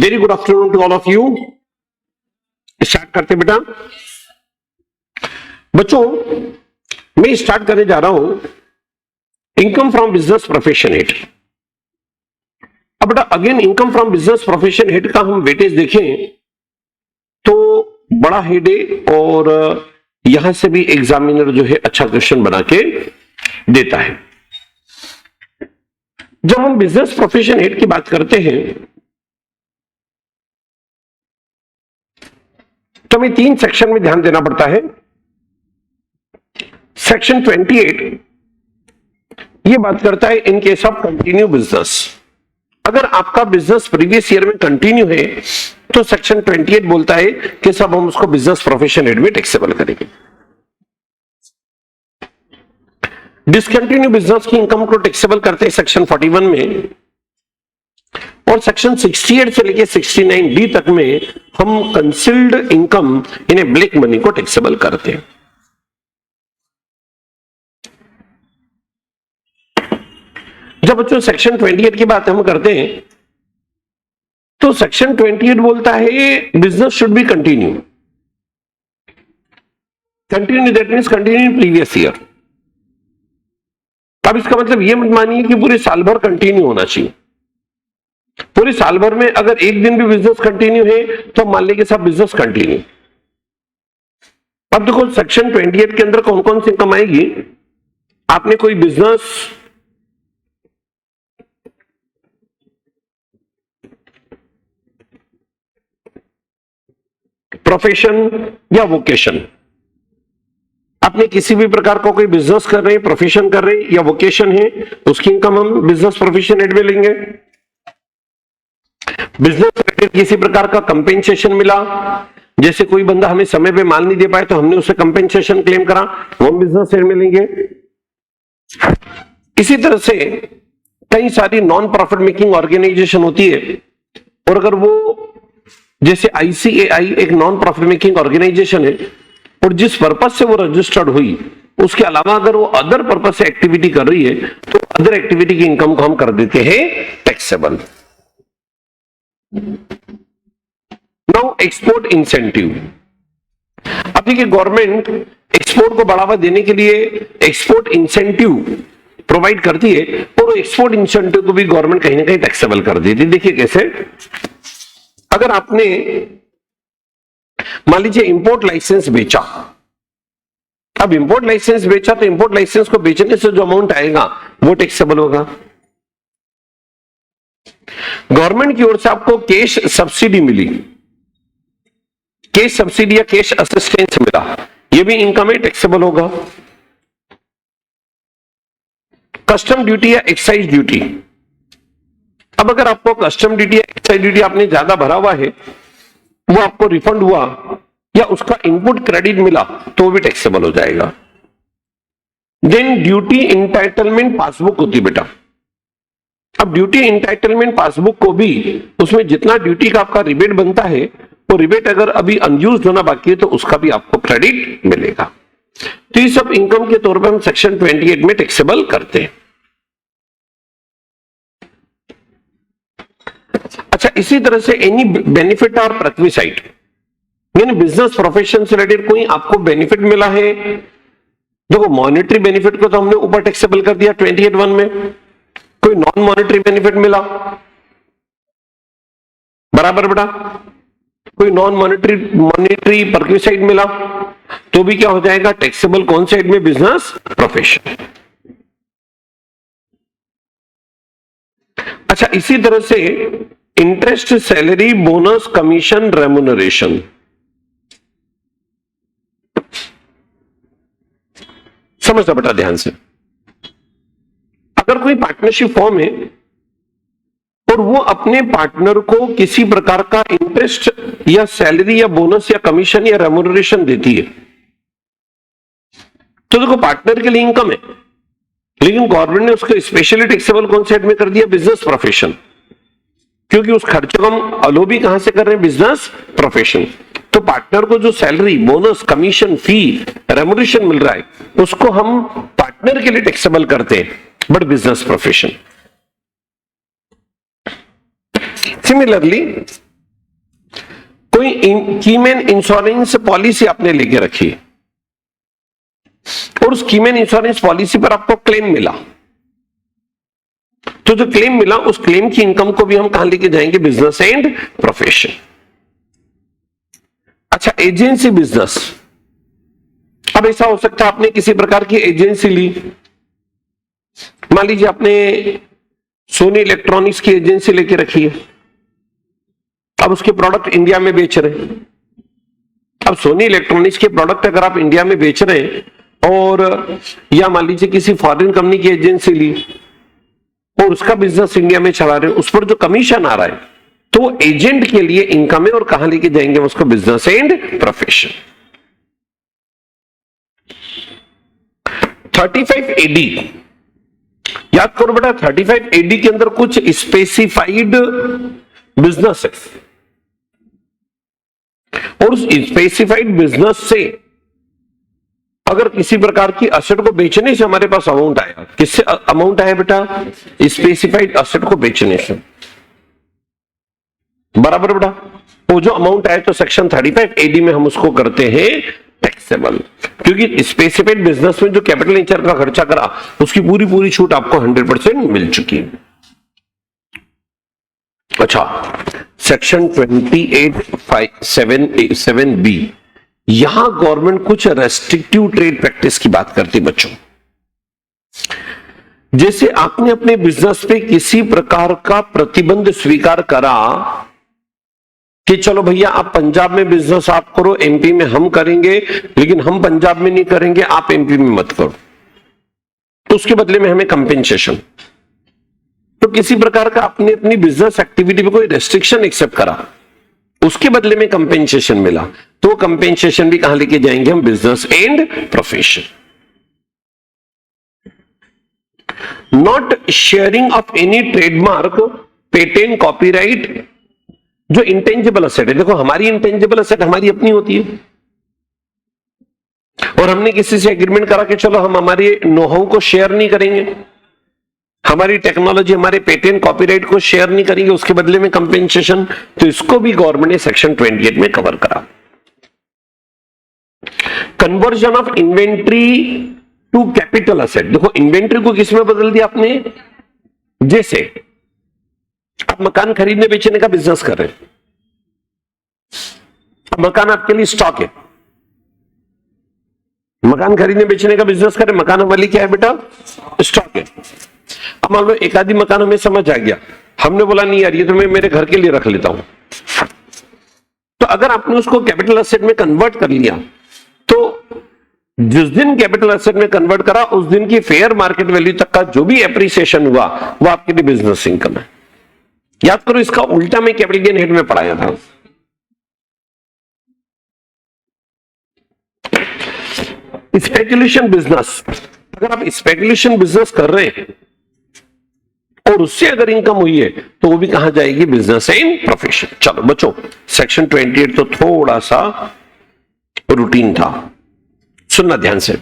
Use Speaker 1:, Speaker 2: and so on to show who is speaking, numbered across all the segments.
Speaker 1: Very good afternoon to all of you. Start करते बेटा। बच्चों मैं स्टार्ट करने जा रहा हूं income from business profession head. अब बेटा again income from business profession head का हम वेटेज देखें तो बड़ा हेड है और यहां से भी एग्जामिनर जो है अच्छा क्वेश्चन बना के देता है। जब हम बिजनेस प्रोफेशन हेड की बात करते हैं तो हमें 3 सेक्शन में ध्यान देना पड़ता है। सेक्शन 28 ये बात करता है in case of continue business. अगर आपका बिजनेस प्रीवियस ईयर में कंटिन्यू है तो सेक्शन 28 बोलता है कि सब हम उसको बिजनेस प्रोफेशन हेड में टैक्सेबल करेंगे। डिसकंटिन्यू बिजनेस की इनकम को टैक्सेबल करते हैं सेक्शन 41 में, और सेक्शन 68 से लेकर 69D तक में हम कंसील्ड इनकम इन्हें ब्लैक मनी को टैक्सेबल करते हैं। जब बच्चों सेक्शन 28 की बात हम करते हैं तो सेक्शन 28 बोलता है business should be continue. Continue that means continue in previous year. अब इसका मतलब यह मत मानिए कि पूरे साल भर कंटिन्यू होना चाहिए। पूरे साल भर में अगर एक दिन भी बिजनेस कंटिन्यू है तो मान लेंगे सब बिजनेस कंटिन्यू। अब देखो सेक्शन 28 के अंदर कौन कौन सी इनकम आएगी। आपने कोई बिजनेस प्रोफेशन या वोकेशन, आपने किसी भी प्रकार का कोई बिजनेस कर रहे हैं, प्रोफेशन कर रहे हैं या वोकेशन है, उसकी इनकम हम बिजनेस प्रोफेशन हेड में लेंगे। बिजनेस रिलेटेड किसी प्रकार का कंपेंसेशन मिला, जैसे कोई बंदा हमें समय पे माल नहीं दे पाए तो हमने उसे कंपेंसेशन क्लेम करा, वो हम बिजनेस हेड में लेंगे। इसी तरह से कई सारी नॉन प्रॉफिट मेकिंग ऑर्गेनाइजेशन होती है, और अगर वो जैसे ICAI एक नॉन प्रॉफिट मेकिंग ऑर्गेनाइजेशन है और जिस पर्पज से वो रजिस्टर्ड हुई उसके अलावा अगर वो अदर पर्पज से एक्टिविटी कर रही है तो अदर एक्टिविटी की इनकम को हम कर देते हैं टैक्सेबल। Now export incentive. अब देखिए गवर्नमेंट एक्सपोर्ट को बढ़ावा देने के लिए एक्सपोर्ट इंसेंटिव प्रोवाइड करती है, और एक्सपोर्ट इंसेंटिव को भी गवर्नमेंट कहीं ना कहीं टैक्सेबल कर देती है। देखिए कैसे, अगर आपने मान लीजिए इंपोर्ट लाइसेंस बेचा, अब इंपोर्ट लाइसेंस बेचा तो इंपोर्ट लाइसेंस को बेचने से जो अमाउंट आएगा वो टैक्सेबल होगा। गवर्नमेंट की ओर से आपको कैश सब्सिडी मिली, कैश सब्सिडी या कैश असिस्टेंस मिला, ये भी इनकम है, टैक्सेबल होगा। कस्टम ड्यूटी या एक्साइज ड्यूटी, अब अगर आपको कस्टम ड्यूटी या एक्साइज ड्यूटी आपने ज्यादा भरा हुआ है, वो आपको रिफंड हुआ या उसका इनपुट क्रेडिट मिला तो वो भी टैक्सेबल हो जाएगा। देन ड्यूटी इंटाइटलमेंट पासबुक होती बेटा। अब ड्यूटी इंटाइटलमेंट पासबुक को भी उसमें जितना ड्यूटी का आपका रिबेट बनता है वो रिबेट अगर अभी अनयूज्ड होना बाकी है तो उसका भी आपको क्रेडिट मिलेगा। तो ये सब इनकम के तौर पर हम सेक्शन 28 में टैक्सेबल करते हैं। अच्छा, इसी तरह से एनी बेनिफिट और प्रक्विसाइट, यानी बिजनेस प्रोफेशन से रिलेटेड कोई आपको बेनिफिट मिला है, देखो मॉनेटरी बेनिफिट को तो हमने ऊपर टैक्सेबल कर दिया 28(1) में। कोई नॉन मॉनेटरी बेनिफिट मिला, बराबर बेटा, कोई नॉन मॉनेटरी प्रक्विसाइट मिला तो भी क्या हो जाएगा टैक्सेबल, कौन से हेड में, बिजनेस प्रोफेशन। अच्छा, इसी तरह से interest, salary, bonus, commission, remuneration, समझना बेटा ध्यान से। अगर कोई पार्टनरशिप फॉर्म है और वो अपने पार्टनर को किसी प्रकार का इंटरेस्ट या सैलरी या बोनस या कमीशन या रेम्युनरेशन देती है तो देखो पार्टनर के लिए इनकम है, लेकिन गवर्नमेंट ने उसको स्पेशली टैक्सेबल कौन से हेड में कर दिया, बिजनेस प्रोफेशन, क्योंकि उस खर्चे को हम अलो भी कहां से कर रहे हैं, बिजनेस प्रोफेशन। तो पार्टनर को जो सैलरी, बोनस, कमीशन, फी, रेम्युनरेशन मिल रहा है उसको हम पार्टनर के लिए टैक्सेबल करते हैं, बट बिजनेस प्रोफेशन। सिमिलरली कोई कीमैन इंश्योरेंस पॉलिसी आपने लेके रखी और उस कीमैन इंश्योरेंस पॉलिसी पर आपको क्लेम मिला, तो जो क्लेम मिला उस क्लेम की इनकम को भी हम कहां लेके जाएंगे? Business and profession. अच्छा, एजेंसी बिजनेस। अब ऐसा हो सकता है आपने किसी प्रकार की एजेंसी ली, मान लीजिए आपने सोनी इलेक्ट्रॉनिक्स की एजेंसी लेके रखी है, अब उसके प्रोडक्ट इंडिया में बेच रहे हैं। अब सोनी इलेक्ट्रॉनिक्स के प्रोडक्ट अगर आप इंडिया में बेच रहे हैं और या मान लीजिए किसी फॉरेन कंपनी की एजेंसी ली और उसका बिजनेस इंडिया में चला रहे हैं, उस पर जो कमीशन आ रहा है तो वो एजेंट के लिए इनकम है और कहां लेके जाएंगे उसको? Business and profession. 35 एडी, याद करो बेटा, 35 एडी के अंदर कुछ स्पेसिफाइड बिजनेस है और उस स्पेसिफाइड बिजनेस से अगर किसी प्रकार की असेट को बेचने से हमारे पास अमाउंट आया, किससे अमाउंट आया बेटा? स्पेसिफाइड असेट को बेचने से, बराबर बेटा। वो जो अमाउंट आया तो सेक्शन 35 एडी में हम उसको करते हैं टैक्सेबल, क्योंकि स्पेसिफाइड बिजनेस में जो कैपिटल नेचर का खर्चा करा उसकी पूरी छूट आपको 100% मिल चुकी है। अच्छा, सेक्शन 2857B, यहां गवर्नमेंट कुछ रेस्ट्रिक्टिव ट्रेड प्रैक्टिस की बात करती बच्चों। जैसे आपने अपने बिजनेस पे किसी प्रकार का प्रतिबंध स्वीकार करा कि चलो भैया आप पंजाब में बिजनेस आप करो, एमपी में हम करेंगे, लेकिन हम पंजाब में नहीं करेंगे, आप एमपी में मत करो, तो उसके बदले में हमें कंपेंसेशन। तो किसी प्रकार का आपने अपनी बिजनेस एक्टिविटी पे कोई रेस्ट्रिक्शन एक्सेप्ट करा, उसके बदले में कंपेंसेशन मिला, तो कंपेंसेशन भी कहां लेके जाएंगे हम? Business and profession. Not sharing of any trademark, patent, copyright, जो इंटेंजिबल असेट है। देखो, हमारी इंटेंजिबल असेट हमारी अपनी होती है और हमने किसी से एग्रीमेंट करा कि चलो हम हमारे नोहाउ को शेयर नहीं करेंगे, हमारी टेक्नोलॉजी, हमारे पेटेंट, कॉपीराइट को शेयर नहीं करेंगे, उसके बदले में कंपेंसेशन, तो इसको भी गवर्नमेंट ने सेक्शन 28 में कवर करा। Conversion of inventory to capital asset. देखो, इन्वेंट्री को किस में बदल दिया आपने? जैसे आप मकान खरीदने बेचने का बिजनेस कर रहे हैं, अब मकान आपके लिए स्टॉक है, मकान खरीदने बेचने का बिजनेस करें, मकान वाली क्या है बेटा? स्टॉक है। अब मान लो एक आधी मकान हमें समझ आ गया, हमने बोला नहीं यार ये तो मैं मेरे घर के लिए रख लेता हूं, तो अगर आपने उसको कैपिटल एसेट में कन्वर्ट कर लिया, तो जिस दिन कैपिटल एसेट में कन्वर्ट करा उस दिन की फेयर मार्केट वैल्यू तक का जो भी एप्रिसिएशन हुआ वो आपके लिए बिजनेस इनकम है। याद करो, इसका उल्टा मैं कैपिटल गेन हेड में पढ़ाया था। स्पेकुलेशन बिजनेस, अगर आप स्पेकुलेशन बिजनेस कर रहे हैं और उससे अगर इनकम हुई है तो वो भी कहां जाएगी? Business and profession. चलो बच्चों, सेक्शन 28 तो थोड़ा सा रूटीन था, सुनना ध्यान से।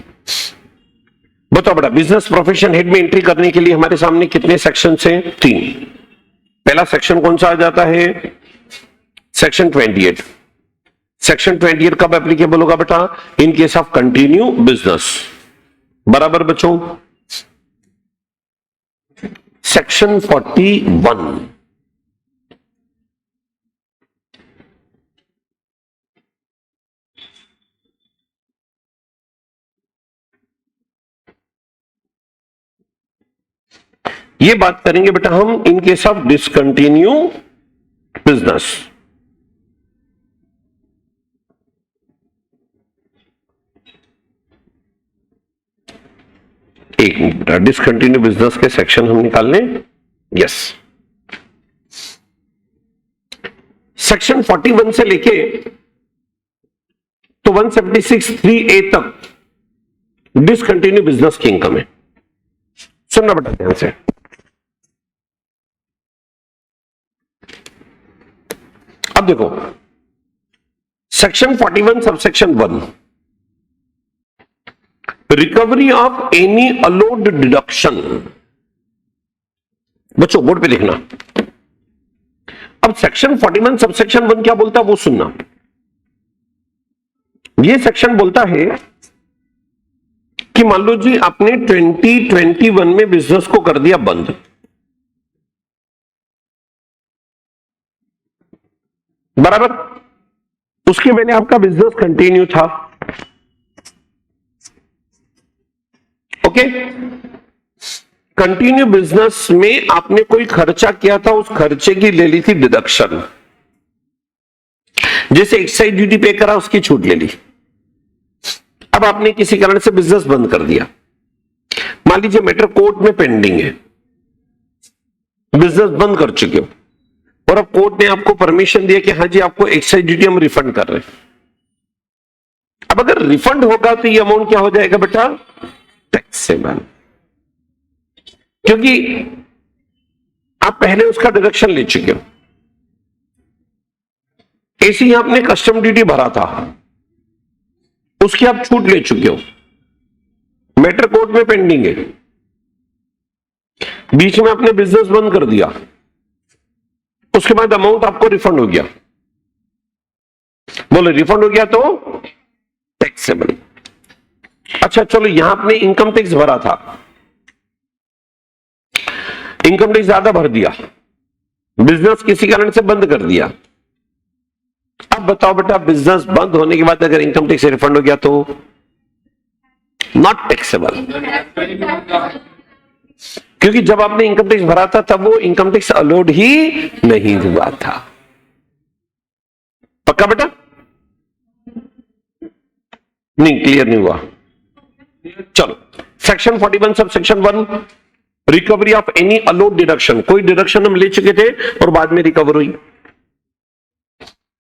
Speaker 1: बताओ बेटा, बिजनेस प्रोफेशन हेड में एंट्री करने के लिए हमारे सामने कितने सेक्शन हैं? 3। पहला सेक्शन कौन सा आ जाता है? सेक्शन 28। सेक्शन 28 कब एप्लीकेबल होगा बेटा? In case of continue business, बराबर बच्चों। सेक्शन 41, ये बात करेंगे बेटा हम in case of discontinue business. एक मिनट बेटा, डिसकंटिन्यू बिजनेस के सेक्शन हम निकाल लें। यस, सेक्शन 41 से लेके तो 176(3)(a) तक डिसकंटिन्यू बिजनेस की इनकम है। सुनना बेटा ध्यान से। अब देखो, section 41 subsection 1, recovery of any allowed deduction. बच्चों बोर्ड पे लिखना, अब सेक्शन 41 सबसेक्शन 1 क्या बोलता है वो सुनना। ये सेक्शन बोलता है कि मान लो जी आपने 2021 में बिजनेस को कर दिया बंद, बराबर। उसके पहले आपका बिजनेस कंटिन्यू था, ओके। कंटिन्यू बिजनेस में आपने कोई खर्चा किया था, उस खर्चे की ले ली थी डिडक्शन, जैसे एक्साइज ड्यूटी पे करा उसकी छूट ले ली। अब आपने किसी कारण से बिजनेस बंद कर दिया, मान लीजिए मैटर कोर्ट में पेंडिंग है, बिजनेस बंद कर चुके हो और अब कोर्ट ने आपको परमिशन दिया कि हाँ जी आपको एक्साइज ड्यूटी हम रिफंड कर रहे हैं। अब अगर रिफंड होगा तो ये अमाउंट क्या हो जाएगा बेटा, टैक्सेबल, क्योंकि आप पहले उसका डिडक्शन ले चुके हो। ऐसे ही आपने कस्टम ड्यूटी भरा था, उसकी आप छूट ले चुके हो, मैटर कोर्ट में पेंडिंग है, बीच में आपने बिजनेस बंद कर दिया, उसके बाद अमाउंट आपको रिफंड हो गया। बोले रिफंड हो गया तो टैक्सेबल। अच्छा चलो, यहां आपने इनकम टैक्स भरा था, इनकम टैक्स ज्यादा भर दिया, बिजनेस किसी कारण से बंद कर दिया। अब बताओ बेटा, बिजनेस बंद होने के बाद अगर इनकम टैक्स रिफंड हो गया तो नॉट टैक्सेबल, क्योंकि जब आपने इनकम टैक्स भरा था तब वो इनकम टैक्स अलोड ही नहीं हुआ था। पक्का बेटा? नहीं, क्लियर नहीं हुआ। चलो, section 41 sub section 1, recovery of any allowed deduction. कोई डिडक्शन हम ले चुके थे और बाद में रिकवर हुई।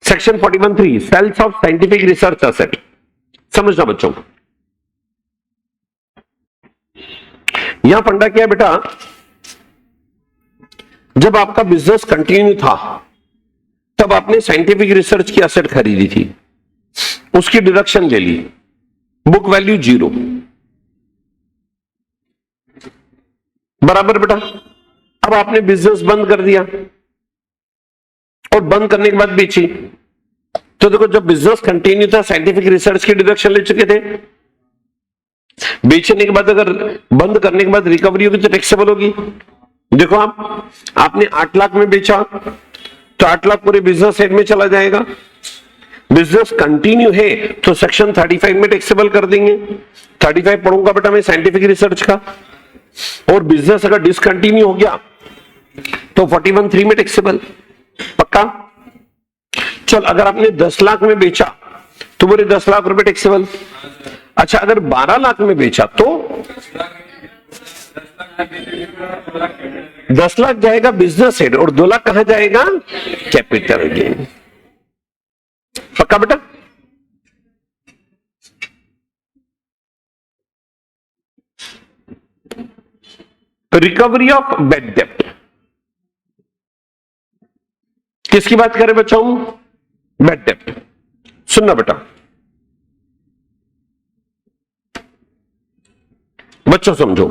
Speaker 1: Section 41(3) sales of scientific research asset. समझना बच्चों, यहां फंडा क्या है बेटा, जब आपका बिजनेस कंटिन्यू था तब आपने साइंटिफिक रिसर्च की एसेट खरीदी थी, उसकी डिडक्शन ले ली, बुक वैल्यू 0, बराबर बेटा। अब आपने बिजनेस बंद कर दिया और बंद करने के बाद बेची, तो देखो जब बिजनेस कंटिन्यू था साइंटिफिक रिसर्च की डिडक्शन ले चुके थे, बेचने के बाद अगर बंद करने के बाद रिकवरी होगी तो टैक्सेबल होगी। देखो आपने 8 लाख में बेचा तो 8 लाख पूरे बिजनेस हेड में चला जाएगा। बिजनेस कंटिन्यू है तो सेक्शन 35 में टैक्सेबल कर देंगे। 35 पढ़ूंगा बेटा मैं साइंटिफिक रिसर्च का, और बिजनेस अगर डिसकंटिन्यू हो गया तो 41(3) में टैक्सेबल। पक्का? चल, अगर आपने 10 लाख में बेचा तो बोले 10 लाख रुपए टैक्सेबल। अच्छा, अगर 12 लाख में बेचा तो 10 लाख जाएगा बिजनेस हेड और 2 लाख कहां जाएगा, कैपिटल गेन। पक्का बेटा? रिकवरी ऑफ बैड डेब्ट, किसकी बात करें बच्चों, बैड डेब्ट। सुनना बेटा, बच्चों समझो,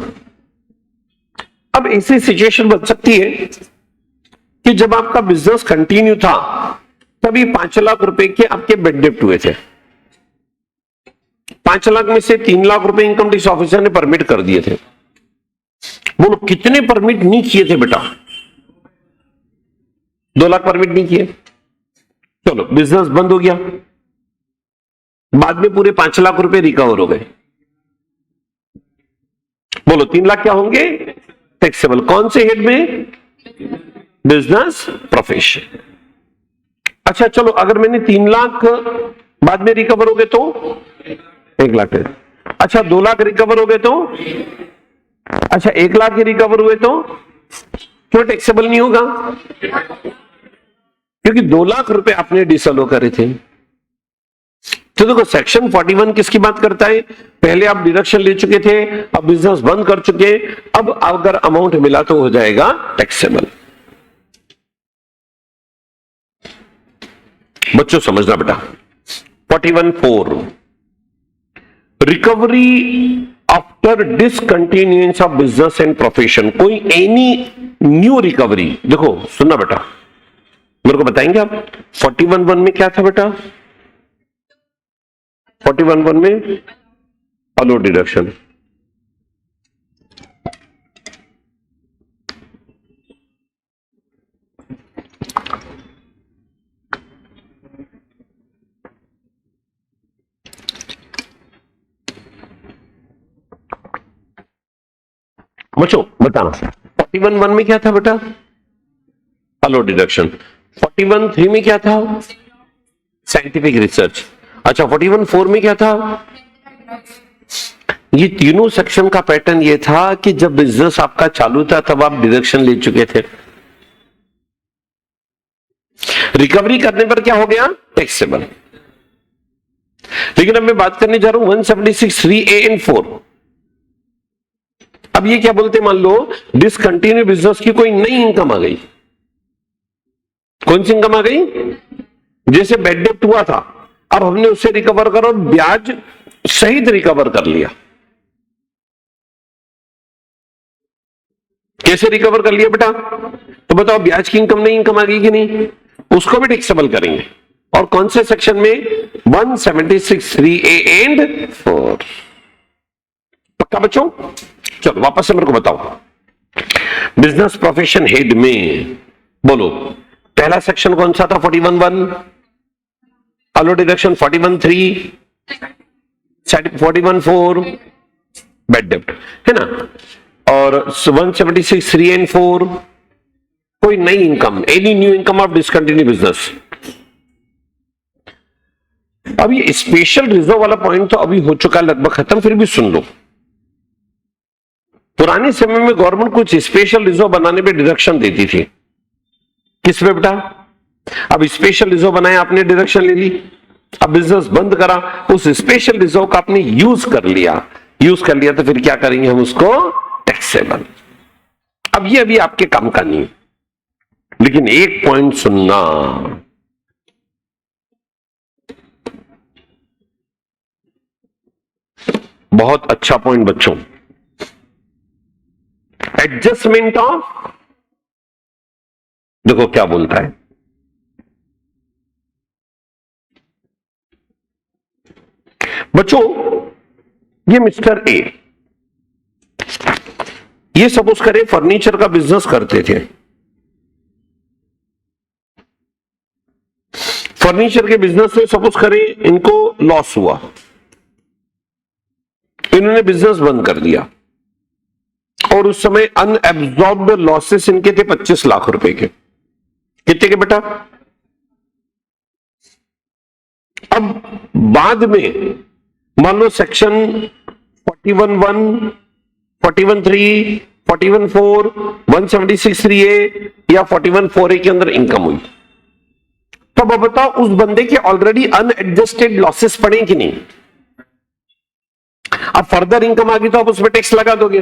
Speaker 1: अब ऐसी सिचुएशन बन सकती है कि जब आपका बिजनेस कंटिन्यू था तभी 5 लाख रुपए के आपके बैड डेब्ट हुए थे। 5 लाख में से 3 लाख रुपए इनकम टैक्स ऑफिसर ने परमिट कर दिए थे। बोलो कितने परमिट नहीं किए थे बेटा, 2 लाख परमिट नहीं किए। चलो, बिजनेस बंद हो गया, बाद में पूरे 5 लाख रुपए रिकवर हो गए। बोलो 3 लाख क्या होंगे, टैक्सेबल। कौन से हेड में, बिजनेस प्रोफेशन। अच्छा चलो, अगर मैंने 3 लाख बाद में रिकवर हो गए तो 1 लाख। अच्छा 2 लाख रिकवर हो गए तो, अच्छा 1 लाख ही रिकवर हुए तो क्यों टैक्सेबल नहीं होगा, क्योंकि 2 लाख रुपए आपने डिसअलो करे थे। तो देखो सेक्शन 41 किसकी बात करता है, पहले आप डिडक्शन ले चुके थे, अब बिजनेस बंद कर चुके, अब अगर अमाउंट मिला तो हो जाएगा टैक्सेबल। बच्चों समझना बेटा, 41(4) recovery after discontinuance of business and profession. कोई एनी न्यू रिकवरी, देखो सुनना बेटा, मेरे को बताएंगे आप? 41(1) में क्या था बेटा? 41(1) में अलो डिडक्शन। बच्चों बताना, 41(1) में क्या था बेटा? अलो डिडक्शन। 41(3) में क्या था? Scientific research. अच्छा, 41(4) में क्या था? ये तीनों सेक्शन का पैटर्न ये था कि जब बिजनेस आपका चालू था तब आप डिडक्शन ले चुके थे, रिकवरी करने पर क्या हो गया? टैक्सेबल। लेकिन अब मैं बात करने जा रहा हूं 176(3)(a) एंड 4। अब ये क्या बोलते, मान लो डिसकंटिन्यू बिजनेस की कोई नई इनकम आ गई। कौन सी इनकम आ गई? जैसे बैड डेब्ट हुआ था, अब हमने उससे रिकवर करो, ब्याज सहित रिकवर कर लिया। कैसे रिकवर कर लिया बेटा? तो बताओ, ब्याज की इनकम, नई इनकम आ गई कि नहीं? उसको भी टैक्सेबल करेंगे। और कौन से सेक्शन में? 176(3)(a) and 4। पक्का बच्चों? चलो वापस से मेरे को बताओ, बिजनेस प्रोफेशन हेड में बोलो, पहला सेक्शन कौन सा था? 41(1), अलो डिडक्शन 41(3), 41(4), बैड डेब्ट, है ना? और 176(3) एंड 4 कोई नई income, any new income of discontinue business. अब ये स्पेशल रिजर्व वाला पॉइंट तो अभी हो चुका है लगभग खत्म, फिर भी सुन लो। पुराने समय में गवर्नमेंट कुछ स्पेशल रिजर्व बनाने पे डिडक्शन देती थी। किस पे बेटा? अब स्पेशल रिजर्व बनाया आपने, डिडक्शन ले ली। अब बिजनेस बंद करा, उस स्पेशल रिजर्व का आपने यूज कर लिया तो फिर क्या करेंगे हम उसको? टैक्सेबल। अब ये अभी आपके काम का नहीं, लेकिन एक पॉइंट सुनना, बहुत अच्छा पॉइंट बच्चों, एडजस्टमेंट ऑफ, देखो क्या बोलता है, बच्चों ये मिस्टर ए, ये सपोज करें फर्नीचर का बिजनेस करते थे। फर्नीचर के बिजनेस में सपोज करें इनको लॉस हुआ, इन्होंने बिजनेस बंद कर दिया, और उस समय अनएब्जॉर्ब्ड लॉसेस इनके थे 25 लाख रुपए के। कितने के बेटा? अब बाद में मान लो सेक्शन 41(1), 41(3), 41(4), 176(3)(a) या 41(4)(a) के अंदर इनकम हुई, तब अब बताओ उस बंदे के ऑलरेडी अनएडजस्टेड लॉसेस पड़े कि नहीं? अब फर्दर इनकम आ गई तो आप उसमें टैक्स लगा दोगे।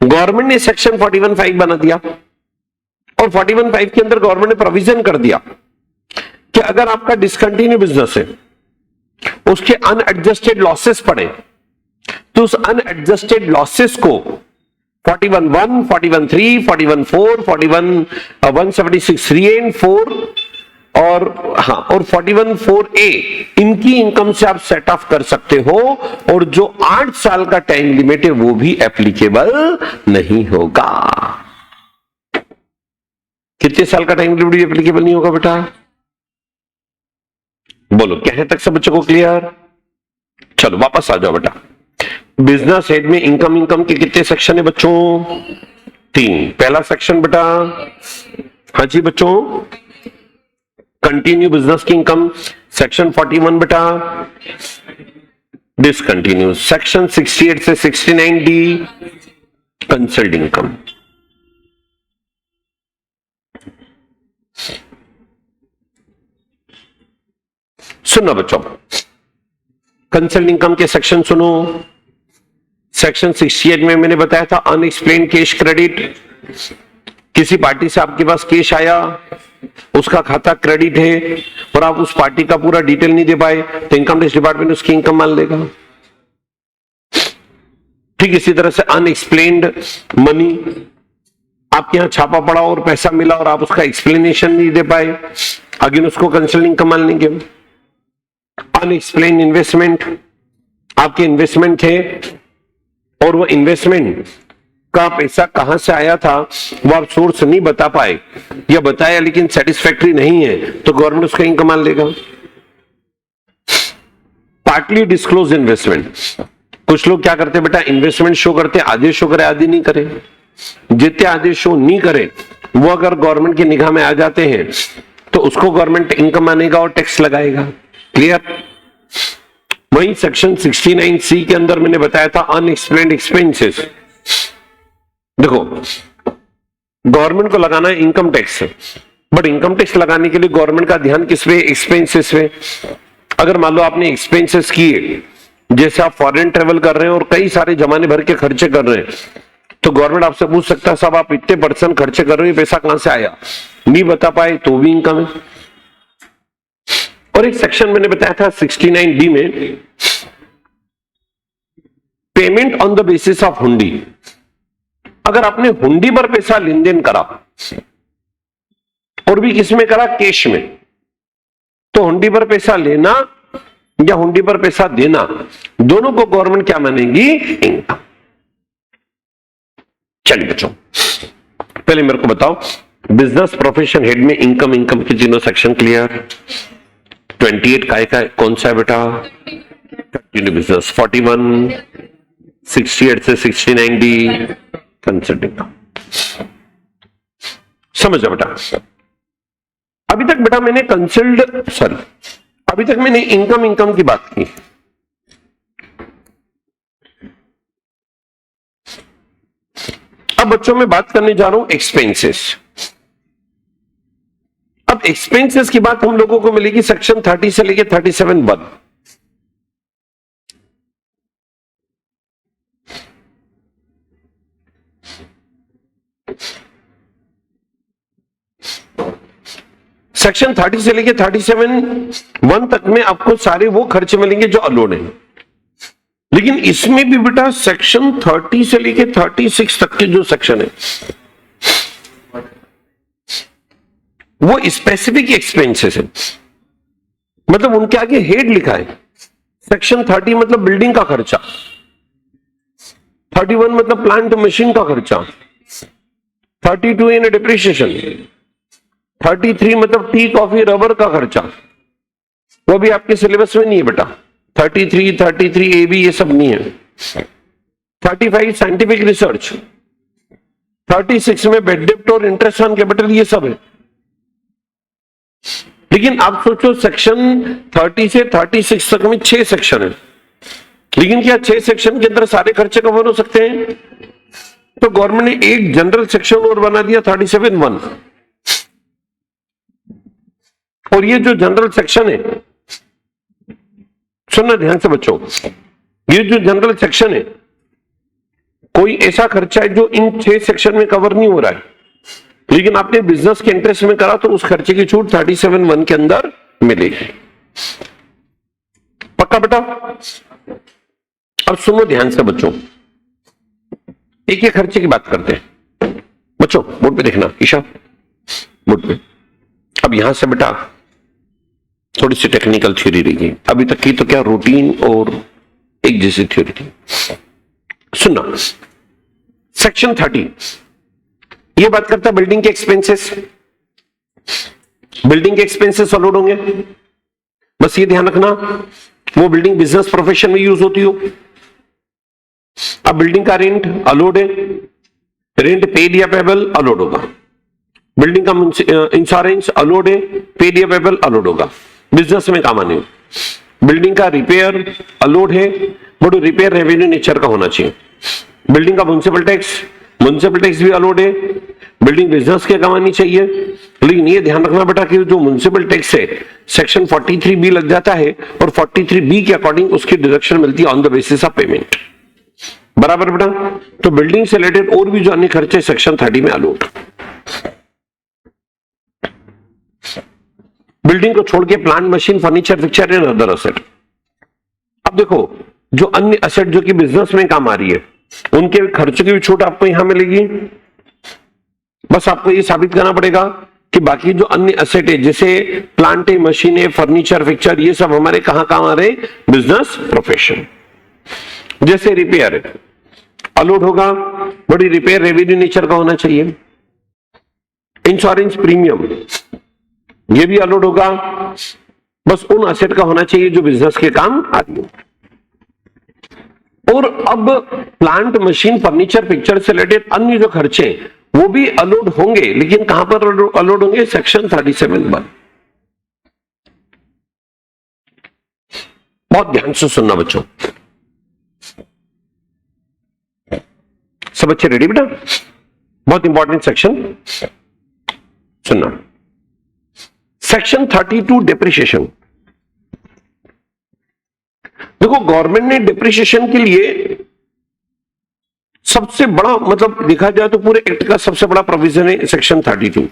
Speaker 1: गवर्नमेंट ने सेक्शन 41(5) बना दिया, और 41(5) के अंदर गवर्नमेंट ने प्रोविजन कर दिया कि अगर आपका डिसकंटिन्यू बिजनेस है, उसके अनएडजस्टेड लॉसेस पड़े, तो उस अनएडजस्टेड लॉसेस को 41(1), 41(3), 41(4), 176(3) एंड 4 और 41(4)(a) इनकी इनकम से आप सेट ऑफ कर सकते हो, और जो 8 साल का टाइम लिमिट है वो भी एप्लीकेबल नहीं होगा। कितने साल का टाइम लिमिट एप्लीकेबल नहीं होगा बेटा? बोलो, कहे तक सब बच्चों को क्लियर? चलो वापस आ जाओ बेटा। बिजनेस हेड में इनकम के कितने सेक्शन है बच्चों? 3। पहला सेक्शन बेटा, हाँ जी बच्चों, कंटिन्यू बिजनेस की इनकम। सेक्शन 41 बेटा, डिसकंटिन्यू। सेक्शन 68 से 69D, कंसल्ट इनकम। सुनो बच्चों, कंसल्ट इनकम के सेक्शन सुनो। सेक्शन 68 में मैंने बताया था अनएक्सप्लेन कैश क्रेडिट, किसी पार्टी से आपके पास कैश आया, उसका खाता क्रेडिट है और आप उस पार्टी का पूरा डिटेल नहीं दे पाए, तो इनकम टैक्स डिपार्टमेंट उसकी इनकम मान लेगा। ठीक इसी तरह से अनएक्सप्लेन्ड मनी, आपके यहाँ छापा पड़ा और पैसा मिला और आप उसका एक्सप्लेनेशन नहीं दे पाए, अगेन उसको कंसल्टिंग का मान लेंगे। अनएक्सप्लेन इन्वेस्टमेंट, आपके इन्वेस्टमेंट थे और वो इन्वेस्टमेंट का पैसा कहां से आया था वो आप सोर्स नहीं बता पाए, या बताया लेकिन सेटिस्फैक्टरी नहीं है, तो गवर्नमेंट उसका इनकम मान लेगा। पार्टली डिस्क्लोज इन्वेस्टमेंट, कुछ लोग क्या करते बेटा, इन्वेस्टमेंट शो करते, आधे शो करे आधे नहीं करे। जितने आधे शो नहीं करे वो अगर गवर्नमेंट की निगाह में आ जाते हैं तो उसको गवर्नमेंट इनकम मानेगा और टैक्स लगाएगा। क्लियर? वही सेक्शन 69C के अंदर मैंने बताया था अनएक्सप्लेन्ड एक्सपेंसेस। देखो, गवर्नमेंट को लगाना है income tax, but income tax लगाने के लिए गवर्नमेंट का ध्यान किस पे? एक्सपेंसेस पे। अगर मान लो आपने एक्सपेंसेस किए, जैसे आप फॉरेन ट्रेवल कर रहे हैं और कई सारे जमाने भर के खर्चे कर रहे हैं, तो गवर्नमेंट आपसे पूछ सकता है साहब आप इतने % खर्चे कर रहे हो, पैसा कहां से आया? नहीं बता पाए तो भी इनकम है। और एक सेक्शन मैंने बताया था 69D में, payment on the basis of हुंडी। अगर आपने हुंडी पर पैसा लेन देन करा और भी किसमें करा? कैश में, तो हुंडी पर पैसा लेना या हुंडी पर पैसा देना, दोनों को गवर्नमेंट क्या मानेगी? इनकम। चलिए बच्चों, पहले मेरे को बताओ, बिजनेस प्रोफेशन हेड में इनकम के तीनों सेक्शन क्लियर? 28 का कौन सा है बेटा? Continue business. 41, 68 से 69D कंसल्टिंग का। समझ बेटा, अभी तक बेटा मैंने अभी तक मैंने इनकम की बात की। अब बच्चों मैं बात करने जा रहा हूं एक्सपेंसेस। अब एक्सपेंसेस की बात हम लोगों को मिलेगी सेक्शन 30 से लेके 37(1). सेक्शन 30 से लेके 37(1) तक में आपको सारे वो खर्चे मिलेंगे जो अलोड हैं, लेकिन इसमें भी बेटा सेक्शन 30 से लेके 36 तक के जो सेक्शन है वो स्पेसिफिक एक्सपेंसेस है, मतलब उनके आगे हेड लिखा है। सेक्शन 30 मतलब बिल्डिंग का खर्चा, 31 मतलब प्लांट मशीन का खर्चा, 32 इन डिप्रिसिएशन, 33 मतलब टी कॉफी रबर का खर्चा, वो भी आपके सिलेबस में नहीं है बेटा। 33 AB ये सब नहीं है। 35 साइंटिफिक रिसर्च, 36 में बेड डेप्ट और इंटरेस्ट ऑन कैपिटल ये सब है। लेकिन आप सोचो सेक्शन 30 से 36 तक में 6 सेक्शन है, लेकिन क्या 6 सेक्शन के अंदर सारे खर्चे कवर हो सकते हैं? तो गवर्नमेंट ने एक जनरल सेक्शन और बना दिया 37(1). और ये जो जनरल सेक्शन है, सुनना ध्यान से बच्चों, ये जो जनरल सेक्शन है, कोई ऐसा खर्चा है जो इन 6 सेक्शन में कवर नहीं हो रहा है, लेकिन आपने बिजनेस के इंटरेस्ट में करा तो उस खर्चे की छूट 37(1) के अंदर मिलेगी। पक्का बेटा? अब सुनो ध्यान से बच्चों, एक एक खर्चे की बात करते हैं। बच्चों बोर्ड पे देखना, ईशा बोर्ड पे। अब यहां से बेटा थोड़ी सी टेक्निकल थ्योरी रहेगी, अभी तक की तो क्या रूटीन और एक जैसी थ्योरी थी। सुनना, सेक्शन 30 ये बात करता है बिल्डिंग के एक्सपेंसेस। बिल्डिंग के एक्सपेंसेस अलोड होंगे, बस ये ध्यान रखना वो बिल्डिंग बिजनेस प्रोफेशन में यूज होती हो। अब बिल्डिंग का रेंट अलोड है, रेंट पेड या पेबल अलोड होगा। बिल्डिंग का इंश्योरेंस अलोड है, पेड या पेबल अलोड होगा, बिजनेस में काम आने। बिल्डिंग का रिपेयर अलोड है, बट रिपेयर रेवेन्यू नेचर का होना चाहिए। बिल्डिंग का म्युनिसिपल टैक्स भी अलोड है, बिल्डिंग बिजनेस के काम आनी चाहिए। लेकिन ये ध्यान रखना बेटा कि जो म्युनिसिपल टैक्स है सेक्शन 43B लग जाता है और 43B के अकॉर्डिंग उसकी डिडक्शन मिलती है on the basis of payment. बराबर बेटा? तो बिल्डिंग से रिलेटेड और भी जो अन्य खर्चे सेक्शन 30 में अलोड। बिल्डिंग को छोड़ के plant machine furniture fixture and other asset. अब देखो जो अन्य असेट जो कि बिजनेस में काम आ रही है उनके खर्चों की भी छूट आपको यहां मिलेगी। बस आपको ये साबित करना पड़ेगा कि बाकी जो अन्य एसेट है जैसे प्लांट है, मशीन है, फर्नीचर, फिक्चर, ये सब हमारे कहां कहां आ रहे? Business profession. जैसे रिपेयर है, अलोड होगा, बड़ी रिपेयर रेवेन्यू नेचर का होना चाहिए। इंश्योरेंस प्रीमियम, ये भी अलोड होगा, बस उन एसेट का होना चाहिए जो बिजनेस के काम आती है। और अब प्लांट, मशीन, फर्नीचर, पिक्चर से रिलेटेड अन्य जो खर्चे वो भी अलोड होंगे, लेकिन कहां पर अलोड होंगे? सेक्शन 37 पर। बहुत ध्यान से सुनना बच्चों, सब बच्चे रेडी बेटा? बहुत इंपॉर्टेंट सेक्शन सुनना। Section 32 depreciation. देखो, गवर्नमेंट ने डिप्रिसिएशन के लिए सबसे बड़ा, मतलब देखा जाए तो पूरे एक्ट का सबसे बड़ा प्रोविजन है सेक्शन 32।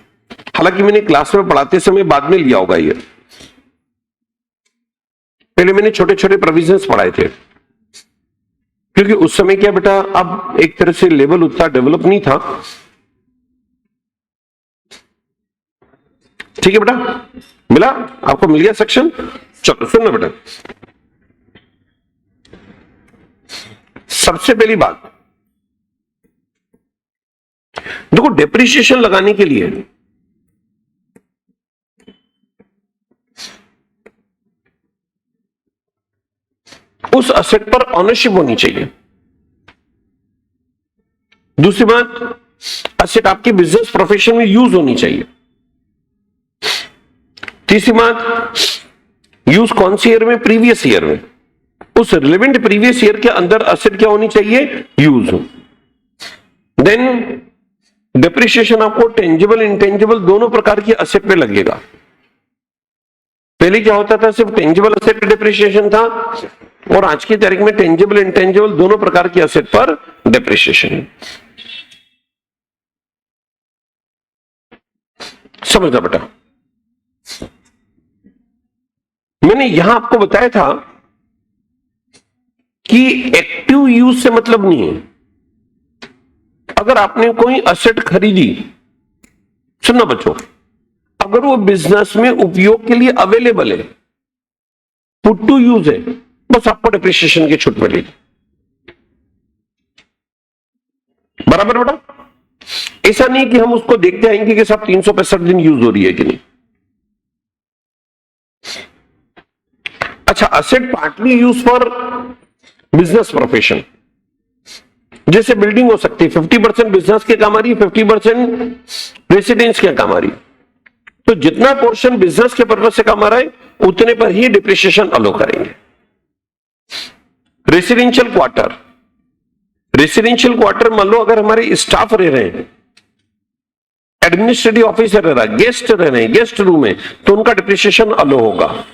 Speaker 1: हालांकि मैंने क्लास में पढ़ाते समय बाद में लिया होगा ये, पहले मैंने छोटे छोटे प्रोविजंस पढ़ाए थे, क्योंकि उस समय क्या बेटा, अब एक तरह से लेवल उतना डेवलप नहीं था। ठीक है बेटा, मिला आपको? मिल गया सेक्शन? चलो सुनना बेटा, सबसे पहली बात देखो, डेप्रिसिएशन लगाने के लिए उस असेट पर ऑनरशिप होनी चाहिए। दूसरी बात, असेट आपके बिजनेस प्रोफेशन में यूज होनी चाहिए। तीसरी बात, यूज कौन सी ईयर में? प्रीवियस ईयर में। उस रिलेवेंट प्रीवियस ईयर के अंदर असेट क्या होनी चाहिए? यूज हो। देन डिप्रिसिएशन आपको टेंजिबल, इंटेंजिबल दोनों प्रकार की असेट पे लगेगा। पहले क्या होता था? सिर्फ टेंजिबल असेट पे डिप्रिसिएशन था, और आज की तारीख में टेंजिबल, इंटेंजिबल दोनों प्रकार की असेट पर डिप्रिसिएशन है। समझना बेटा, मैंने यहां आपको बताया था कि एक्टिव यूज से मतलब नहीं है। अगर आपने कोई असेट खरीदी, सुनना बच्चों, अगर वो बिजनेस में उपयोग के लिए अवेलेबल है, पुट टू यूज है, बस आपको डिप्रिसिएशन की छूट मिलेगी। बराबर बेटा? ऐसा नहीं कि हम उसको देखते आएंगे कि सब 365 दिन यूज हो रही है कि नहीं। अच्छा, asset partly use for business profession, जैसे बिल्डिंग हो सकती है 50% बिजनेस के काम आ रही है, 50% रेसिडेंस के काम आ रही है। तो जितना पोर्शन बिजनेस के पर्पज से काम आ रहा है उतने पर ही डिप्रिसिएशन अलो करेंगे। रेसिडेंशियल क्वार्टर, रेसिडेंशियल क्वार्टर मान लो अगर हमारे स्टाफ रह रहे हैं, एडमिनिस्ट्रेटिव ऑफिसर रह रहा है, गेस्ट रह रहे हैं, गेस्ट रूम है, तो उनका डिप्रिसिएशन अलो होगा।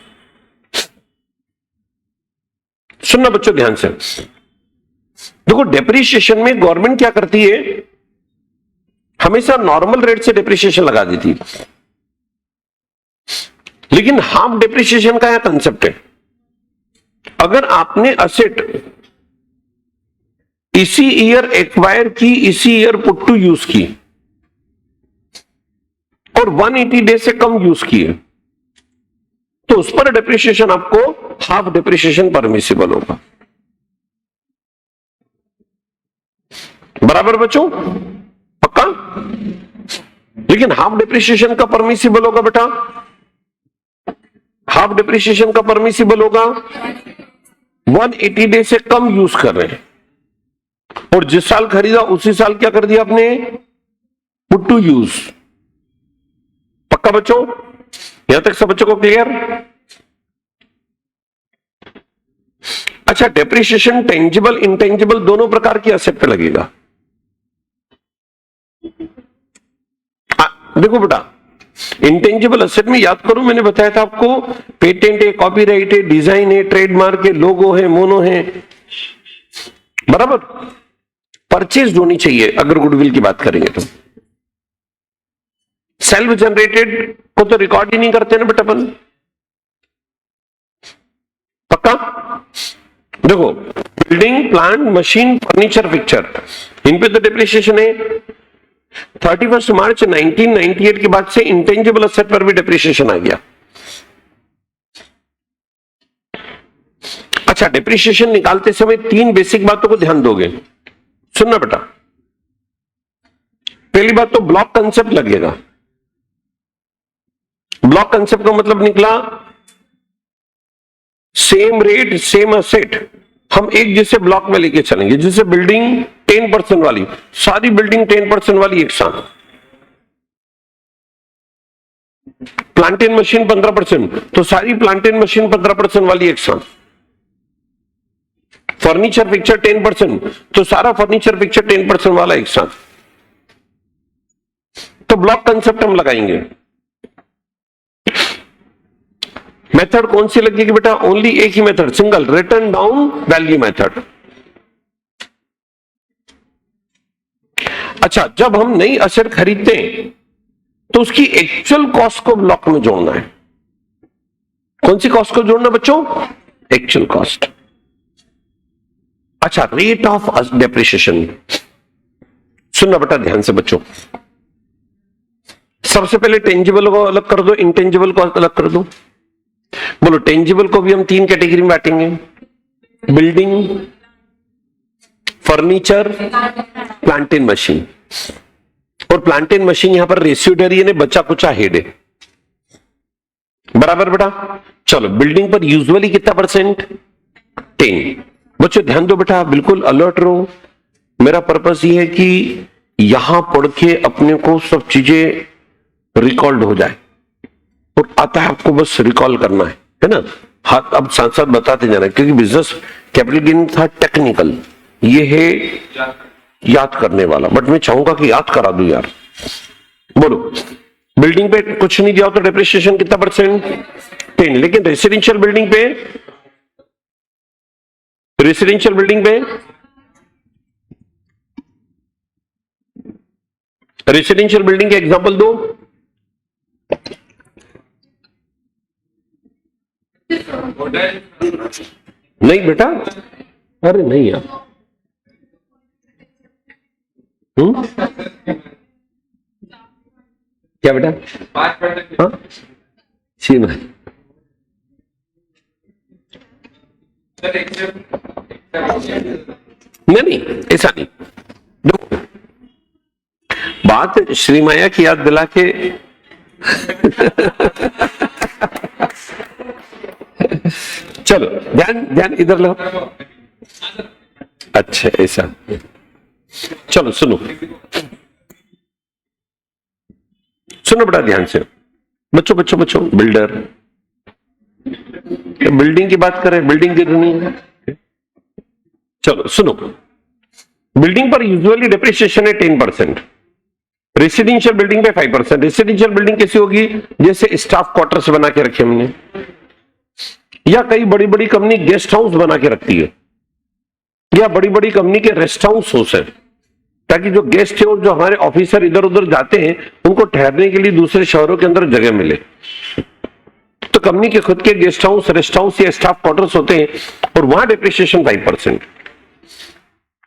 Speaker 1: सुनना बच्चों ध्यान से, देखो डिप्रिसिएशन में गवर्नमेंट क्या करती है, हमेशा नॉर्मल रेट से डिप्रिसिएशन लगा देती है, लेकिन हाफ डिप्रिसिएशन का यह कंसेप्ट है। अगर आपने असेट इसी ईयर एक्वायर की, इसी ईयर पुट टू यूज की और 180 डे से कम यूज की है, तो उस पर डिप्रिसिएशन आपको हाफ डिप्रिसिएशन परमिसिबल होगा। बराबर बच्चों? पक्का? लेकिन हाफ डिप्रिसिएशन का परमिसिबल होगा बेटा, हाफ डिप्रिसिएशन का परमिसिबल होगा 180 डे से कम यूज कर रहे हैं, और जिस साल खरीदा उसी साल क्या कर दिया आपने? Put to use. पक्का बच्चों? यहां तक सब बच्चों को क्लियर? अच्छा, डेप्रिसिएशन टेंजिबल, इंटेंजिबल दोनों प्रकार की एसेट पे लगेगा। देखो बेटा, इंटेंजिबल एसेट में याद करो, मैंने बताया था आपको, पेटेंट है, कॉपीराइट है, डिजाइन है, ट्रेडमार्क है, लोगो है, मोनो है, बराबर? परचेज होनी चाहिए अगर गुडविल की बात करेंगे तो। सेल्फ जनरेटेड को तो रिकॉर्ड ही नहीं करते ना बेटा अपन। पक्का? देखो, building, plant, machine, furniture, picture, इन पे तो डिप्रिसिएशन है। 31 मार्च 1998 के बाद से इंटेंजिबल असेट पर भी डेप्रिसिएशन आ गया। अच्छा, डेप्रिसिएशन निकालते समय 3 बेसिक बातों को ध्यान दोगे, सुनना बेटा। पहली बात तो ब्लॉक कंसेप्ट लगेगा। ब्लॉक कंसेप्ट का मतलब निकला सेम रेट सेम असेट, हम एक जैसे ब्लॉक में लेके चलेंगे। जैसे बिल्डिंग 10% वाली, सारी बिल्डिंग 10% वाली एक साथ। प्लांट एंड मशीन 15%, तो सारी प्लांट एंड मशीन 15% वाली एक साथ। फर्नीचर पिक्चर 10%, तो सारा फर्नीचर पिक्चर 10% वाला एक साथ। तो ब्लॉक कंसेप्ट हम लगाएंगे। मेथड कौन सी लगेगी बेटा? ओनली एक ही method, single, written down value method. अच्छा, जब हम नई असेट खरीदते हैं तो उसकी एक्चुअल कॉस्ट को ब्लॉक में जोड़ना है। कौन सी कॉस्ट को जोड़ना बच्चों? Actual cost. अच्छा, रेट ऑफ डेप्रिसिएशन सुनना बेटा ध्यान से बच्चों। सबसे पहले टेंजिबल को अलग कर दो, इंटेंजिबल को अलग कर दो। बोलो, टेंजिबल को भी हम 3 कैटेगरी में बांटेंगे, building, furniture, plant and machine. और प्लांट एंड मशीन यहां पर रेस्यूडरी ने बचा कुचा हेड है, बराबर बेटा। चलो, बिल्डिंग पर यूजुअली कितना परसेंट? 10। बच्चों ध्यान दो बेटा, बिल्कुल अलर्ट रहो। मेरा पर्पस ये है कि यहां पढ़ के अपने को सब चीजें रिकॉल्ड हो जाए, और आता है आपको बस रिकॉल करना है ना। हाथ अब साथ साथ बताते जाना, क्योंकि बिजनेस कैपिटल गेन था टेक्निकल, ये है याद करने वाला, बट मैं चाहूंगा कि याद करा दूं यार। बोलो, बिल्डिंग पे कुछ नहीं दिया हो तो डेप्रिसिएशन कितना परसेंट? 10। लेकिन रेसिडेंशियल बिल्डिंग पे, रेसिडेंशियल बिल्डिंग पे, रेसिडेंशियल बिल्डिंग के एग्जांपल दो। नहीं बेटा, अरे नहीं यार। क्या बेटा? हाँ, सीमा नहीं, ऐसा नहीं। देखो, बात श्रीमाया की याद दिला के चलो ध्यान ध्यान इधर लो। अच्छा ऐसा, चलो सुनो सुनो बेटा ध्यान से। बच्चों बच्चों बच्चों, बिल्डर, बिल्डिंग की बात करें, बिल्डिंग गिरनी है। चलो सुनो, बिल्डिंग पर यूजुअली डेप्रिसिएशन है 10%, रेसिडेंशियल बिल्डिंग पे 5%। रेसिडेंशियल बिल्डिंग कैसी होगी? जैसे स्टाफ क्वार्टर्स बना के रखे हमने, या कई बड़ी बड़ी कंपनी गेस्ट हाउस बना के रखती है, या बड़ी बड़ी कंपनी के रेस्ट हाउस है, ताकि जो गेस्ट है और जो हमारे ऑफिसर इधर उधर जाते हैं उनको ठहरने के लिए दूसरे शहरों के अंदर जगह मिले। तो कंपनी के खुद के गेस्ट हाउस, रेस्ट हाउस या स्टाफ क्वार्टर्स होते हैं, और वहां डेप्रिसिएशन 5%।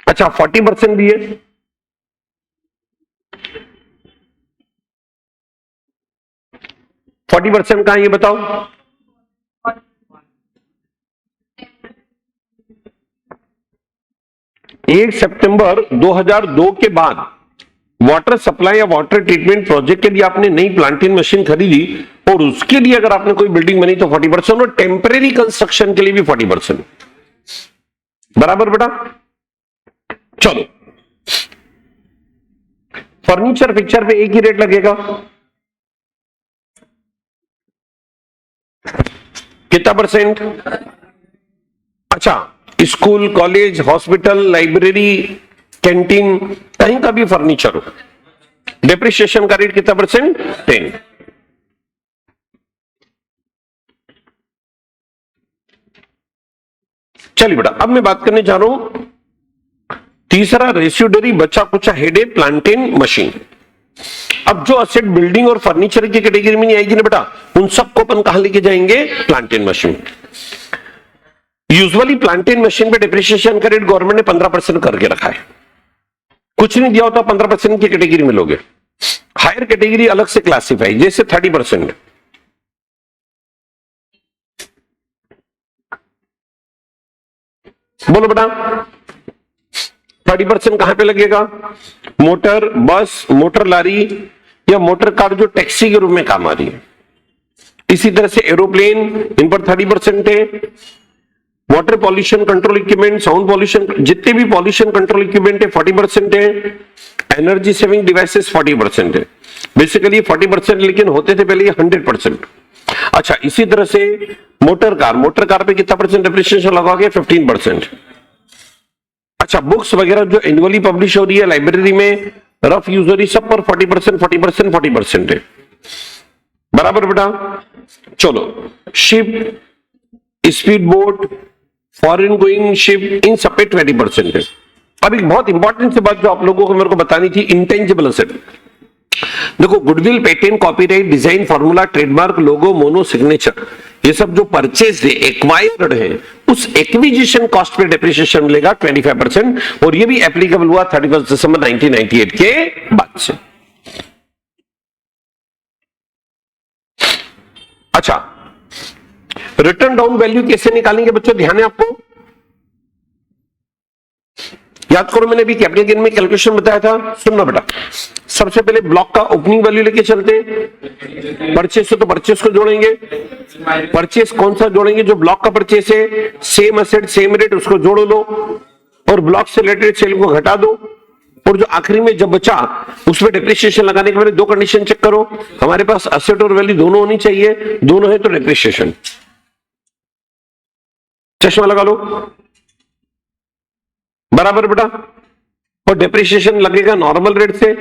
Speaker 1: अच्छा, 40% भी है। %40 कहां ये बताओ? एक सितंबर 2002 के बाद वाटर सप्लाई या वाटर ट्रीटमेंट प्रोजेक्ट के लिए आपने नई प्लांटिंग मशीन खरीदी, और उसके लिए अगर आपने कोई बिल्डिंग बनी तो 40%, और टेम्परेरी कंस्ट्रक्शन के लिए भी 40%। बराबर बेटा? चलो, फर्नीचर पिक्चर पे एक ही रेट लगेगा, कितना परसेंट? अच्छा, school, college, hospital, library, canteen, कहीं का भी फर्नीचर हो, डेप्रिसिएशन का रेट कितना परसेंट? 10। चलिए बेटा, अब मैं बात करने जा रहा हूं तीसरा, रेस्यूडरी बचा कुचा हेड प्लांटेन मशीन। अब जो असेट बिल्डिंग और फर्नीचर की कैटेगरी में नहीं आएगी ना बेटा, उन सबको अपन कहां लेके जाएंगे? Plantain machine. Usually plantain machine पे डेप्रिसिएशन का रेट गवर्नमेंट ने 15% करके रखा है। कुछ नहीं दिया होता 15% की कैटेगरी में लोगे। हायर कैटेगरी अलग से क्लासिफाई, जैसे 30%। बोलो बेटा 30% कहां पे लगेगा? मोटर, बस, मोटर लारी या मोटर कार जो टैक्सी के रूप में काम आ रही है। इसी तरह से एरोप्लेन, इन पर 30% है। Water pollution control equipment, sound pollution, जितने भी पॉल्यूशन कंट्रोल इक्विपमेंट है 40% है। एनर्जी सेविंग डिवाइसेस 40% है। बेसिकली 40%, लेकिन होते थे पहले ये 100%। अच्छा, इसी तरह से मोटर कार पे कितना परसेंट डेप्रिसिएशन लगाओगे? 15%। अच्छा, बुक्स वगैरह जो एनुअली पब्लिश हो रही है लाइब्रेरी में, रफ यूजरी, सब पर 40% है। बराबर बेटा? चलो, ship, speed boat, foreign going ship, इन सब पे 20% है। अब एक बहुत इंपॉर्टेंट सी बात जो आप लोगों को मेरे को बतानी थी, इंटेंजिबल एसेट। देखो, goodwill, patent, copyright, design, formula, trademark, logo, mono, signature, ये सब जो परचेज है, एक्वायर्ड है, उस एक्विजिशन कॉस्ट पे डेप्रिसिएशन मिलेगा 25%, और ये भी एप्लीकेबल हुआ 31 दिसंबर 1998 के बाद से। अच्छा, रिटर्न डाउन वैल्यू कैसे निकालेंगे बच्चों? ध्यान है आपको, याद करो, मैंने अभी कैपिटल गेन में कैलकुलेशन बताया था। सुनना बेटा, सबसे पहले ब्लॉक का ओपनिंग वैल्यू लेके चलते हैं। परचेस तो परचेस को जोड़ेंगे। परचेस कौन सा जोड़ेंगे? जो ब्लॉक का परचेस है, सेम एसेट सेम रेट, उसको जोड़ लो, और ब्लॉक से रिलेटेड सेल को घटा दो, और जो आखिरी में जब बचा उसमें डेप्रिसिएशन लगाने के पहले दो कंडीशन चेक करो। हमारे पास एसेट और वैल्यू दोनों होनी चाहिए, दोनों है तो डेप्रिसिएशन। चश्मा लगा लो, बराबर बेटा? और डेप्रिसिएशन लगेगा नॉर्मल रेट से।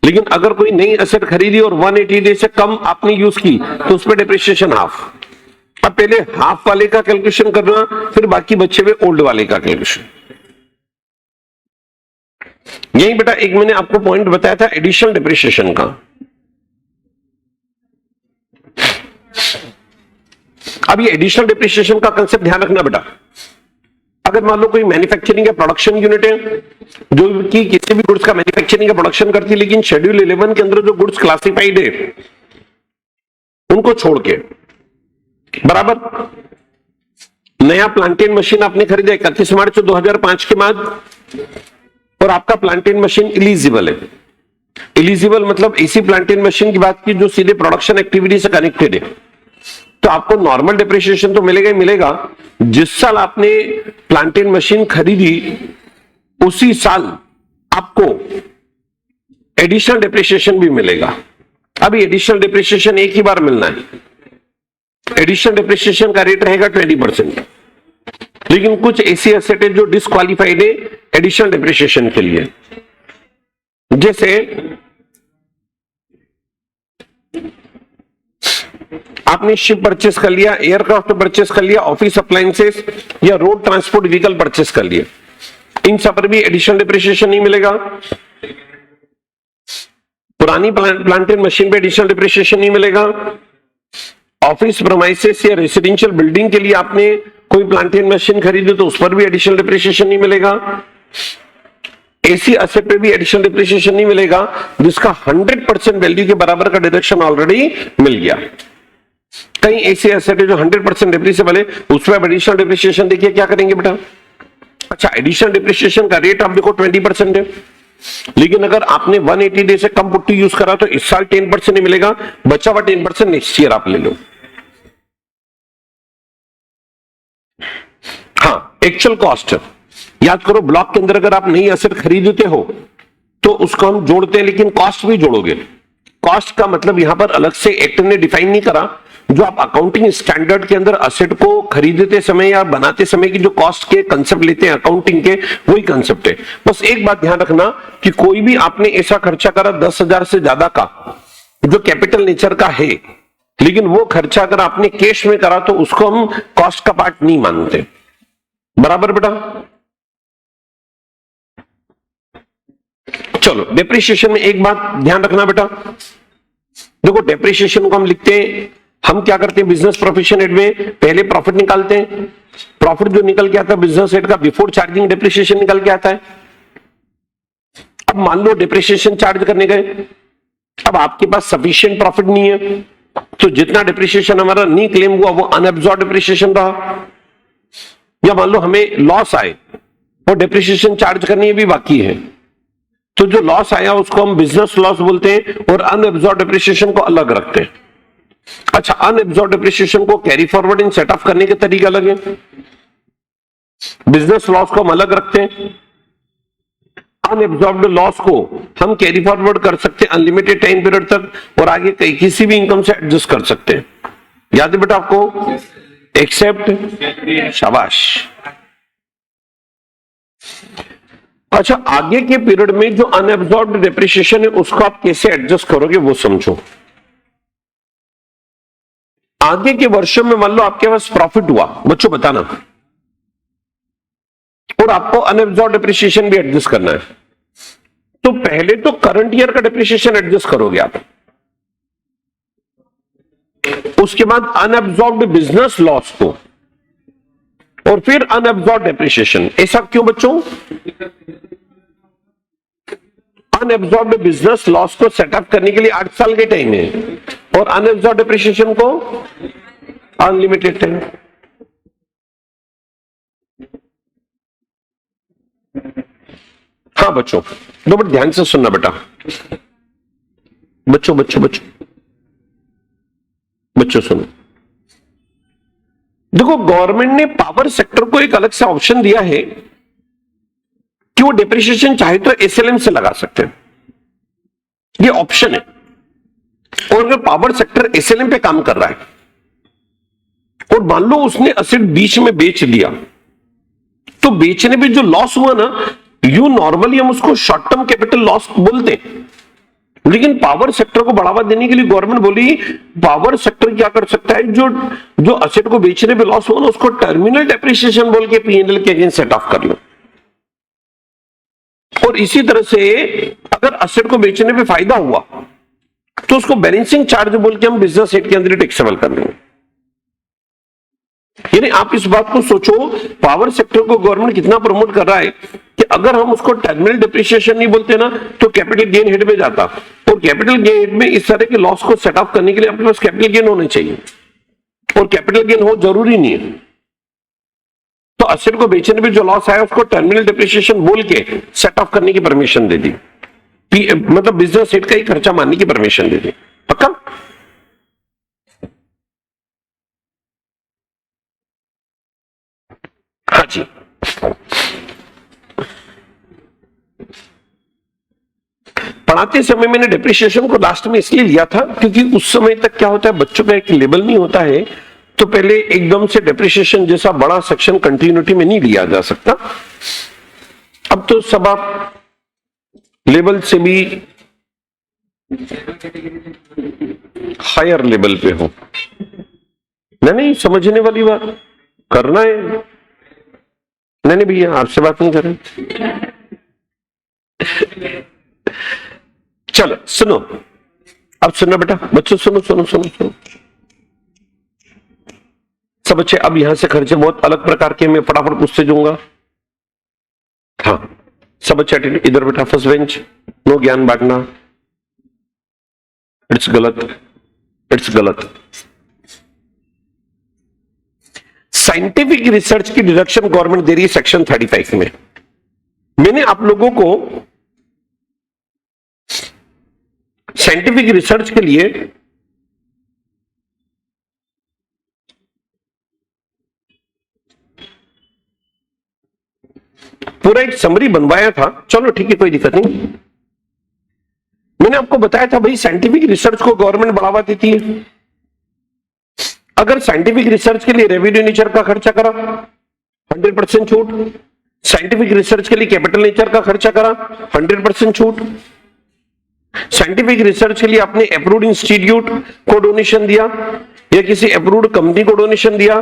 Speaker 1: लेकिन अगर कोई नई एसेट खरीदी और 180 डे से कम आपने यूज की तो उस पर डेप्रिसिएशन हाफ। अब पहले हाफ वाले का कैलकुलेशन करना, फिर बाकी बचे हुए ओल्ड वाले का कैलकुलेशन। यही बेटा एक मैंने आपको पॉइंट बताया था एडिशनल डेप्रिसिएशन का। अब ये एडिशनल डेप्रिसिएशन का कंसेप्ट ध्यान रखना बेटा। अगर मान लो कोई मैन्युफैक्चरिंग या प्रोडक्शन यूनिट है जो कि किसी भी गुड्स का मैन्युफैक्चरिंग या प्रोडक्शन करती है, लेकिन शेड्यूल 11 के अंदर जो गुड्स क्लासिफाइड है उनको छोड़ के, बराबर? नया प्लांटेन मशीन आपने खरीदा 31 मार्च 2005 के बाद, और आपका प्लांटेन मशीन इलिजिबल है। इलिजिबल मतलब ऐसी प्लांटेन मशीन की बात की जो सीधे प्रोडक्शन एक्टिविटी से कनेक्टेड है, तो आपको नॉर्मल डेप्रिसिएशन तो मिलेगा ही मिलेगा। जिस साल आपने प्लांटेन मशीन खरीदी उसी साल आपको एडिशनल डेप्रिसिएशन भी मिलेगा। अभी एडिशनल डेप्रिसिएशन एक ही बार मिलना है। एडिशनल डेप्रिसिएशन का रेट रहेगा 20%, लेकिन कुछ ऐसी एसेट है जो डिस्क्वालिफाइड है एडिशनल डेप्रिसिएशन के लिए। जैसे आपने शिप परचेस कर लिया, एयरक्राफ्ट परचेस कर लिया, ऑफिस अप्लायंसेस या रोड ट्रांसपोर्ट व्हीकल परचेस कर लिया, इन सब पर भी एडिशनल डेप्रिसिएशन नहीं मिलेगा। पुरानी प्लांटेन मशीन पे एडिशनल डेप्रिसिएशन नहीं मिलेगा। ऑफिस प्रीमाइसेस या रेसिडेंशियल बिल्डिंग के लिए आपने कोई प्लांटेन मशीन खरीदी तो उस पर भी एडिशनल डेप्रिसिएशन नहीं मिलेगा। एसी एसेट पे भी एडिशनल डेप्रिसिएशन नहीं मिलेगा जिसका 100% वैल्यू के बराबर का डिडक्शन ऑलरेडी मिल गया। कई ऐसे एसेट है जो 100% डेप्रिसिएबल है, उस पर एडिशनल डेप्रिसिएशन देखिए क्या करेंगे बेटा। अच्छा, एडिशनल डेप्रिसिएशन का रेट आप देखो 20% है, लेकिन अगर आपने 180 डे से कम पुट्टी यूज करा तो इस साल 10% नहीं मिलेगा, बचा हुआ 10% नेक्स्ट ईयर आप ले लो। हाँ, एक्चुअल कॉस्ट याद करो, ब्लॉक के अंदर अगर आप नई एसेट खरीदते हो तो उसको हम जोड़ते हैं, लेकिन कॉस्ट भी जोड़ोगे। कॉस्ट का मतलब यहां पर अलग से एक्ट ने डिफाइन नहीं करा, जो आप अकाउंटिंग स्टैंडर्ड के अंदर एसेट को खरीदते समय या बनाते समय की जो कॉस्ट के कंसेप्ट लेते हैं अकाउंटिंग के, वही कंसेप्ट है। बस एक बात ध्यान रखना कि कोई भी आपने ऐसा खर्चा करा 10,000 से ज्यादा का जो कैपिटल नेचर का है, लेकिन वो खर्चा अगर आपने कैश में करा तो उसको हम कॉस्ट का पार्ट नहीं मानते। बराबर बेटा? चलो, डेप्रिसिएशन में एक बात ध्यान रखना बेटा। देखो, डेप्रिसिएशन को हम लिखते हैं, हम क्या करते हैं बिजनेस प्रोफेशन हेड में, पहले प्रॉफिट निकालते हैं। प्रॉफिट जो निकल के आता है बिजनेस हेड का बिफोर चार्जिंग डेप्रिसिएशन निकल के आता है। अब मान लो डिप्रिसिएशन चार्ज करने गए, अब आपके पास सफिशिएंट प्रॉफिट नहीं है, तो जितना डिप्रिसिएशन हमारा नहीं क्लेम हुआ वो अनएब्सॉर्ब डिप्रिसिएशन रहा। या मान लो हमें लॉस आए और डिप्रिसिएशन चार्ज करनी भी बाकी है, तो जो लॉस आया उसको हम बिजनेस लॉस बोलते हैं और अनएब्सॉर्ब डिप्रिसिएशन को अलग रखते हैं। अच्छा, अनएब्सॉर्ब डिप्रिसिएशन को carry forward in set of करने के तरीके अलग है, बिजनेस लॉस को हम अलग रखते हैं। अनएब्सॉर्ब्ड लॉस को हम कैरी फॉरवर्ड कर सकते हैं अनलिमिटेड टाइम पीरियड तक और आगे कहीं किसी भी इनकम से एडजस्ट कर सकते हैं। याद है बेटा आपको? एक्सेप्ट, शाबाश। अच्छा, आगे के पीरियड में जो अनएब्सॉर्ब्ड डिप्रिसिएशन है उसको आप कैसे एडजस्ट करोगे वो समझो। आगे के वर्षों में मान लो आपके पास प्रॉफिट हुआ, बच्चों बताना, और आपको अनएब्सॉर्ब्ड डिप्रिसिएशन भी एडजस्ट करना है, तो पहले तो करंट ईयर का डिप्रिसिएशन एडजस्ट करोगे आप, उसके बाद अनएब्सॉर्ब्ड बिजनेस लॉस को, और फिर अनएब्सॉर्ब्ड डिप्रिसिएशन। ऐसा क्यों बच्चों? अनएब्सॉर्ब्ड बिजनेस लॉस को सेटअप करने के लिए 8 साल के टाइम है और अनएब्सॉर्ब्ड डिप्रिसिएशन को अनलिमिटेड टाइम। हाँ बच्चों, दो मिनट ध्यान से सुनना बेटा। बच्चों बच्चों बच्चों बच्चों सुनो, देखो गवर्नमेंट ने पावर सेक्टर को एक अलग से ऑप्शन दिया है कि वो डिप्रिसिएशन चाहे तो एसएलएम से लगा सकते हैं, ये ऑप्शन है। और अगर पावर सेक्टर एसएलएम पे काम कर रहा है और मान लो उसने असेट बीच में बेच दिया, तो बेचने पे जो लॉस हुआ ना, यू नॉर्मली हम उसको शॉर्ट टर्म कैपिटल लॉस बोलते हैं, लेकिन पावर सेक्टर को बढ़ावा देने के लिए गवर्नमेंट बोली पावर सेक्टर क्या कर सकता है, जो असेट को बेचने पे लॉस हुआ ना उसको टर्मिनल डेप्रिसिएशन बोल के पीएनएल के अगेंस्ट सेट ऑफ कर लो। और इसी तरह से अगर असेट को बेचने पे फायदा हुआ तो उसको बैलेंसिंग चार्ज बोल के हम बिजनेस हेड के अंदर टैक्सेबल कर लेंगे। यानी आप इस बात को सोचो, पावर सेक्टर को गवर्नमेंट कितना प्रमोट कर रहा है कि अगर हम उसको टर्मिनल डिप्रिसिएशन नहीं बोलते ना तो कैपिटल गेन हेड में जाता, और कैपिटल गेन हेड में इस तरह के लॉस को सेट ऑफ करने के लिए अपने पास कैपिटल गेन होने चाहिए, और कैपिटल गेन हो जरूरी नहीं है। तो असेट को बेचने पे जो लॉस आया उसको टर्मिनल डिप्रिसिएशन बोल के सेट ऑफ करने की परमिशन दे दी, मतलब बिजनेस हेड का ही खर्चा मानने की परमिशन दे दी। पक्का? हाँ जी। पढ़ाते समय मैंने डिप्रिसिएशन को लास्ट में इसलिए लिया था क्योंकि उस समय तक क्या होता है, बच्चों का एक लेवल नहीं होता है, तो पहले एकदम से डिप्रिसिएशन जैसा बड़ा सेक्शन कंटिन्यूटी में नहीं लिया जा सकता। अब तो सब आप लेवल से भी हायर लेवल पे हो। नहीं, समझने वाली बात करना है। नहीं भैया, आपसे बात नहीं कर रहे। चलो सुनो, अब सुनो बेटा, बच्चों सुनो सुनो सुनो सुनो सब बच्चे। अब यहां से खर्चे बहुत अलग प्रकार के मैं फटाफट पूछते जाऊंगा। हाँ सब बच्चे इधर बेटा, फर्स्ट बेंच। नो ज्ञान बांटना, इट्स गलत, इट्स गलत। साइंटिफिक रिसर्च की डिडक्शन गवर्नमेंट दे रही है सेक्शन 35 में। मैंने आप लोगों को साइंटिफिक रिसर्च के लिए पूरा एक समरी बनवाया था। चलो ठीक है, कोई दिक्कत नहीं। मैंने आपको बताया था भाई साइंटिफिक रिसर्च को गवर्नमेंट बढ़ावा देती है। अगर साइंटिफिक रिसर्च के लिए रेवेन्यू नेचर का खर्चा करा 100% छूट, साइंटिफिक रिसर्च के लिए कैपिटल नेचर का खर्चा करा 100% छूट, साइंटिफिक रिसर्च के लिए आपने अप्रूव्ड इंस्टीट्यूट को डोनेशन दिया या किसी अप्रूव्ड कंपनी को डोनेशन दिया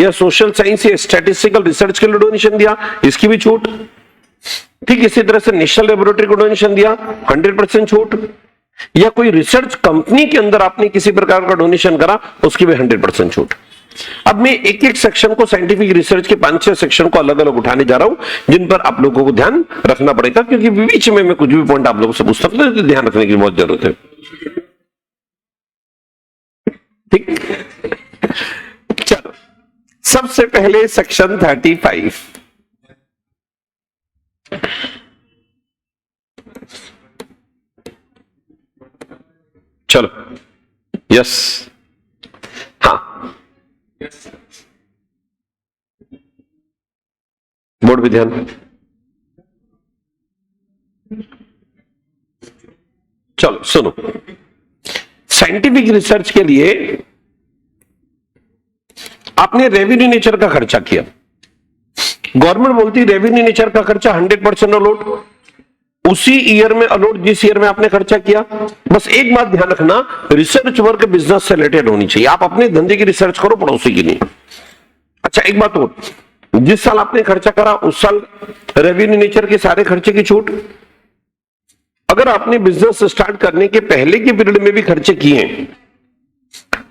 Speaker 1: या सोशल साइंस या स्टैटिस्टिकल रिसर्च के लिए डोनेशन दिया, इसकी भी छूट। ठीक इसी तरह से नेशनल लेबोरेटरी को डोनेशन दिया 100% छूट, या कोई रिसर्च कंपनी के अंदर आपने किसी प्रकार का डोनेशन करा उसकी भी 100% छूट। अब मैं एक एक सेक्शन को, साइंटिफिक रिसर्च के 5-6 सेक्शन को अलग अलग उठाने जा रहा हूं, जिन पर आप लोगों को ध्यान रखना पड़ेगा, क्योंकि बीच में मैं कुछ भी पॉइंट आप लोगों से पूछ सकता हूं, तो ध्यान रखने की बहुत जरूरत है। ठीक, चलो सबसे पहले सेक्शन 35। चलो, यस, हाँ, बोर्ड भी ध्यान। चलो सुनो, साइंटिफिक रिसर्च के लिए आपने रेवेन्यू नेचर का खर्चा किया। गवर्नमेंट बोलती रेवेन्यू नेचर का खर्चा 100% अलॉट, उसी ईयर में अलॉट जिस ईयर में आपने खर्चा किया। बस एक बात ध्यान रखना, रिसर्च वर्क बिजनेस से रिलेटेड होनी चाहिए। आप अपने धंधे की रिसर्च करो, पड़ोसी की नहीं। अच्छा एक बात और, जिस साल आपने खर्चा करा उस साल रेवेन्यू नेचर के सारे खर्चे की छूट। अगर आपने बिजनेस स्टार्ट करने के पहले के पीरियड में भी खर्चे किए हैं,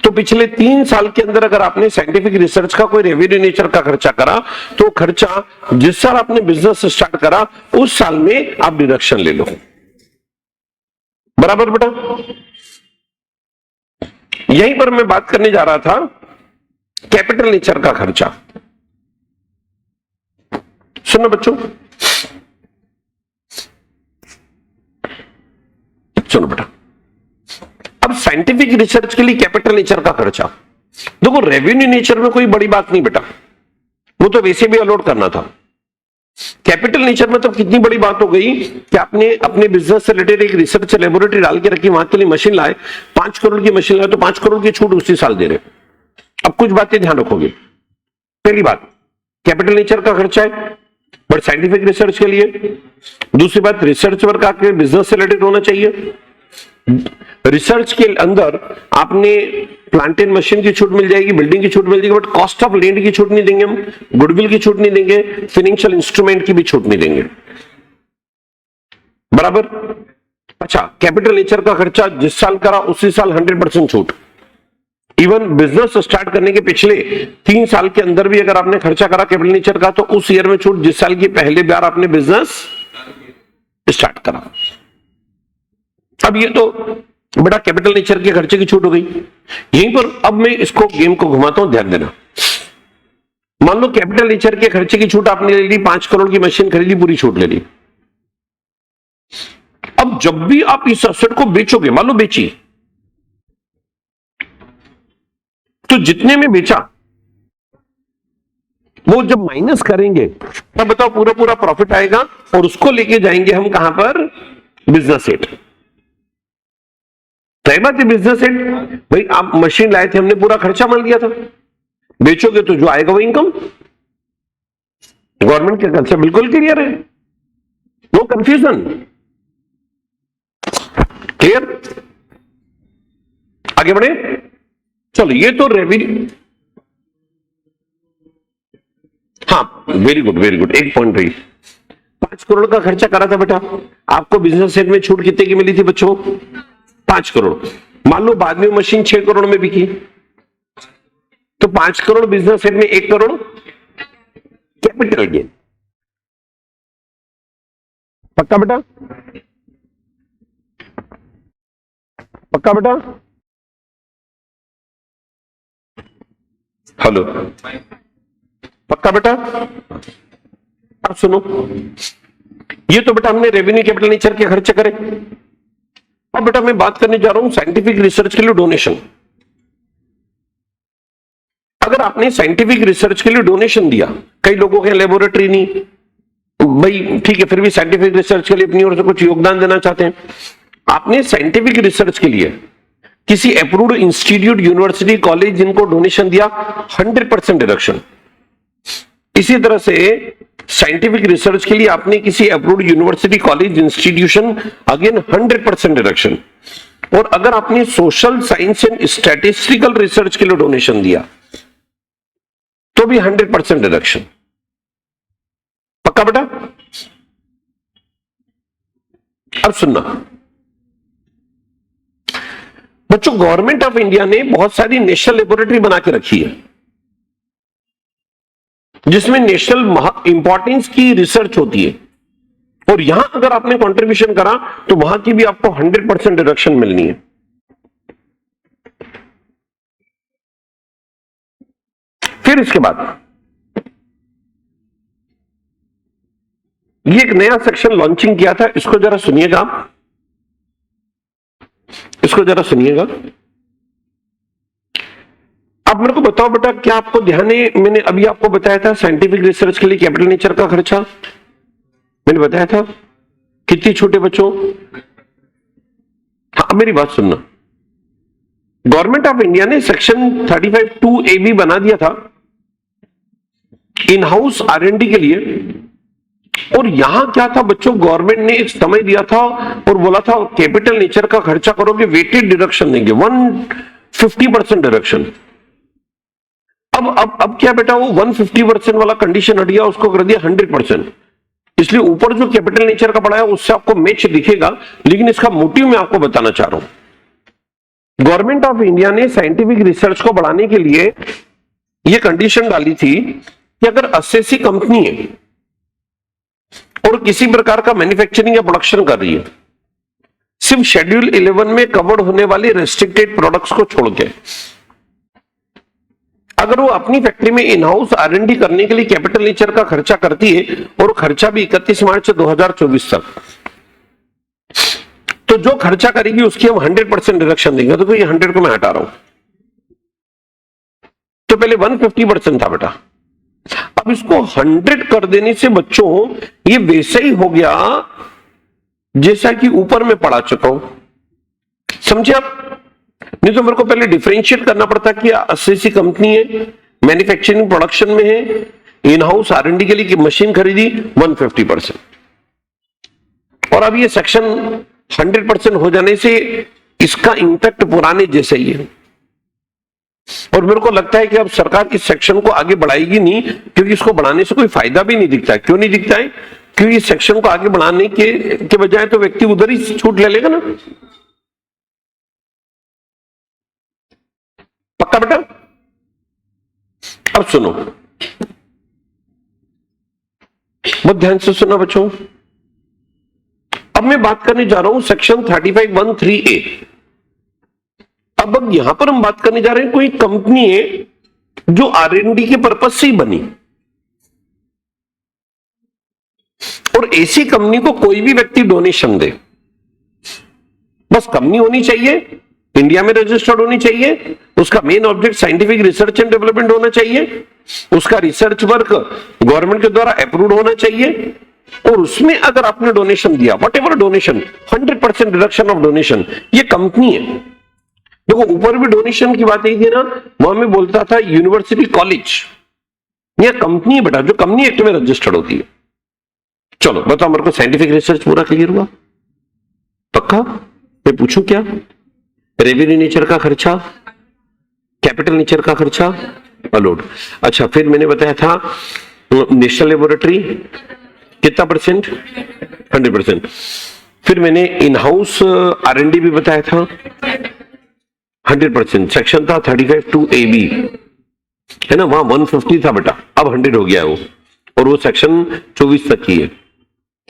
Speaker 1: तो पिछले 3 साल के अंदर अगर आपने साइंटिफिक रिसर्च का कोई रेवेन्यू नेचर का खर्चा करा, तो खर्चा जिस साल आपने बिजनेस स्टार्ट करा उस साल में आप डिडक्शन ले लो। बराबर बेटा? यहीं पर मैं बात करने जा रहा था कैपिटल नेचर का खर्चा। सुनो बच्चों, सुनो बेटा, अब साइंटिफिक रिसर्च के लिए कैपिटल नेचर का खर्चा, देखो रेवेन्यू नेचर में कोई बड़ी बात नहीं बेटा, वो तो वैसे भी अलॉट करना था। कैपिटल नेचर में तो कितनी बड़ी बात हो गई कि आपने अपने बिजनेस से रिलेटेड एक रिसर्च लेबोरेटरी डाल के रखी, वहां के लिए मशीन लाए, 5 करोड़ की मशीन लाए, तो 5 करोड़ की छूट उसी साल दे रहे। अब कुछ बातें ध्यान रखोगे। पहली बात, कैपिटल नेचर का खर्चा है बट साइंटिफिक रिसर्च के लिए। दूसरी बात, रिसर्च वर्क आपके बिजनेस से रिलेटेड होना चाहिए। रिसर्च के अंदर आपने प्लांट एंड मशीन की छूट मिल जाएगी, बिल्डिंग की छूट मिल जाएगी, बट कॉस्ट ऑफ लैंड की छूट नहीं देंगे हम, गुडविल की छूट नहीं देंगे, फाइनेंशियल इंस्ट्रूमेंट की भी छूट नहीं देंगे। बराबर? अच्छा, कैपिटल नेचर का खर्चा जिस साल करा उसी साल 100% छूट। इवन बिजनेस स्टार्ट करने के पिछले 3 साल के अंदर भी अगर आपने खर्चा करा कैपिटल नेचर का, तो उस ईयर में छूट जिस साल की पहले बार आपने बिजनेस स्टार्ट करा। अब ये तो बड़ा कैपिटल नेचर के खर्चे की छूट हो गई। यहीं पर अब मैं इसको गेम को घुमाता हूं, ध्यान देना। मान लो कैपिटल नेचर के खर्चे की छूट आपने ले ली, 5 करोड़ की मशीन खरीदी, पूरी छूट ले ली। अब जब भी आप इस एसेट को बेचोगे, मान लो बेची, तो जितने में बेचा वो जब माइनस करेंगे तब बताओ पूरा पूरा प्रॉफिट आएगा, और उसको लेके जाएंगे हम कहां पर? Business set. सही बात है, बिजनेस सेट। भाई आप मशीन लाए थे, हमने पूरा खर्चा मान लिया था, बेचोगे तो जो आएगा वो इनकम। गवर्नमेंट के खर्चा बिल्कुल क्लियर है, नो कंफ्यूजन। क्लियर? आगे बढ़े। चलो, ये तो रेवेन्यू, हाँ वेरी गुड वेरी गुड, एक पॉइंट रही। 5 करोड़ का खर्चा करा था बेटा, आपको बिजनेस सेट में छूट कितने की मिली थी बच्चों? 5 करोड़। मान लो बाद में मशीन 6 करोड़ में बिकी, तो 5 करोड़ बिजनेस सेट में 1 करोड़ कैपिटल गेन। पक्का बेटा? पक्का बेटा? हेलो, पक्का बेटा? अब सुनो, ये तो बेटा हमने रेवेन्यू कैपिटल नेचर के खर्चे करे। अब बेटा मैं बात करने जा रहा हूं साइंटिफिक रिसर्च के लिए डोनेशन। अगर आपने साइंटिफिक रिसर्च के लिए डोनेशन दिया, कई लोगों के लेबोरेटरी नहीं, भाई ठीक है, फिर भी साइंटिफिक रिसर्च के लिए अपनी ओर से कुछ योगदान देना चाहते हैं, आपने साइंटिफिक रिसर्च के लिए किसी अप्रूव्ड इंस्टीट्यूट, यूनिवर्सिटी, कॉलेज जिनको डोनेशन दिया, 100% डिडक्शन। इसी तरह से साइंटिफिक रिसर्च के लिए आपने किसी approved university, college, institution, again 100% deduction. और अगर आपने social science and statistical research के लिए डोनेशन दिया तो भी 100% डिडक्शन। पक्का बेटा? अब सुनना बच्चों, गवर्नमेंट ऑफ इंडिया ने बहुत सारी नेशनल लेबोरेटरी बना के रखी है। जिसमें नेशनल इंपॉर्टेंस की रिसर्च होती है, और यहां अगर आपने कंट्रीब्यूशन करा तो वहां की भी आपको 100% डिडक्शन मिलनी है। फिर इसके बाद ये एक नया सेक्शन लॉन्चिंग किया था, इसको जरा सुनिएगा, इसको जरा सुनिएगा। आप मेरे को बताओ बेटा, क्या आपको ध्यान है, मैंने अभी आपको बताया था साइंटिफिक रिसर्च के लिए कैपिटल नेचर का खर्चा मैंने बताया था कितनी छोटे बच्चों। हाँ, मेरी बात सुनना, गवर्नमेंट ऑफ इंडिया ने सेक्शन 35(2)(ab) बना दिया था इन हाउस R&D के लिए, और यहां क्या था बच्चों, गवर्नमेंट ने एक समय दिया था और बोला था कैपिटल नेचर का खर्चा करोगे वेटेड डिडक्शन देंगे, 150% डिडक्शन। अब क्या बेटा, वो 150% वाला कंडीशन हट गया, उसको कर दिया 100%। इसलिए ऊपर जो कैपिटल नेचर का पड़ा है उससे आपको मैच दिखेगा, लेकिन इसका मोटिव मैं आपको बताना चाह रहा हूं। गवर्नमेंट ऑफ इंडिया ने साइंटिफिक रिसर्च को बढ़ाने के लिए यह कंडीशन डाली थी कि अगर एसएससी कंपनी है और किसी प्रकार का मैन्युफैक्चरिंग या प्रोडक्शन कर रही है, सिर्फ शेड्यूल 11 में कवर्ड होने वाले रेस्ट्रिक्टेड प्रोडक्ट्स को छोड़ के, अगर वो अपनी फैक्ट्री में इन हाउस R&D करने के लिए कैपिटल नेचर का खर्चा करती है, और खर्चा भी 31 मार्च 2024 तक, तो जो खर्चा करेगी उसकी हम 100% डिडक्शन देंगे। तो ये 100 को मैं हटा रहा हूं, तो पहले 150% था बेटा, अब इसको 100 कर देने से बच्चों ये वैसे ही हो गया जैसा कि ऊपर में पढ़ा चुका हूं, समझे आप? नहीं तो मेरे को पहले डिफरेंशिएट करना पड़ता कि एसएससी कंपनी है, मैन्युफैक्चरिंग प्रोडक्शन में है, इन हाउस R&D के लिए मशीन खरीदी 150%, और अब ये सेक्शन 100% हो जाने से इसका इंपैक्ट पुराने जैसे ही है। और मेरे को लगता है कि अब सरकार इस सेक्शन को आगे बढ़ाएगी नहीं, क्योंकि इसको बढ़ाने से कोई फायदा भी नहीं दिखता है। क्यों नहीं दिखता है? क्योंकि इस सेक्शन को आगे बढ़ाने के बजाय तो व्यक्ति उधर ही छूट ले लेगा ना। पक्का बेटा? अब सुनो, बहुत ध्यान से सुना बच्चों। अब मैं बात करने जा रहा हूं सेक्शन 35(1)(3)(a)। अब यहां पर हम बात करने जा रहे हैं, कोई कंपनी है जो R&D के पर्पज से ही बनी, और ऐसी कंपनी को कोई भी व्यक्ति डोनेशन दे, बस कंपनी होनी चाहिए, इंडिया में रजिस्टर्ड होनी चाहिए, उसका main object scientific research and development होना चाहिए, उसका रिसर्च वर्क गवर्नमेंट के द्वारा अप्रूव्ड होना चाहिए, और उसमें अगर आपने डोनेशन दिया, what ever donation, 100% deduction of donation, ये कंपनी है। देखो ऊपर भी डोनेशन की बात यही थी ना, वहां में बोलता था यूनिवर्सिटी कॉलेज, यह कंपनी है बेटा, जो कंपनी एक्ट में रजिस्टर्ड होती है। चलो बताओ मेरे को, साइंटिफिक रिसर्च पूरा क्लियर हुआ? पक्का? मैं पूछूं क्या? रेवेन्यू नेचर का खर्चा, कैपिटल नेचर का खर्चा, अलोड। अच्छा, फिर मैंने बताया था नेशनल लेबोरेटरी कितना परसेंट? 100%। फिर मैंने इन हाउस R&D भी बताया था 100%। सेक्शन था 35(2)(ab) है ना, वहां 150 था बेटा, अब 100 हो गया है वो, और वो सेक्शन 24 तक की है।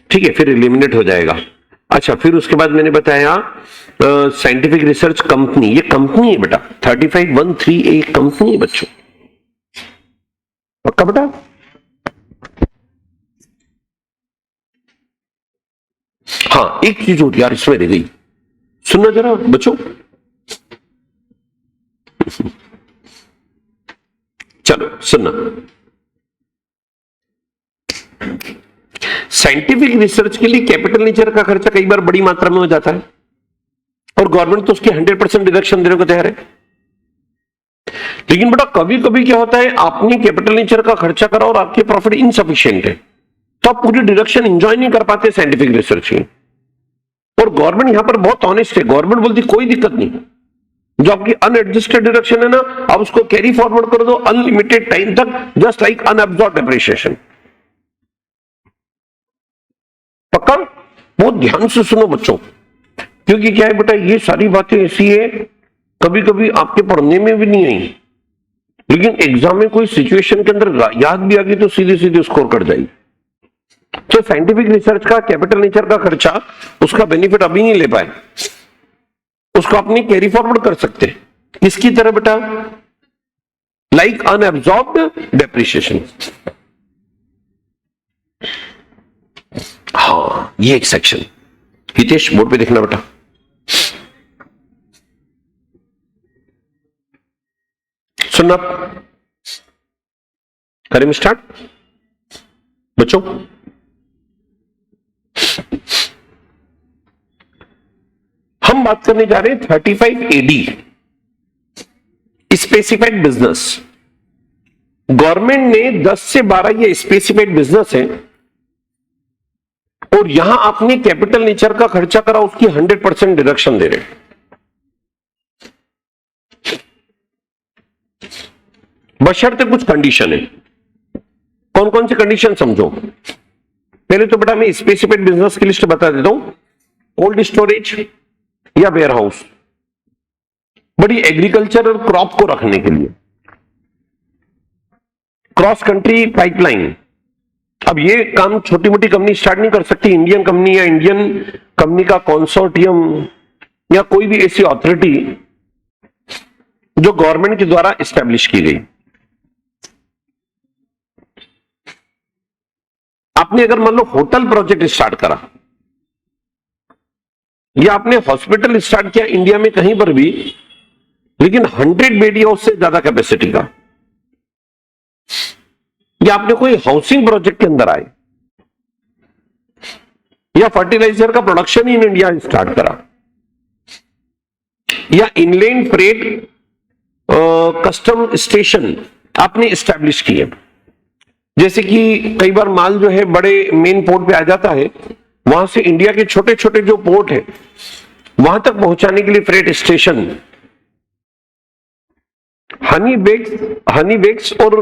Speaker 1: ठीक है, फिर एलिमिनेट हो जाएगा। अच्छा, फिर उसके बाद मैंने बताया साइंटिफिक रिसर्च कंपनी, ये कंपनी है बेटा, 35(1)(3)(a) कंपनी है बच्चों। पक्का बेटा? हाँ, एक चीज होती यार इसमें रह गई, सुनना जरा बच्चों। चलो सुनना, साइंटिफिक रिसर्च के लिए कैपिटल नेचर का खर्चा कई बार बड़ी मात्रा में हो जाता है, और गवर्नमेंट तो उसके 100% डिडक्शन देने को तैयार है। लेकिन बेटा कभी कभी क्या होता है, आपने कैपिटल नेचर का खर्चा करा और आपके प्रॉफिट इनसफिशिएंट है, तो आप पूरी डिडक्शन एंजॉय नहीं कर पाते साइंटिफिक रिसर्च की। और गवर्नमेंट यहां पर बहुत ऑनेस्ट है, गवर्नमेंट बोलती कोई दिक्कत नहीं, जो आपकी अनएडजस्टेड डिडक्शन है ना, आप उसको कैरी फॉरवर्ड कर दो अनलिमिटेड टाइम तक, जस्ट लाइक अनअब्सॉर्ब्ड डेप्रिसिएशन। पक्का? बहुत ध्यान से सुनो बच्चों, क्योंकि क्या है बेटा, ये सारी बातें ऐसी है कभी कभी आपके पढ़ने में भी नहीं आई, लेकिन एग्जाम में कोई सिचुएशन के अंदर याद भी आ गई तो सीधे सीधे स्कोर कट जाएगी। तो साइंटिफिक रिसर्च का कैपिटल नेचर का खर्चा, उसका बेनिफिट अभी नहीं ले पाए, उसको अपनी कैरी फॉरवर्ड कर सकते हैं। किसकी तरह बेटा? Like unabsorbed depreciation. हाँ, ये एक सेक्शन हितेश बोर्ड पे देखना बेटा। सुनना, करें स्टार्ट बच्चों। हम बात करने जा रहे हैं 35 एडी, स्पेसिफाइड बिजनेस। गवर्नमेंट ने 10 से 12 ये स्पेसिफाइड बिजनेस है और यहां आपने कैपिटल नेचर का खर्चा करा, उसकी 100% डिडक्शन दे रहे। बशर्ते कुछ कंडीशन है। कौन कौन सी कंडीशन समझो। पहले तो बेटा मैं स्पेसिफाइड बिजनेस की लिस्ट बता देता हूं। कोल्ड स्टोरेज या वेयर हाउस, बड़ी एग्रीकल्चर और क्रॉप को रखने के लिए। क्रॉस कंट्री पाइपलाइन, अब ये काम छोटी मोटी कंपनी स्टार्ट नहीं कर सकती। इंडियन कंपनी या इंडियन कंपनी का कंसोर्टियम या कोई भी ऐसी अथॉरिटी जो गवर्नमेंट के द्वारा एस्टेब्लिश की गई। आपने अगर मान लो होटल प्रोजेक्ट स्टार्ट करा या आपने हॉस्पिटल स्टार्ट किया इंडिया में कहीं पर भी, लेकिन 100 बेड या उससे ज्यादा कैपेसिटी का, या आपने कोई हाउसिंग प्रोजेक्ट के अंदर आए, या फर्टिलाइजर का प्रोडक्शन इन इंडिया स्टार्ट करा, या इनलैंड फ्रेट कस्टम स्टेशन आपने स्टैब्लिश किए। जैसे कि कई बार माल जो है बड़े मेन पोर्ट पे आ जाता है, वहां से इंडिया के छोटे छोटे जो पोर्ट है वहां तक पहुंचाने के लिए फ्रेट स्टेशन। हनी बेक्स और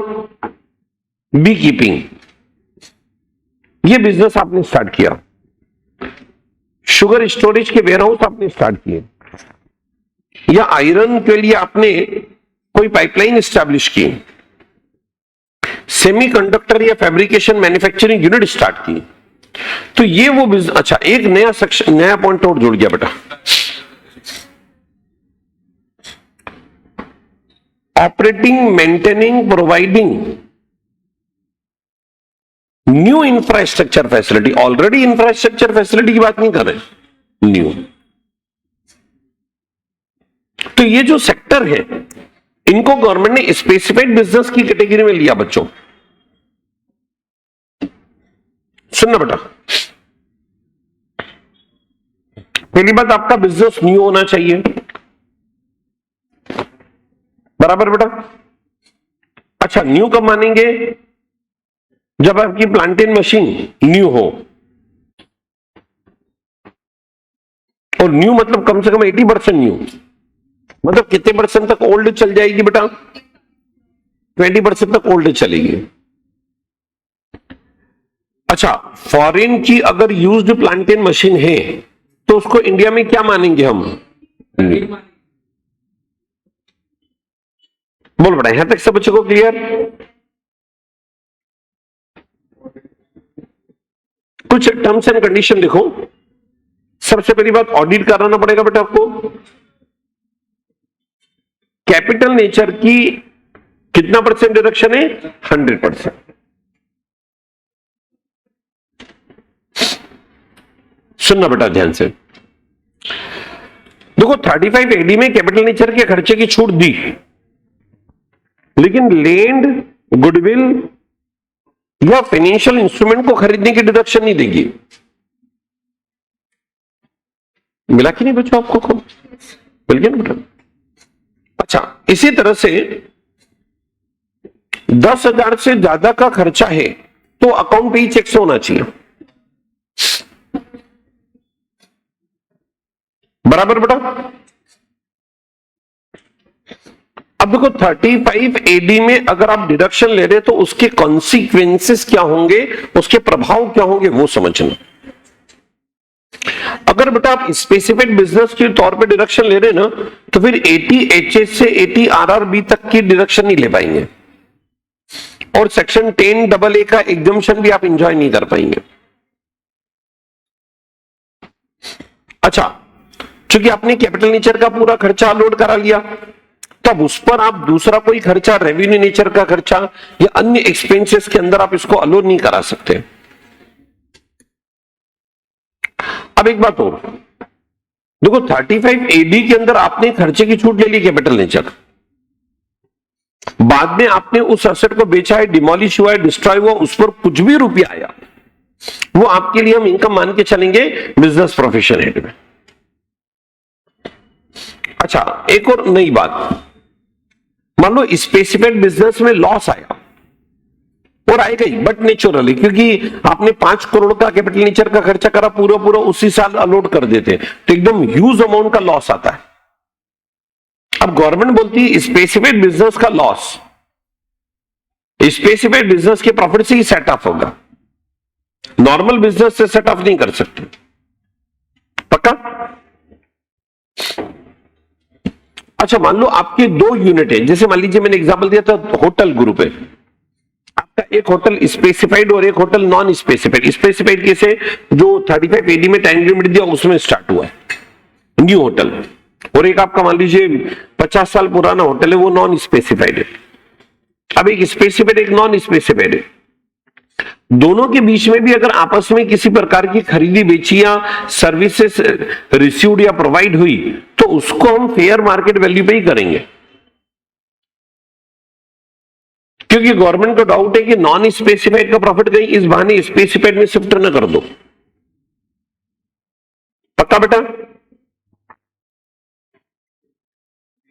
Speaker 1: बी कीपिंग, ये बिजनेस आपने स्टार्ट किया। शुगर स्टोरेज के वेयरहाउस आपने स्टार्ट किए, या आयरन के लिए आपने कोई पाइपलाइन स्टैब्लिश की, सेमीकंडक्टर या फैब्रिकेशन मैन्युफैक्चरिंग यूनिट स्टार्ट की। तो ये वो बिजनेस। अच्छा, एक नया सेक्शन, नया पॉइंट और जुड़ गया बेटा, operating, maintaining, providing new infrastructure facility. Already infrastructure facility की बात नहीं कर रहे, न्यू। तो ये जो सेक्टर है, इनको गवर्नमेंट ने स्पेसिफाइड बिजनेस की कैटेगरी में लिया बच्चों। सुनना बेटा, पहली बात, आपका बिजनेस न्यू होना चाहिए, बराबर बेटा। अच्छा, न्यू कब मानेंगे? जब आपकी प्लांटेन मशीन न्यू हो, और न्यू मतलब कम से कम 80% न्यू। मतलब कितने परसेंट तक ओल्ड चल जाएगी बेटा? 20% तक ओल्ड चलेगी। अच्छा, फॉरेन की अगर यूज्ड प्लांटेन मशीन है तो उसको इंडिया में क्या मानेंगे हम? बोल बेटा, यहां तक सब बच्चों को क्लियर? कुछ टर्म्स एंड कंडीशन देखो। सबसे पहली बात, ऑडिट कराना पड़ेगा बेटा आपको। कैपिटल नेचर की कितना परसेंट डिडक्शन है? 100%। सुनना बेटा ध्यान से। देखो, 35 एडी में कैपिटल नेचर के खर्चे की छूट दी, लेकिन लैंड, गुडविल या फाइनेंशियल इंस्ट्रूमेंट को खरीदने की डिडक्शन नहीं देगी। मिला कि नहीं बच्चों आपको को? मिल गया ना बेटा? अच्छा, इसी तरह से 10,000 से ज्यादा का खर्चा है तो अकाउंट पे ही चेक से होना चाहिए, बराबर बेटा। अब देखो, 35 एडी में अगर आप डिडक्शन ले रहे तो उसके कॉन्सिक्वेंसेस क्या होंगे, उसके प्रभाव क्या होंगे वो समझना। अगर बेटा आप स्पेसिफिक बिजनेस के तौर पे डिडक्शन ले रहे हैं ना, तो फिर 80HS से 80 RRB तक की डिडक्शन नहीं ले पाएंगे, और सेक्शन 10AA का एग्जम्पशन भी आप इंजॉय नहीं कर पाएंगे। अच्छा, क्योंकि आपने कैपिटल नेचर का पूरा खर्चा लोड करा लिया, तब उस पर आप दूसरा कोई खर्चा, रेवेन्यू नेचर का खर्चा या अन्य एक्सपेंसेस के अंदर आप इसको अलोड नहीं करा सकते। अब एक बात और देखो, 35AD के अंदर आपने खर्चे की छूट ले ली कैपिटल नेचर, बाद में आपने उस एसेट को बेचा है, डिमोलिश हुआ है, डिस्ट्रॉय हुआ, उस पर कुछ भी रुपया आया, वो आपके लिए हम इनकम मान के चलेंगे बिजनेस प्रोफेशन हेड में। अच्छा, एक और नई बात, मान लो स्पेसिफिक बिजनेस में लॉस आया, और आएगा ही बट नेचुरली, क्योंकि आपने 5 करोड़ का कैपिटल नेचर का खर्चा करा, पूरा पूरा उसी साल अलॉट कर देते, तो एकदम ह्यूज अमाउंट का लॉस आता है। अब गवर्नमेंट बोलती है स्पेसिफिक बिजनेस का लॉस स्पेसिफिक बिजनेस के प्रॉफिट से ही सेट ऑफ होगा, नॉर्मल बिजनेस से सेट ऑफ नहीं कर सकते। पक्का? अच्छा, मान लो आपके 2 यूनिट है, जैसे मान लीजिए मैंने एग्जांपल दिया था होटल ग्रुप है, आपका एक होटल स्पेसिफाइड और एक होटल नॉन स्पेसिफाइड। स्पेसिफाइड कैसे? जो 35AD में टाइम लिमिट दिया उसमें स्टार्ट हुआ है न्यू होटल, और एक आपका मान लीजिए 50 साल पुराना होटल है, वो नॉन स्पेसिफाइड है। अब एक स्पेसिफाइड एक नॉन स्पेसिफाइड है, दोनों के बीच में भी अगर आपस में किसी प्रकार की खरीदी बेची या सर्विसेज रिसीव्ड या प्रोवाइड हुई, तो उसको हम फेयर मार्केट वैल्यू पे ही करेंगे, क्योंकि गवर्नमेंट को डाउट है कि नॉन स्पेसिफाइड का प्रॉफिट कहीं इस बहाने स्पेसिफाइड में शिफ्ट न कर दो। पक्का बेटा?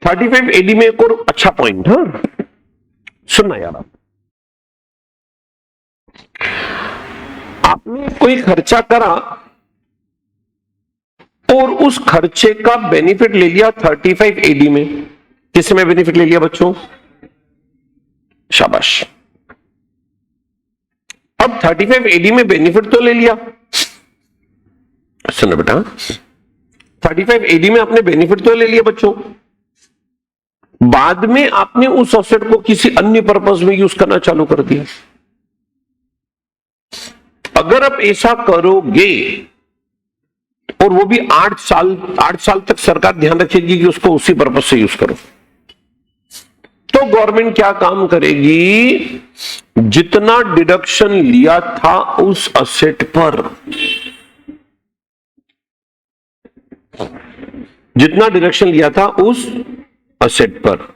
Speaker 1: 35AD में एक और अच्छा पॉइंट, हाँ सुनना यार, आपने कोई खर्चा करा और उस खर्चे का बेनिफिट ले लिया 35AD में। किसमें बेनिफिट ले लिया बच्चों? शाबाश। अब 35AD में बेनिफिट तो ले लिया, सुनो बेटा, 35AD में आपने बेनिफिट तो ले लिया बच्चों, बाद में आपने उस एसेट को किसी अन्य पर्पस में यूज करना चालू कर दिया। अगर आप ऐसा करोगे, और वो भी 8 साल तक सरकार ध्यान रखेगी कि उसको उसी पर्पस से यूज करो, तो गवर्नमेंट क्या काम करेगी? जितना डिडक्शन लिया था उस एसेट पर, जितना डिडक्शन लिया था उस एसेट पर,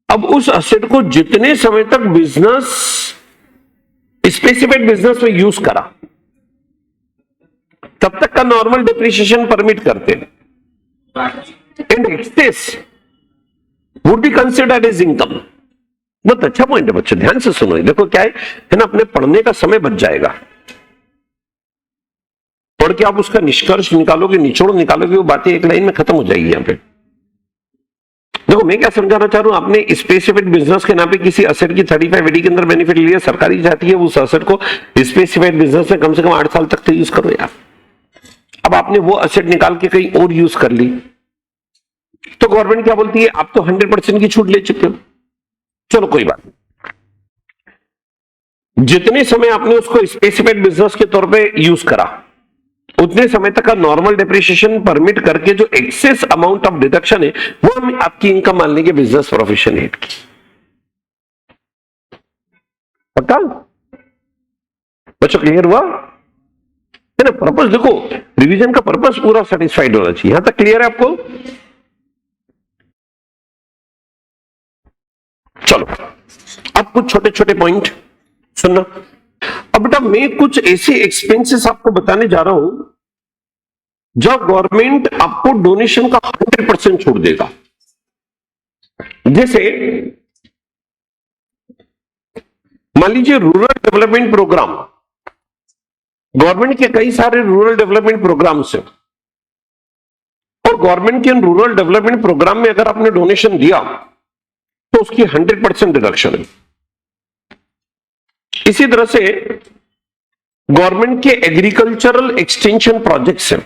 Speaker 1: अब उस एसेट को जितने समय तक बिजनेस स्पेसिफिक बिजनेस में यूज करा, तब तक का नॉर्मल डिप्रिसिएशन परमिट करते हैं, and excess would be considered as income. बहुत अच्छा पॉइंट है बच्चों, ध्यान से सुनो। देखो क्या है ना, अपने पढ़ने का समय बच जाएगा, पढ़ के आप उसका निष्कर्ष निकालोगे, निचोड़ निकालोगे, वो बातें एक लाइन में खत्म हो जाएगी यहां पे। देखो मैं क्या समझाना चाह रहा हूं, आपने स्पेसिफिक बिजनेस के नाम पे किसी एसेट की 35AD के अंदर बेनिफिट लिया, सरकारी चाहती है उस एसेट को स्पेसिफाइड बिजनेस में कम से कम 8 साल तक तो यूज करो यार। अब आपने वो एसेट निकाल के कहीं और यूज कर ली, तो गवर्नमेंट क्या बोलती है? आप तो 100% की छूट ले चुके हो, चलो कोई बात नहीं, जितने समय आपने उसको स्पेसिफाइड बिजनेस के तौर पे यूज करा, उतने समय तक का नॉर्मल डिप्रिसिएशन परमिट करके जो एक्सेस अमाउंट ऑफ डिडक्शन है, वो हम आपकी इनकम मान लेंगे बिजनेस प्रोफेशन हेड की। पक्का बच्चों? क्लियर हुआ है ना? पर्पस देखो, रिवीजन का पर्पस पूरा सेटिस्फाइड होना चाहिए। यहां तक क्लियर है आपको? चलो अब कुछ छोटे छोटे पॉइंट सुनना। अब बेटा मैं कुछ ऐसे एक्सपेंसेस आपको बताने जा रहा हूं जब गवर्नमेंट आपको डोनेशन का 100% छोड़ देगा। जैसे मान लीजिए रूरल डेवलपमेंट प्रोग्राम, गवर्नमेंट के कई सारे रूरल डेवलपमेंट प्रोग्राम्स हैं, और गवर्नमेंट के रूरल डेवलपमेंट प्रोग्राम में अगर आपने डोनेशन दिया तो उसकी 100% डिडक्शन है। इसी तरह से गवर्नमेंट के एग्रीकल्चरल एक्सटेंशन प्रोजेक्ट्स हैं,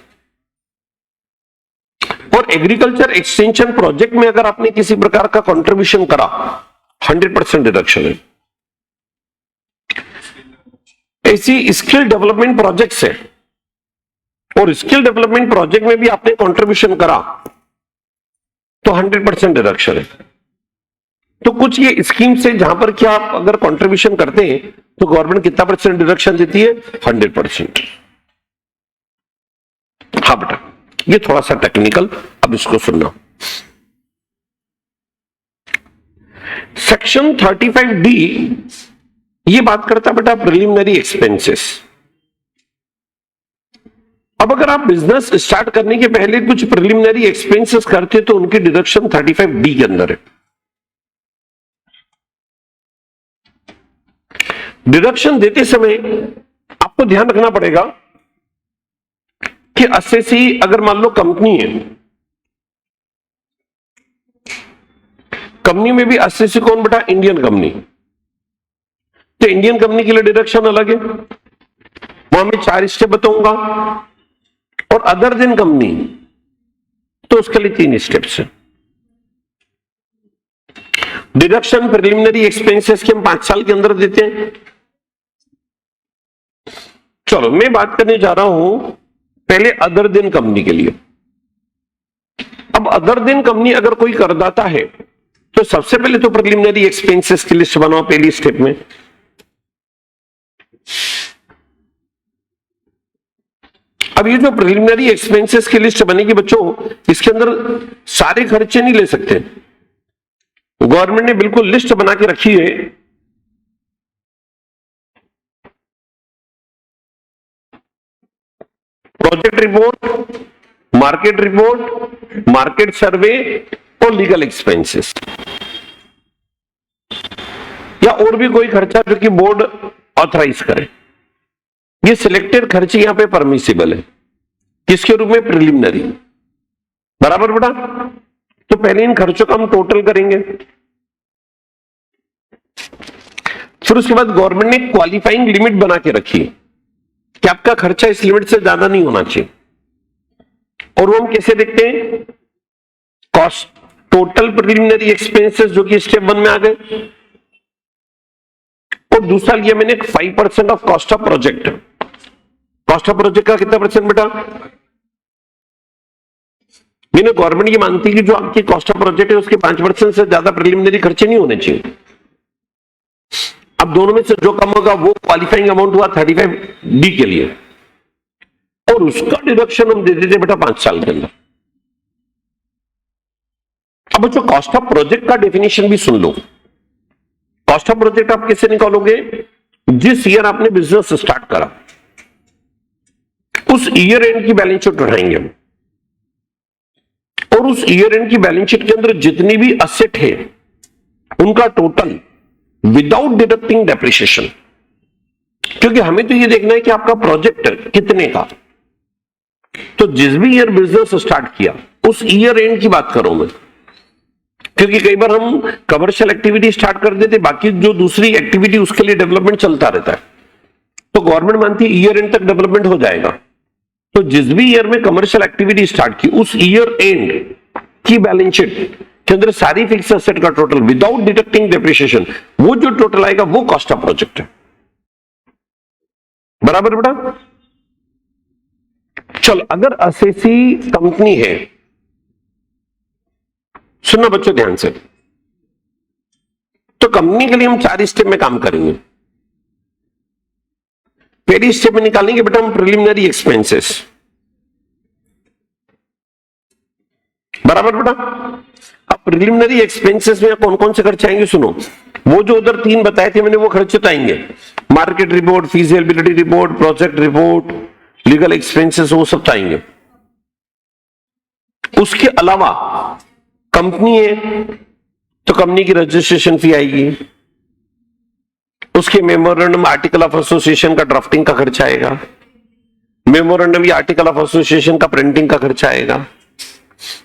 Speaker 1: और एग्रीकल्चर एक्सटेंशन प्रोजेक्ट में अगर आपने किसी प्रकार का कंट्रीब्यूशन करा 100% डिडक्शन है। ऐसी स्किल डेवलपमेंट प्रोजेक्ट्स है, और स्किल डेवलपमेंट प्रोजेक्ट में भी आपने कंट्रीब्यूशन करा तो 100% डिडक्शन है। तो कुछ ये स्कीम से जहां पर क्या आप अगर कंट्रीब्यूशन करते हैं तो गवर्नमेंट कितना % डिडक्शन देती है? 100%। हाँ बेटा, ये थोड़ा सा टेक्निकल, अब इसको सुनना। सेक्शन 35D ये बात करता है बेटा प्रिलिमिनरी एक्सपेंसेस। अब अगर आप बिजनेस स्टार्ट करने के पहले कुछ प्रिलिमिनरी एक्सपेंसेस करते तो उनकी डिडक्शन 35D के अंदर है। डिडक्शन देते समय आपको ध्यान रखना पड़ेगा कि एसएससी अगर मान लो कंपनी है, कंपनी में भी एसएससी कौन बेटा? Indian company. तो इंडियन कंपनी के लिए डिडक्शन अलग है, वहां मैं 4 स्टेप बताऊंगा, और अदर देन कंपनी तो उसके लिए 3 स्टेप्स है। डिडक्शन प्रिलिमिनरी एक्सपेंसेस के हम 5 साल के अंदर देते हैं। चलो मैं बात करने जा रहा हूं पहले अदर देन कंपनी के लिए। अब अदर देन कंपनी अगर कोई करदाता है तो सबसे पहले तो प्रिलिमिनरी एक्सपेंसेस की लिस्ट बनाओ पहली स्टेप में। अब ये जो प्रिलिमिनरी एक्सपेंसेस की लिस्ट बनेगी बच्चों, इसके अंदर सारे खर्चे नहीं ले सकते। गवर्नमेंट ने बिल्कुल लिस्ट बना के रखी है। Project report, market report, market सर्वे और लीगल एक्सपेंसेस, या और भी कोई खर्चा जो कि बोर्ड ऑथराइज करे। ये सिलेक्टेड खर्चे यहां पे परमिसिबल है, किसके रूप में? प्रिलिमिनरी। बराबर बेटा? तो पहले इन खर्चों का हम टोटल करेंगे, फिर उसके बाद गवर्नमेंट ने क्वालिफाइंग लिमिट बना के रखी है कि आपका खर्चा इस लिमिट से ज्यादा नहीं होना चाहिए। और वो हम कैसे देखते हैं? कॉस्ट टोटल प्रिलिमिनरी एक्सपेंसेस जो कि स्टेप 1 में आ गए, और दूसरा लिया मैंने 5% of cost of project. Cost of project का कितना % बेटा? मैंने गवर्नमेंट ये मानती है कि जो आपकी कॉस्ट ऑफ प्रोजेक्ट है उसके 5% से ज्यादा प्रिलिमिनरी खर्चे नहीं होने चाहिए। अब दोनों में से जो कम होगा वो क्वालिफाइंग अमाउंट हुआ 35D के लिए, और उसका डिडक्शन हम दे देते बेटा 5 साल के अंदर। अब जो कॉस्ट ऑफ प्रोजेक्ट का डेफिनेशन भी सुन लो। कॉस्ट ऑफ प्रोजेक्ट आप कैसे निकालोगे? जिस ईयर आपने बिजनेस स्टार्ट करा उस ईयर एंड की बैलेंस शीट उठाएंगे हम, और उस ईयर एंड की बैलेंस शीट के अंदर जितनी भी असेट है उनका टोटल विदाउट डिडक्टिंग डेप्रिसिएशन, क्योंकि हमें तो ये देखना है कि आपका प्रोजेक्ट कितने का। तो जिस भी ईयर बिजनेस स्टार्ट किया उस ईयर एंड की बात करूं मैं, क्योंकि कई बार हम कमर्शियल एक्टिविटी स्टार्ट कर देते, बाकी जो दूसरी एक्टिविटी उसके लिए डेवलपमेंट चलता रहता है। तो गवर्नमेंट मानती है ईयर एंड तक डेवलपमेंट हो जाएगा। तो जिस भी ईयर में कमर्शियल एक्टिविटी स्टार्ट की उस ईयर एंड की बैलेंस शीट के अंदर सारी फिक्स एसेट का टोटल विदाउट डिडक्टिंग डेप्रिसिएशन, वो जो टोटल आएगा वो कॉस्ट ऑफ प्रोजेक्ट है। बराबर बेटा? चलो, अगर एसएससी कंपनी है, सुनना बच्चों ध्यान से, तो कंपनी के लिए हम 4 स्टेप में काम करेंगे। पहली स्टेप में निकालेंगे बेटा हम प्रिलिमिनरी एक्सपेंसेस। बराबर बेटा? अब प्रिलिमिनरी एक्सपेंसेस में कौन कौन से खर्चे आएंगे सुनो। वो जो उधर 3 बताए थे मैंने वो खर्चे तो आएंगे, market report, feasibility report, project report, legal expenses, वो सब आएंगे। उसके अलावा कंपनी है तो कंपनी की रजिस्ट्रेशन फी आएगी, उसके मेमोरेंडम आर्टिकल ऑफ एसोसिएशन का ड्राफ्टिंग का खर्चा आएगा, मेमोरेंडम या आर्टिकल ऑफ एसोसिएशन का प्रिंटिंग का खर्चा आएगा,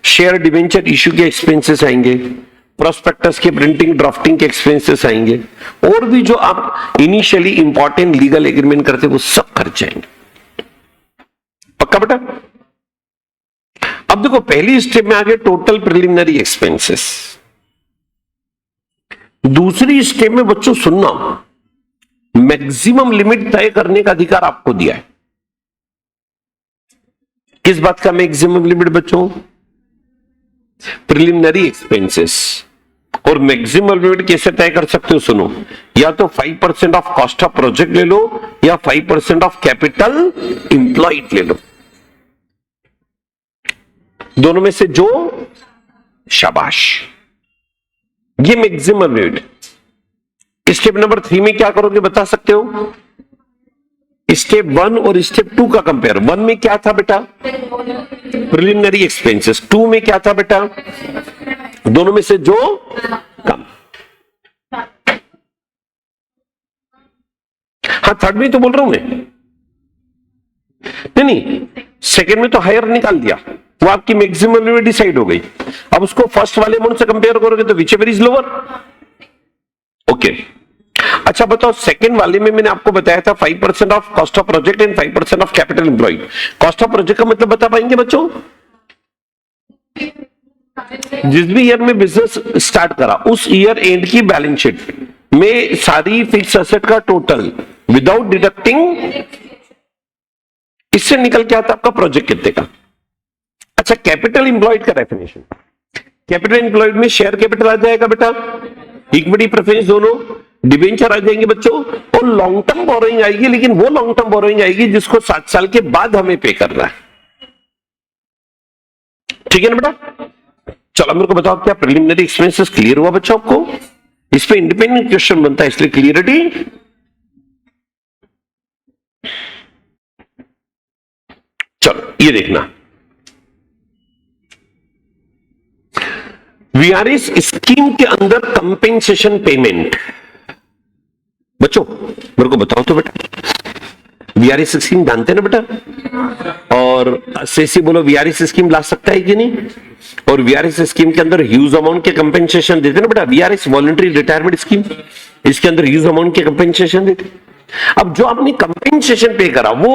Speaker 1: शेयर डिवेंचर इश्यू के एक्सपेंसेस आएंगे, प्रोस्पेक्टस के प्रिंटिंग ड्राफ्टिंग के एक्सपेंसेस आएंगे, और भी जो आप इनिशियली इंपॉर्टेंट लीगल एग्रीमेंट करते वो सब खर्च आएंगे। पक्का बेटा? अब देखो पहली स्टेप में आ गए टोटल प्रिलिमिनरी एक्सपेंसेस। दूसरी स्टेप में बच्चों सुनना, मैक्सिमम लिमिट तय करने का अधिकार आपको दिया है। किस बात का मैक्सिमम लिमिट बच्चों? Preliminary expenses. और मैक्सिमम लिमिट कैसे तय कर सकते हो सुनो, या तो 5% ऑफ कॉस्ट ऑफ प्रोजेक्ट ले लो या 5% ऑफ कैपिटल इंप्लॉयड ले लो, दोनों में से जो, शाबाश, ये मैक्सिमम लिमिट। स्टेप नंबर 3 में क्या करोगे बता सकते हो? स्टेप 1 और स्टेप 2 का कंपेयर। 1 में क्या था बेटा? Preliminary expenses. 2 में क्या था बेटा? दोनों में से जो कम। हाँ, थर्ड में तो बोल रहा हूं मैं, नहीं, सेकंड में तो हायर निकाल दिया, वो आपकी मैक्सिमम लिमिट डिसाइड हो गई। अब उसको फर्स्ट वाले अमाउंट से कंपेयर करोगे तो which ever is lower. Okay, अच्छा बताओ, सेकंड वाले में मैंने आपको बताया था 5% of cost of project and 5% of capital employed. Cost of project का मतलब बता पाएंगे बच्चों? जिस भी ईयर में बिजनेस स्टार्ट करा उस ईयर एंड की बैलेंस शीट में सारी फिक्स एसेट का टोटल विदाउट डिडक्टिंग, इससे निकल के आता आपका प्रोजेक्ट कितने का। अच्छा, कैपिटल एम्प्लॉयड का डेफिनेशन, कैपिटल एम्प्लॉयड में शेयर कैपिटल आ जाएगा बेटा, इक्विटी प्रेफरेंस दोनों, डिबेंचर आ जाएंगे बच्चों, और लॉन्ग टर्म बोरोइंग आएगी, लेकिन वो लॉन्ग टर्म बोरोइंग आएगी जिसको 7 साल के बाद हमें पे करना है। ठीक है ना बेटा? चलो मेरे को बताओ, क्या प्रिलिमिनरी एक्सपेंसेस क्लियर हुआ बच्चों आपको? इस पे इंडिपेंडेंट क्वेश्चन बनता है, इसलिए क्लियरिटी। चलो ये देखना, वीआरएस स्कीम के अंदर कंपेंसेशन पेमेंट। बच्चों मेरे को बताओ तो बेटा, वीआरएस स्कीम जानते हैं ना बेटा? और से बोलो वीआरएस स्कीम ला सकता है कि नहीं? और वीआरएस स्कीम के अंदर ह्यूज अमाउंट के कंपेंसेशन देते ना बेटा, वीआरएस वॉलंटरी रिटायरमेंट स्कीम, इसके अंदर ह्यूज अमाउंट के कंपेंसेशन देते। अब जो आपने कंपेंसेशन पे करा वो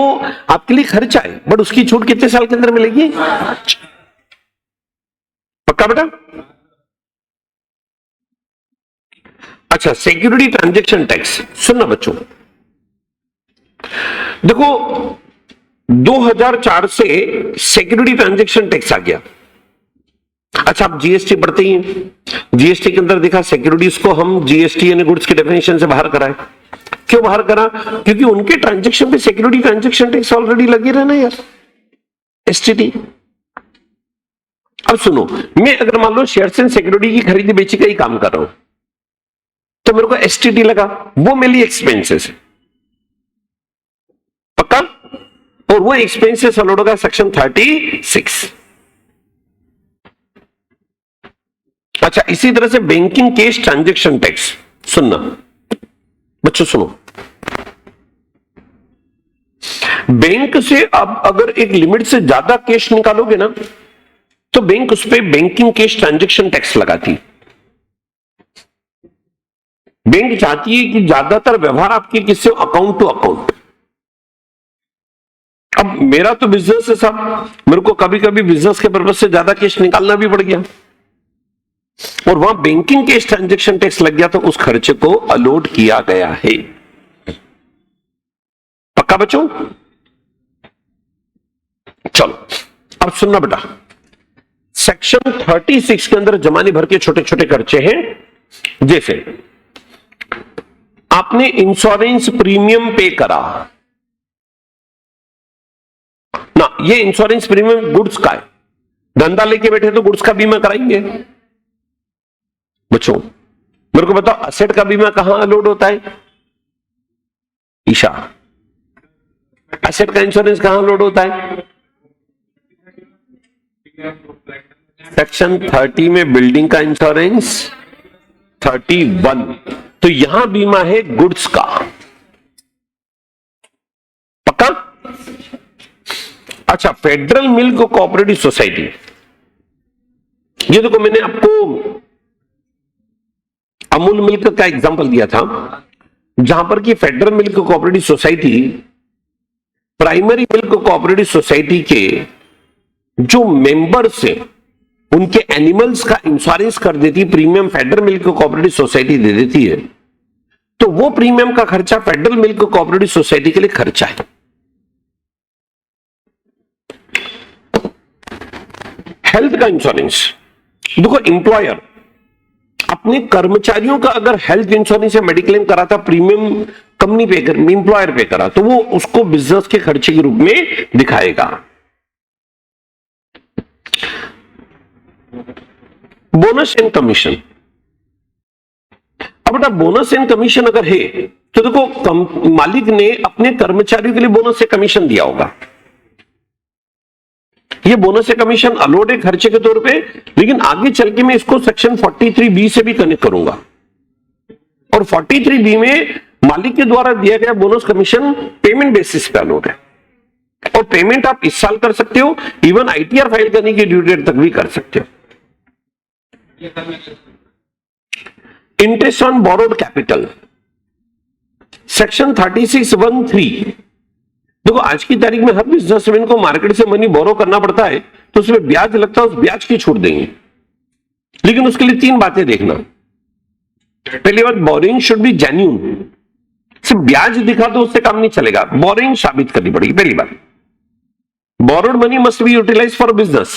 Speaker 1: आपके लिए खर्चा है, बट उसकी छूट कितने साल के अंदर मिलेगी? पक्का बेटा? अच्छा, सिक्योरिटी ट्रांजैक्शन टैक्स सुनना बच्चों, देखो 2004 से सिक्योरिटी ट्रांजैक्शन टैक्स आ गया। अच्छा, आप जीएसटी पढ़ते ही हैं, जीएसटी के अंदर देखा सिक्योरिटीज को हम जीएसटी यानी गुड्स की डेफिनेशन से बाहर कराए। क्यों बाहर करा? क्योंकि उनके ट्रांजैक्शन पे सिक्योरिटी ट्रांजैक्शन टैक्स ऑलरेडी लगी रहना यार, एसटीटी। अब सुनो, मैं अगर मान लो शेयर्स एंड सिक्योरिटी की खरीदी बेची का ही काम कर रहा हूं तो मेरे को एसटीटी लगा, वो मेरी एक्सपेंसेस है, पक्का? और वो एक्सपेंसेस अलॉट होगा सेक्शन 36। अच्छा, इसी तरह से बैंकिंग कैश ट्रांजैक्शन टैक्स सुनना बच्चों, सुनो, बैंक से आप अगर एक लिमिट से ज्यादा कैश निकालोगे ना तो बैंक उस पर बैंकिंग कैश ट्रांजैक्शन टैक्स लगाती। बैंक चाहती है कि ज्यादातर व्यवहार आपके किससे, अकाउंट टू अकाउंट। अब मेरा तो बिजनेस है साहब, मेरे को कभी कभी बिजनेस के पर्पज से ज्यादा कैश निकालना भी पड़ गया और वहां बैंकिंग कैश ट्रांजैक्शन टैक्स लग गया, तो उस खर्चे को अलॉट किया गया है। पक्का बच्चों? चलो अब सुनना बेटा, सेक्शन 36 के अंदर जमाने भर के छोटे छोटे खर्चे हैं, जैसे आपने इंश्योरेंस प्रीमियम पे करा ना, ये इंश्योरेंस प्रीमियम गुड्स का है, धंधा लेके बैठे तो गुड्स का बीमा कराएंगे। बच्चों मेरे को बताओ, असेट का बीमा कहां लोड होता है? ईशा, असेट का इंश्योरेंस कहां लोड होता है? सेक्शन 30 में बिल्डिंग का इंश्योरेंस 31, तो यहां बीमा है गुड्स का, पक्का? अच्छा, फेडरल मिल्क कोऑपरेटिव सोसाइटी, ये देखो मैंने आपको अमूल मिल्क का एग्जांपल दिया था, जहां पर कि federal milk cooperative society primary milk cooperative society के जो मेंबर्स हैं उनके एनिमल्स का इंश्योरेंस कर देती, premium federal milk cooperative society दे देती है, तो वो प्रीमियम का खर्चा फेडरल मिल्क कोऑपरेटिव सोसाइटी के लिए खर्चा है। हेल्थ का इंश्योरेंस, देखो एम्प्लॉयर अपने कर्मचारियों का अगर हेल्थ इंश्योरेंस या मेडिक्लेम कराता, प्रीमियम कंपनी पे कर, एम्प्लॉयर पे करा, तो वो उसको बिजनेस के खर्चे के रूप में दिखाएगा। बोनस एंड कमीशन, अब बेटा बोनस एंड कमीशन अगर है तो देखो मालिक ने अपने कर्मचारियों के लिए बोनस से कमीशन दिया होगा, ये बोनस से कमीशन अलोड है खर्चे के तौर पे, लेकिन आगे चल के मैं इसको सेक्शन 43B से भी कनेक्ट करूंगा, और 43B में मालिक के द्वारा दिया गया बोनस कमीशन पेमेंट बेसिस पे अलोड है, और पेमेंट आप इस साल कर सकते हो, इवन ITR फाइल करने की ड्यू डेट तक भी कर सकते हो। Interest on borrowed capital, section 36(1)(3), देखो आज की तारीख में हर बिजनेसमैन को मार्केट से मनी बोरो करना पड़ता है, तो उसमें ब्याज लगता है, उस ब्याज की छूट देंगे, लेकिन उसके लिए 3 बातें देखना। पहली बात, बोरिंग शुड बी जेन्युइन, सिर्फ ब्याज दिखा तो उससे काम नहीं चलेगा, बोरिंग साबित करनी पड़ेगी। पहली बात, borrowed money must be utilise for business,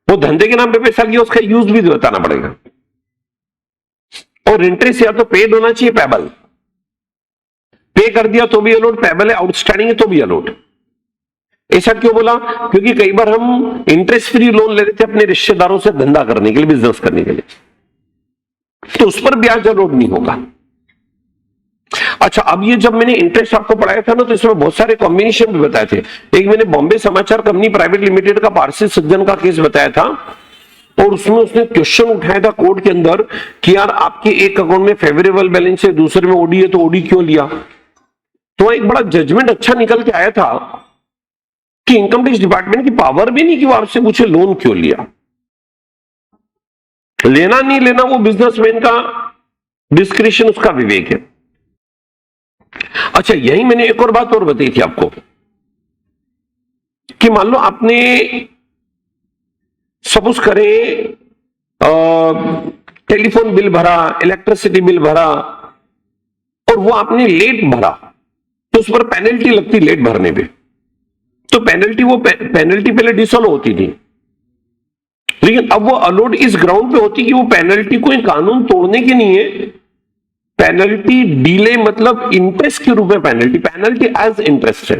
Speaker 1: वो धंधे के नाम पे पैसा लिया, उसका यूज भी बताना पड़ेगा, और इंटरेस्ट या तो पेड होना चाहिए, पेबल, पे कर दिया तो भी अलोड, पेबल है आउटस्टैंडिंग है तो भी अलोड। ऐसा क्यों बोला? क्योंकि कई बार हम इंटरेस्ट फ्री लोन ले लेते अपने रिश्तेदारों से धंधा करने के लिए, बिजनेस करने के लिए, तो उस पर ब्याज अलोड नहीं होगा। अच्छा, अब ये जब मैंने इंटरेस्ट आपको पढ़ाया था ना, तो इसमें बहुत सारे कॉम्बिनेशन भी बताए थे। एक मैंने बॉम्बे समाचार कंपनी प्राइवेट लिमिटेड का पारसी सज्जन का केस बताया था, और उसमें उसने क्वेश्चन उठाया था कोर्ट के अंदर कि यार आपके एक अकाउंट में फेवरेबल बैलेंस है, दूसरे में ओडी है, तो ओडी क्यों लिया? तो एक बड़ा जजमेंट अच्छा निकल के आया था कि इनकम टैक्स डिपार्टमेंट की पावर भी नहीं कि वो आपसे पूछे लोन क्यों लिया। लेना नहीं लेना वो बिजनेसमैन का डिस्क्रिशन, उसका विवेक है। अच्छा, यही मैंने एक और बात और बताई थी आपको कि मान लो आपने सपोज करें टेलीफोन बिल भरा, इलेक्ट्रिसिटी बिल भरा, और वो आपने लेट भरा, तो उस पर पेनल्टी लगती लेट भरने पे, तो पेनल्टी वो पेनल्टी पहले डिसॉल्व होती थी, लेकिन अब वो अलोड इस ग्राउंड पे होती कि वो पेनल्टी कोई कानून तोड़ने की नहीं है, पेनल्टी डिले मतलब इंटरेस्ट के रूप में पेनल्टी एज इंटरेस्ट है।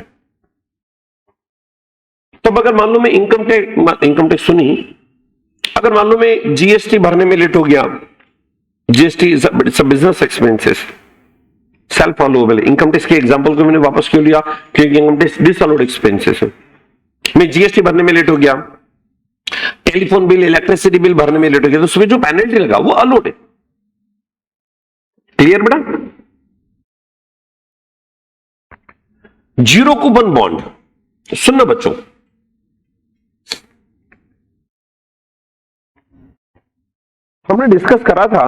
Speaker 1: तो अगर मान लो मैं इनकम टैक्स सुनी, अगर मान लो मैं जीएसटी भरने में लेट हो गया, GST business expenses self allowable, income tax के एग्जांपल को मैंने वापस क्यों लिया? क्योंकि इनकम टैक्स डिसअलाउड एक्सपेंसेस है। मैं जीएसटी भरने में लेट हो गया, टेलीफोन बिल, इलेक्ट्रिसिटी बिल भरने में लेट हो गया, तो उसमें जो पेनल्टी लगा वो अलाउड है। क्लियर बेटा? जीरो कूपन बॉन्ड, सुनना बच्चों, हमने डिस्कस करा था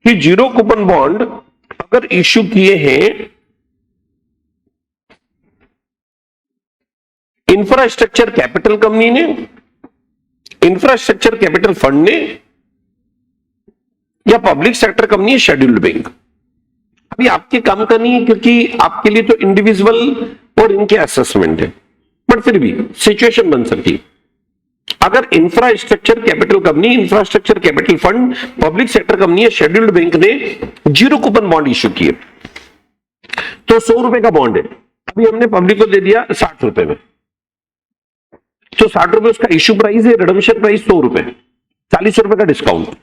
Speaker 1: कि जीरो कूपन बॉन्ड अगर इश्यू किए हैं इंफ्रास्ट्रक्चर कैपिटल कंपनी ने, इंफ्रास्ट्रक्चर कैपिटल फंड ने, या पब्लिक सेक्टर कंपनी है शेड्यूल्ड बैंक। अभी आपके काम का नहीं है क्योंकि आपके लिए तो इंडिविजुअल और इनके असेसमेंट है, बट फिर भी सिचुएशन बन सकती है। अगर infrastructure capital company, infrastructure capital fund, public sector company है शेड्यूल्ड बैंक ने जीरो कूपन बॉन्ड इश्यू किए, तो 100 रुपए का बॉन्ड है, अभी हमने पब्लिक को दे दिया 60 रुपए में, तो 60 रुपए उसका इश्यू प्राइस है, रिडम्पशन प्राइस 100 रुपए, 40 रुपए का डिस्काउंट।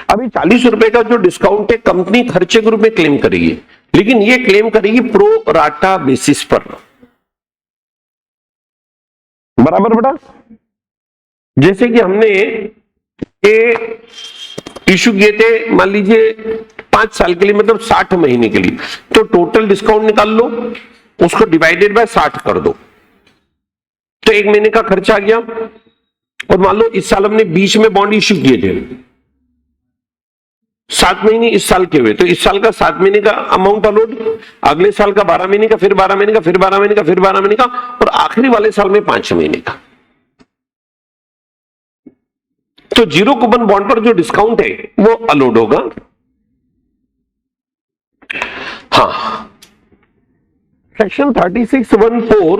Speaker 1: अभी 40 रुपए का जो डिस्काउंट है कंपनी खर्चे के रूप में क्लेम करेगी, लेकिन ये क्लेम करेगी प्रो राटा बेसिस पर, बराबर बेटा? जैसे कि हमने ये इश्यू किए थे, मान लीजिए 5 साल के लिए, मतलब 60 महीने के लिए, तो टोटल डिस्काउंट निकाल लो, उसको डिवाइडेड बाय 60 कर दो, तो 1 महीने का खर्चा आ गया। और मान लो इस साल हमने 20 में बॉन्ड इश्यू किए थे, 7 महीने इस साल के हुए, तो इस साल का 7 महीने का अमाउंट अलोड, अगले साल का 12 महीने का, फिर 12 महीने का, फिर 12 महीने का, फिर 12 महीने का, और आखिरी वाले साल में 5 महीने का। तो जीरो कूपन बॉन्ड पर जो डिस्काउंट है वो अलोड होगा। हाँ, सेक्शन 36(1)(4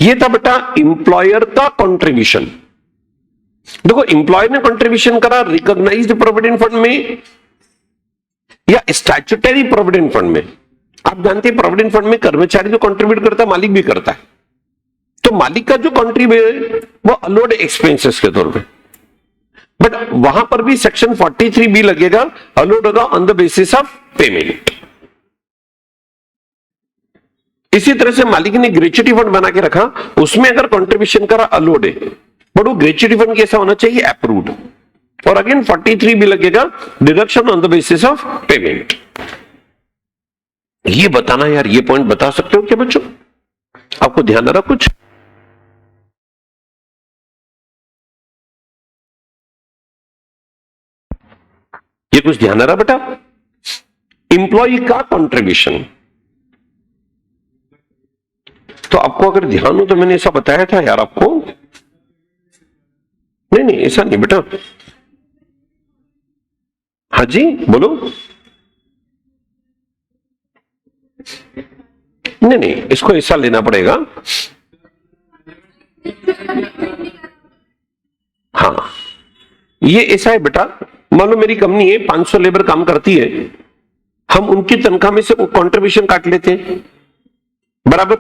Speaker 1: ये था बेटा इंप्लॉयर का कंट्रीब्यूशन। देखो, इंप्लॉयर ने कंट्रीब्यूशन करा रिकॉग्नाइज्ड प्रोविडेंट फंड में या स्टैट्यूटरी प्रोविडेंट फंड में। आप जानते हैं प्रोविडेंट फंड में कर्मचारी जो कंट्रीब्यूट करता है मालिक भी करता है, तो मालिक का जो कंट्रीब्यूट वो अलोड एक्सपेंसेस के तौर पे, बट वहां पर भी सेक्शन 43B लगेगा, अलोड होगा on the basis of payment. इसी तरह से मालिक ने ग्रेच्युटी फंड बना के रखा, उसमें अगर कंट्रीब्यूशन करा अलोड है, बट वो ग्रेच्युटी फंड कैसा होना चाहिए, अप्रूव्ड, और अगेन 43B लगेगा, deduction on the basis of payment. ये बताना यार, ये पॉइंट बता सकते हो क्या बच्चों? आपको ध्यान आ रहा कुछ? ये कुछ ध्यान आ रहा बेटा? इंप्लॉय का कंट्रीब्यूशन, तो आपको अगर ध्यान हो तो मैंने ऐसा बताया था यार आपको। नहीं नहीं, ऐसा नहीं बेटा। हाँ जी बोलो। नहीं नहीं, इसको ऐसा लेना पड़ेगा। हाँ, ये ऐसा है बेटा, मान लो मेरी कंपनी है, 500 लेबर काम करती है, हम उनकी तनख्वाह में से कंट्रीब्यूशन काट लेते हैं, बराबर।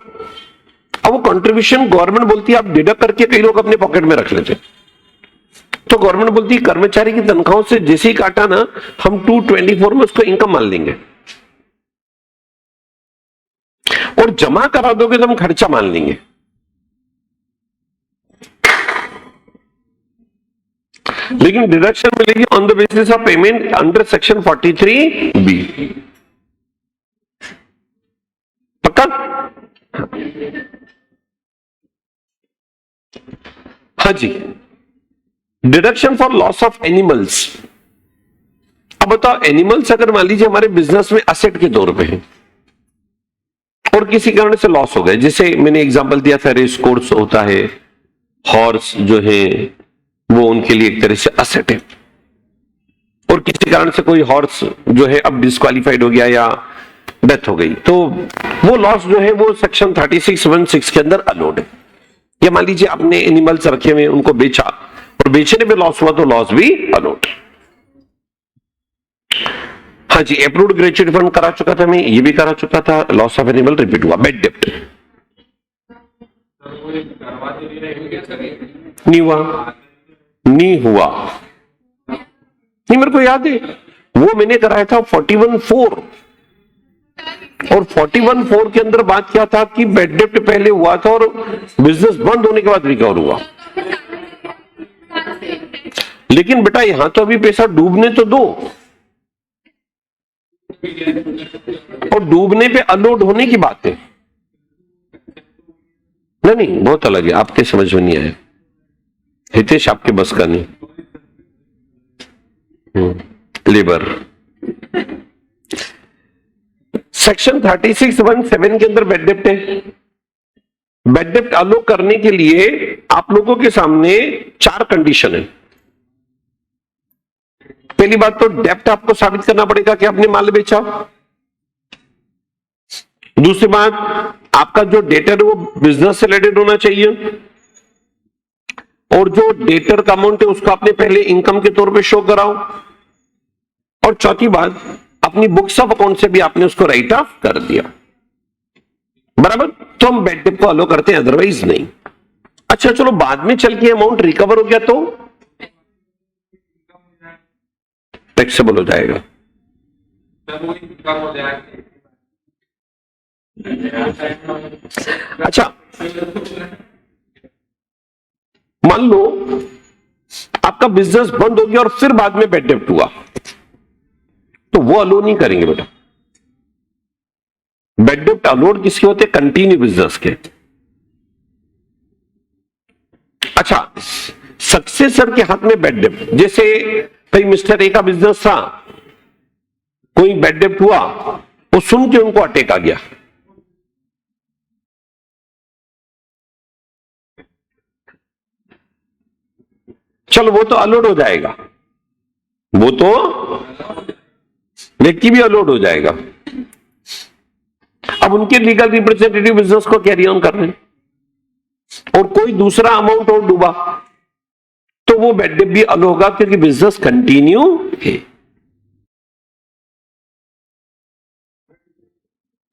Speaker 1: अब वो कंट्रीब्यूशन गवर्नमेंट बोलती है आप डिडक्ट करके कई लोग अपने पॉकेट में रख लेते, तो गवर्नमेंट बोलती है कर्मचारी की तनख्वाहों से जैसे ही काटा ना, हम 224 में उसको इनकम मान लेंगे, और जमा करा दोगे तो हम खर्चा मान लेंगे। लेकिन डिडक्शन मिलेगी on the basis of payment under section 43B। पक्का? हाँ जी। Deduction for loss of animals. अब बताओ, एनिमल्स अगर मान लीजिए हमारे बिजनेस में असेट के तौर पे है और किसी कारण से लॉस हो गए, जैसे मैंने एग्जांपल दिया था, रेस कोर्स होता है, हॉर्स जो है वो उनके लिए एक तरह से असेट है, और किसी कारण से कोई हॉर्स जो है अब डिस्क्वालिफाइड हो गया या डेथ हो गई, तो वो लॉस जो है वो सेक्शन 36(1)(6) के अंदर अलोड है। या मान लीजिए आपने एनिमल्स रखे हुए, उनको बेचा और बेचने में लॉस हुआ, तो लॉस भी अलोड। हाँ जी, अप्रूव्ड ग्रेच्युटी फंड करा चुका था मैं, ये भी करा चुका था, लॉस ऑफ एनिमल रिपीट हुआ। बेड डेप्ट नहीं हुआ, नहीं हुआ, नहीं मेरे को याद है, वो मैंने कराया था 41(4), और 41(4) के अंदर बात क्या था कि बेड डेप्ट पहले हुआ था और बिजनेस बंद होने के बाद रिकवर हुआ। लेकिन बेटा यहां तो अभी पैसा डूबने तो दो, और डूबने पे अनलोड होने की बात है। नहीं नहीं, बहुत अलग है, आपके समझ में नहीं आया हितेश, आपके बस का नहीं। लेबर सेक्शन 36(1)(7) के अंदर बेड डेप्ट है। बेड डेप्ट अलो करने के लिए आप लोगों के सामने 4 कंडीशन है। पहली बात तो डेप्ट आपको साबित करना पड़ेगा कि आपने माल बेचा। दूसरी बात, आपका जो डेटर है वो बिजनेस से रिलेटेड होना चाहिए, और जो डेटर का अमाउंट है उसको आपने पहले इनकम के तौर पे शो कराओ। और चौथी बात, अपनी बुक्स ऑफ अकाउंट से भी आपने उसको राइट ऑफ कर दिया, बराबर। तो हम बेड डेप्ट को अलो करते हैं, अदरवाइज नहीं। अच्छा चलो, बाद में चल के अमाउंट रिकवर हो गया तो टैक्सेबल हो जाएगा। अच्छा, मान लो आपका बिजनेस बंद हो गया और फिर बाद में बेड डेप्ट हुआ, तो वो अलो नहीं करेंगे बेटा। बेड डेप्ट अलोड किसके होते हैं? कंटिन्यू बिजनेस के। अच्छा, सक्सेसर के हाथ में बैड डेब्ट, जैसे भाई मिस्टर ए का बिजनेस था, कोई बैड डेब्ट हुआ, वो सुन के उनको अटैक आ गया, चलो वो तो अलोड हो जाएगा, वो तो व्यक्ति भी अलोड हो जाएगा। अब उनके लीगल रिप्रेजेंटेटिव बिजनेस को कैरी ऑन कर रहे हैं और कोई दूसरा अमाउंट और डूबा तो वो बैड डेब्ट भी अलोड होगा क्योंकि बिजनेस कंटिन्यू है।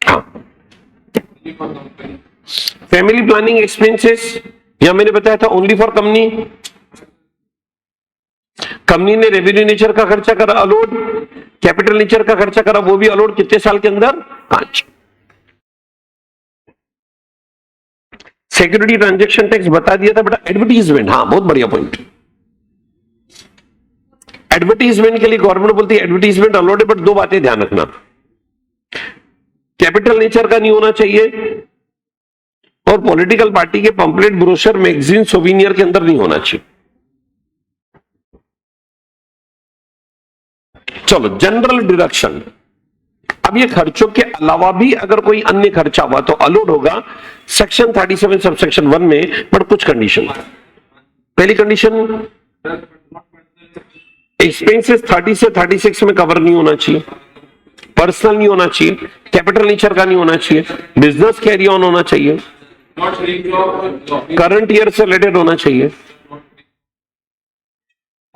Speaker 1: हाँ, फैमिली प्लानिंग एक्सपेंसेस, या मैंने बताया था ओनली फॉर कंपनी, कंपनी ने रेवेन्यू नेचर का खर्चा करा अलोड, कैपिटल नेचर का खर्चा करा वो भी अलोड, कितने साल के अंदर? 5। सिक्योरिटी ट्रांजैक्शन टैक्स बता दिया था बेटा। एडवर्टीजमेंट, हाँ बहुत बढ़िया पॉइंट। एडवर्टीजमेंट के लिए गवर्नमेंट बोलती है एडवर्टीजमेंट अलाउड है, बट 2 बातें ध्यान रखना, कैपिटल नेचर का नहीं होना चाहिए और पॉलिटिकल पार्टी के पंपलेट, ब्रोशर, मैगजीन, सोविनियर के अंदर नहीं होना चाहिए। चलो, जनरल डिडक्शन। अब ये खर्चों के अलावा भी अगर कोई अन्य खर्चा हुआ तो अलोड होगा सेक्शन 37 सब सेक्शन 1 में, बट कुछ कंडीशन। पहली कंडीशन, एक्सपेंसेस 30 से 36 में कवर नहीं होना चाहिए, पर्सनल नहीं होना चाहिए, कैपिटल नेचर का नहीं होना चाहिए, बिजनेस कैरी ऑन होना चाहिए, करंट ईयर से रिलेटेड होना चाहिए,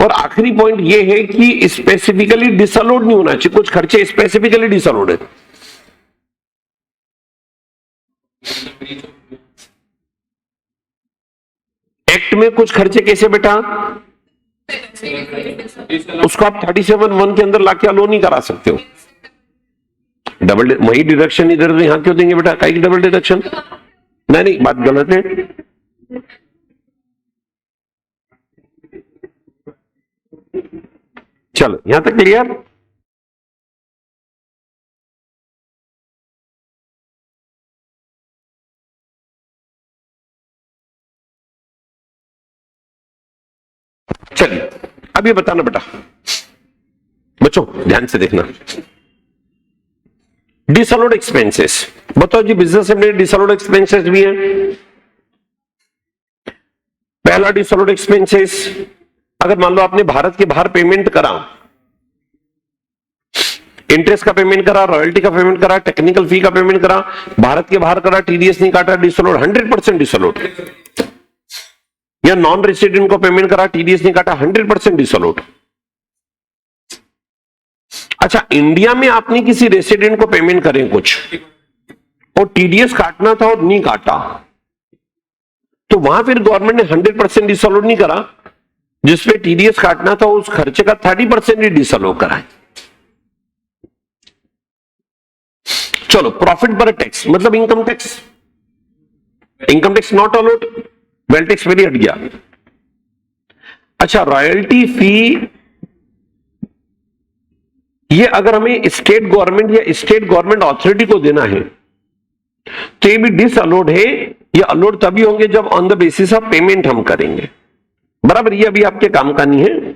Speaker 1: और आखिरी पॉइंट ये है कि स्पेसिफिकली डिसअलोड नहीं होना चाहिए। कुछ खर्चे स्पेसिफिकली डिसअलोड है। एक्ट में कुछ खर्चे कैसे बेटा, उसको आप 37(1) के अंदर लाके अलो नहीं करा सकते हो। डबल वही डिडक्शन इधर यहां क्यों देंगे बेटा, कई डबल डिडक्शन? नहीं, बात गलत है। चलो यहां तक क्लियर? चलिए अब ये बताना बेटा, बच्चों ध्यान से देखना, डिसअलोड एक्सपेंसेस बताओ जी। बिजनेस में डिसअलोड एक्सपेंसेस भी है। पहला डिसअलोड एक्सपेंसेस, अगर मान लो आपने भारत के बाहर पेमेंट करा, इंटरेस्ट का पेमेंट करा, रॉयल्टी का पेमेंट करा, टेक्निकल फी का पेमेंट करा, भारत के बाहर करा, टीडीएस नहीं काटा, डिसअलोड 100% डिसअलोड। या नॉन रेसिडेंट को पेमेंट करा, टीडीएस नहीं काटा, 100% डिसअलोड। अच्छा, इंडिया में आपने किसी रेसिडेंट को पेमेंट करें कुछ और टीडीएस काटना था और नहीं काटा, तो वहां फिर गवर्नमेंट ने 100% डिसअलोड नहीं करा, जिसपे टीडीएस काटना था उस खर्चे का 30% ही डिसअलोड कराए। चलो, प्रॉफिट पर टैक्स मतलब income tax, income tax not allowed, wealth tax मेरी हट गया। अच्छा, रॉयल्टी फी, ये अगर हमें स्टेट गवर्नमेंट या स्टेट गवर्नमेंट अथॉरिटी को देना है तो ये भी डिसअलाउड है। ये अलाउड तभी होंगे जब on the basis of payment हम करेंगे, बराबर। ये अभी आपके काम का नहीं है।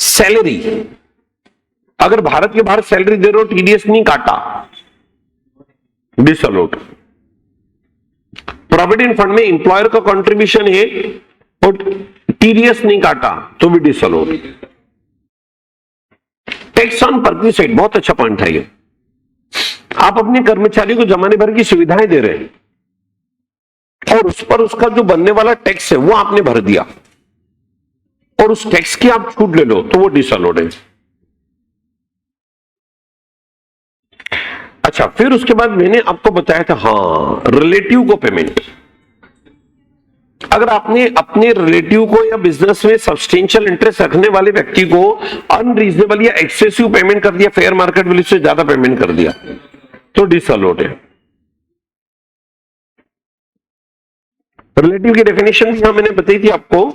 Speaker 1: सैलरी, अगर भारत के बाहर सैलरी दे रहे हो, टीडीएस नहीं काटा, डिसअलाउड। प्रोविडेंट फंड में इंप्लॉयर का कंट्रीब्यूशन है और टीडीएस नहीं काटा तो भी डिसअलाउड। टैक्स ऑन परक्विसाइट, बहुत अच्छा पॉइंट है ये। आप अपने कर्मचारी को जमाने भर की सुविधाएं दे रहे हैं और उस पर उसका जो बनने वाला टैक्स है वो आपने भर दिया और उस टैक्स की आप छूट ले लो तो वो डिसअलाउड है। अच्छा, फिर उसके बाद मैंने आपको बताया था, हाँ, रिलेटिव को पेमेंट। अगर आपने अपने रिलेटिव को या बिजनेस में सब्सटेंशियल इंटरेस्ट रखने वाले व्यक्ति को अनरीजनेबल या एक्सेसिव पेमेंट कर दिया, फेयर मार्केट वैल्यू से ज्यादा पेमेंट कर दिया, तो डिसअलाउड है। रिलेटिव की डेफिनेशन भी मैंने बताई थी आपको।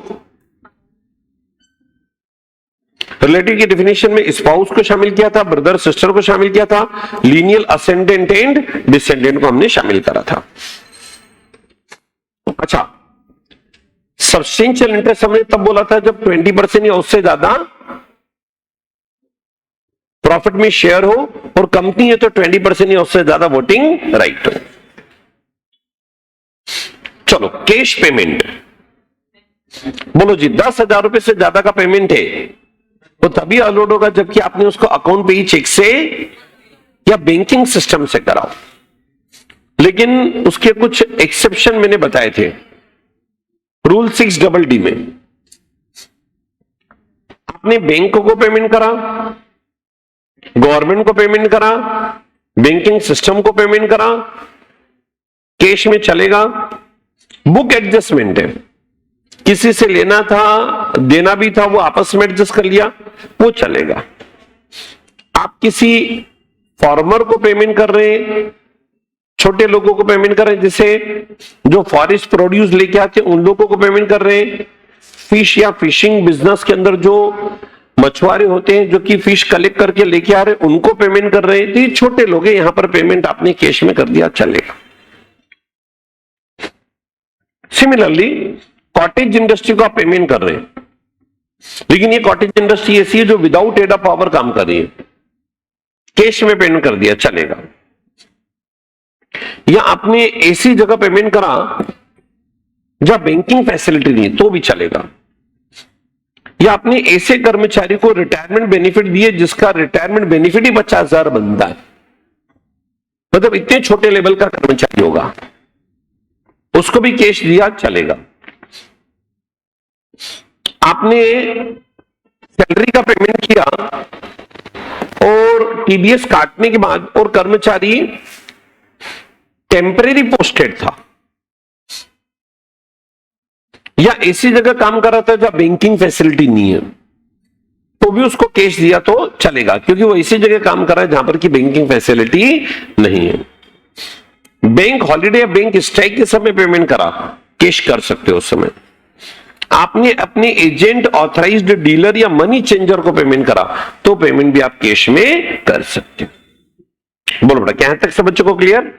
Speaker 1: रिलेटिव की डेफिनेशन में स्पाउस को शामिल किया था, ब्रदर सिस्टर को शामिल किया था, लीनियल असेंडेंट एंड डिसेंडेंट को हमने शामिल करा था। अच्छा, सब्सटेंशियल इंटरेस्ट हमने तब बोला था जब 20% या उससे ज्यादा प्रॉफिट में शेयर हो और कंपनी है तो 20% या उससे ज्यादा वोटिंग राइट हो। चलो कैश पेमेंट, बोलो जी 10,000 रुपए से ज्यादा का पेमेंट है तो तभी अलोड होगा जबकि आपने उसको अकाउंट पे ही चेक से या बैंकिंग सिस्टम से कराओ। लेकिन उसके कुछ एक्सेप्शन मैंने बताए थे रूल 6DD में। आपने बैंक को पेमेंट करा, गवर्नमेंट को पेमेंट करा, बैंकिंग सिस्टम को पेमेंट करा, कैश में चलेगा। बुक एडजस्टमेंट है, किसी से लेना था देना भी था वो आपस में एडजस्ट कर लिया, वो चलेगा। आप किसी फार्मर को पेमेंट कर रहे हैं, छोटे लोगों को पेमेंट कर रहे हैं, जैसे जो फॉरेस्ट प्रोड्यूस लेके आते हैं उन लोगों को पेमेंट कर रहे हैं। फिश या फिशिंग बिजनेस के अंदर जो मछुआरे होते हैं जो कि फिश कलेक्ट करके लेके आ रहे हैं उनको पेमेंट कर रहे हैं, तो ये छोटे लोग हैं, यहां पर पेमेंट आपने कैश में कर दिया, चलेगा। सिमिलरली कॉटेज इंडस्ट्री को आप पेमेंट कर रहे हैं, लेकिन ये कॉटेज इंडस्ट्री ऐसी है जो विदाउट एड ऑफ पावर काम कर रही है, कैश में पेमेंट कर दिया, चलेगा। या आपने ऐसी जगह पेमेंट करा जहां बैंकिंग फैसिलिटी नहीं तो भी चलेगा। या आपने ऐसे कर्मचारी को रिटायरमेंट बेनिफिट दिए जिसका रिटायरमेंट बेनिफिट ही 50,000 बनता है, मतलब इतने छोटे लेवल का कर्मचारी होगा, उसको भी कैश दिया, चलेगा। आपने सैलरी का पेमेंट किया और टीडीएस काटने के बाद और कर्मचारी टेम्परेरी पोस्टेड था या ऐसी जगह काम कर रहा था जहां बैंकिंग फैसिलिटी नहीं है तो भी उसको कैश दिया तो चलेगा, क्योंकि वो ऐसी जगह काम कर रहा है जहां पर की बैंकिंग फैसिलिटी नहीं है। बैंक हॉलिडे या बैंक स्ट्राइक के समय पेमेंट करा, कैश कर सकते हो उस समय। आपने अपने एजेंट, ऑथराइज्ड डीलर या मनी चेंजर को पेमेंट करा तो पेमेंट भी आप कैश में कर सकते हो। बोलो बेटा, क्या यहां तक सब बच्चों को क्लियर?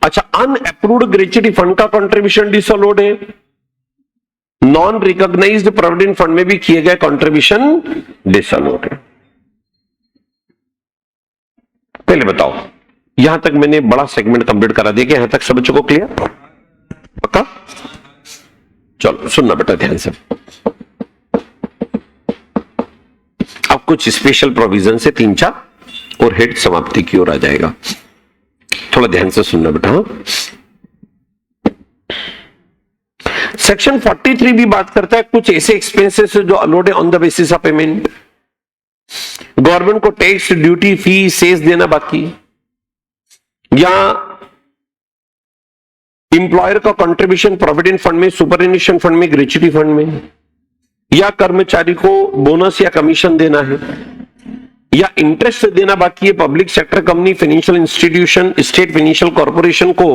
Speaker 1: अच्छा, अनअप्रूव्ड ग्रेच्युटी फंड का कंट्रीब्यूशन डिसअलाउड है, नॉन रिकॉग्नाइज्ड प्रोविडेंट फंड में भी किए गए कंट्रीब्यूशन डिसअलाउड है। पहले बताओ, यहां तक मैंने बड़ा सेगमेंट कंप्लीट करा दिया, यहां तक सब बच्चों को क्लियर? पक्का? चलो सुनना बेटा ध्यान से। अब कुछ स्पेशल प्रोविजन से 3-4 और हेड समाप्ति की ओर आ जाएगा, थोड़ा ध्यान से सुनना बेटा। सेक्शन 43 भी बात करता है कुछ ऐसे एक्सपेंसेस जो अलोड है on the basis of payment. Government को टैक्स, ड्यूटी, फी, सेस देना बाकी, या इंप्लॉयर का कंट्रीब्यूशन प्रोविडेंट फंड में, सुपरएन्यूशन फंड में, ग्रेच्युटी फंड में, या कर्मचारी को बोनस या कमीशन देना है, या इंटरेस्ट देना बाकी है public sector company, financial institution, state financial corporation को,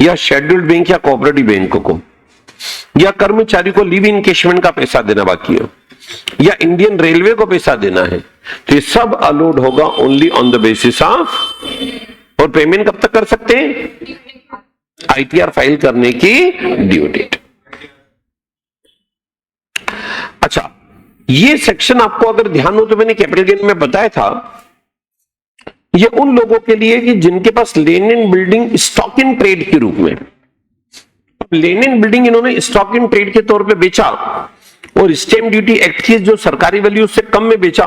Speaker 1: या शेड्यूल्ड बैंक या कोऑपरेटिव बैंक को, या कर्मचारी को लीव इनकेशमेंट का पैसा देना बाकी है, या इंडियन रेलवे को पैसा देना है, तो ये सब अलोड होगा only on the basis of. और पेमेंट कब तक कर सकते हैं? आईटीआर फाइल करने की ड्यू डेट। अच्छा, ये सेक्शन आपको अगर ध्यान हो तो मैंने कैपिटल गेन में बताया था, ये उन लोगों के लिए कि जिनके पास land and building stock in trade के रूप में, लैंड एंड बिल्डिंग इन्होंने स्टॉक इन ट्रेड के तौर पे बेचा और स्टैंप ड्यूटी एक्ट की जो सरकारी वैल्यू से कम में बेचा,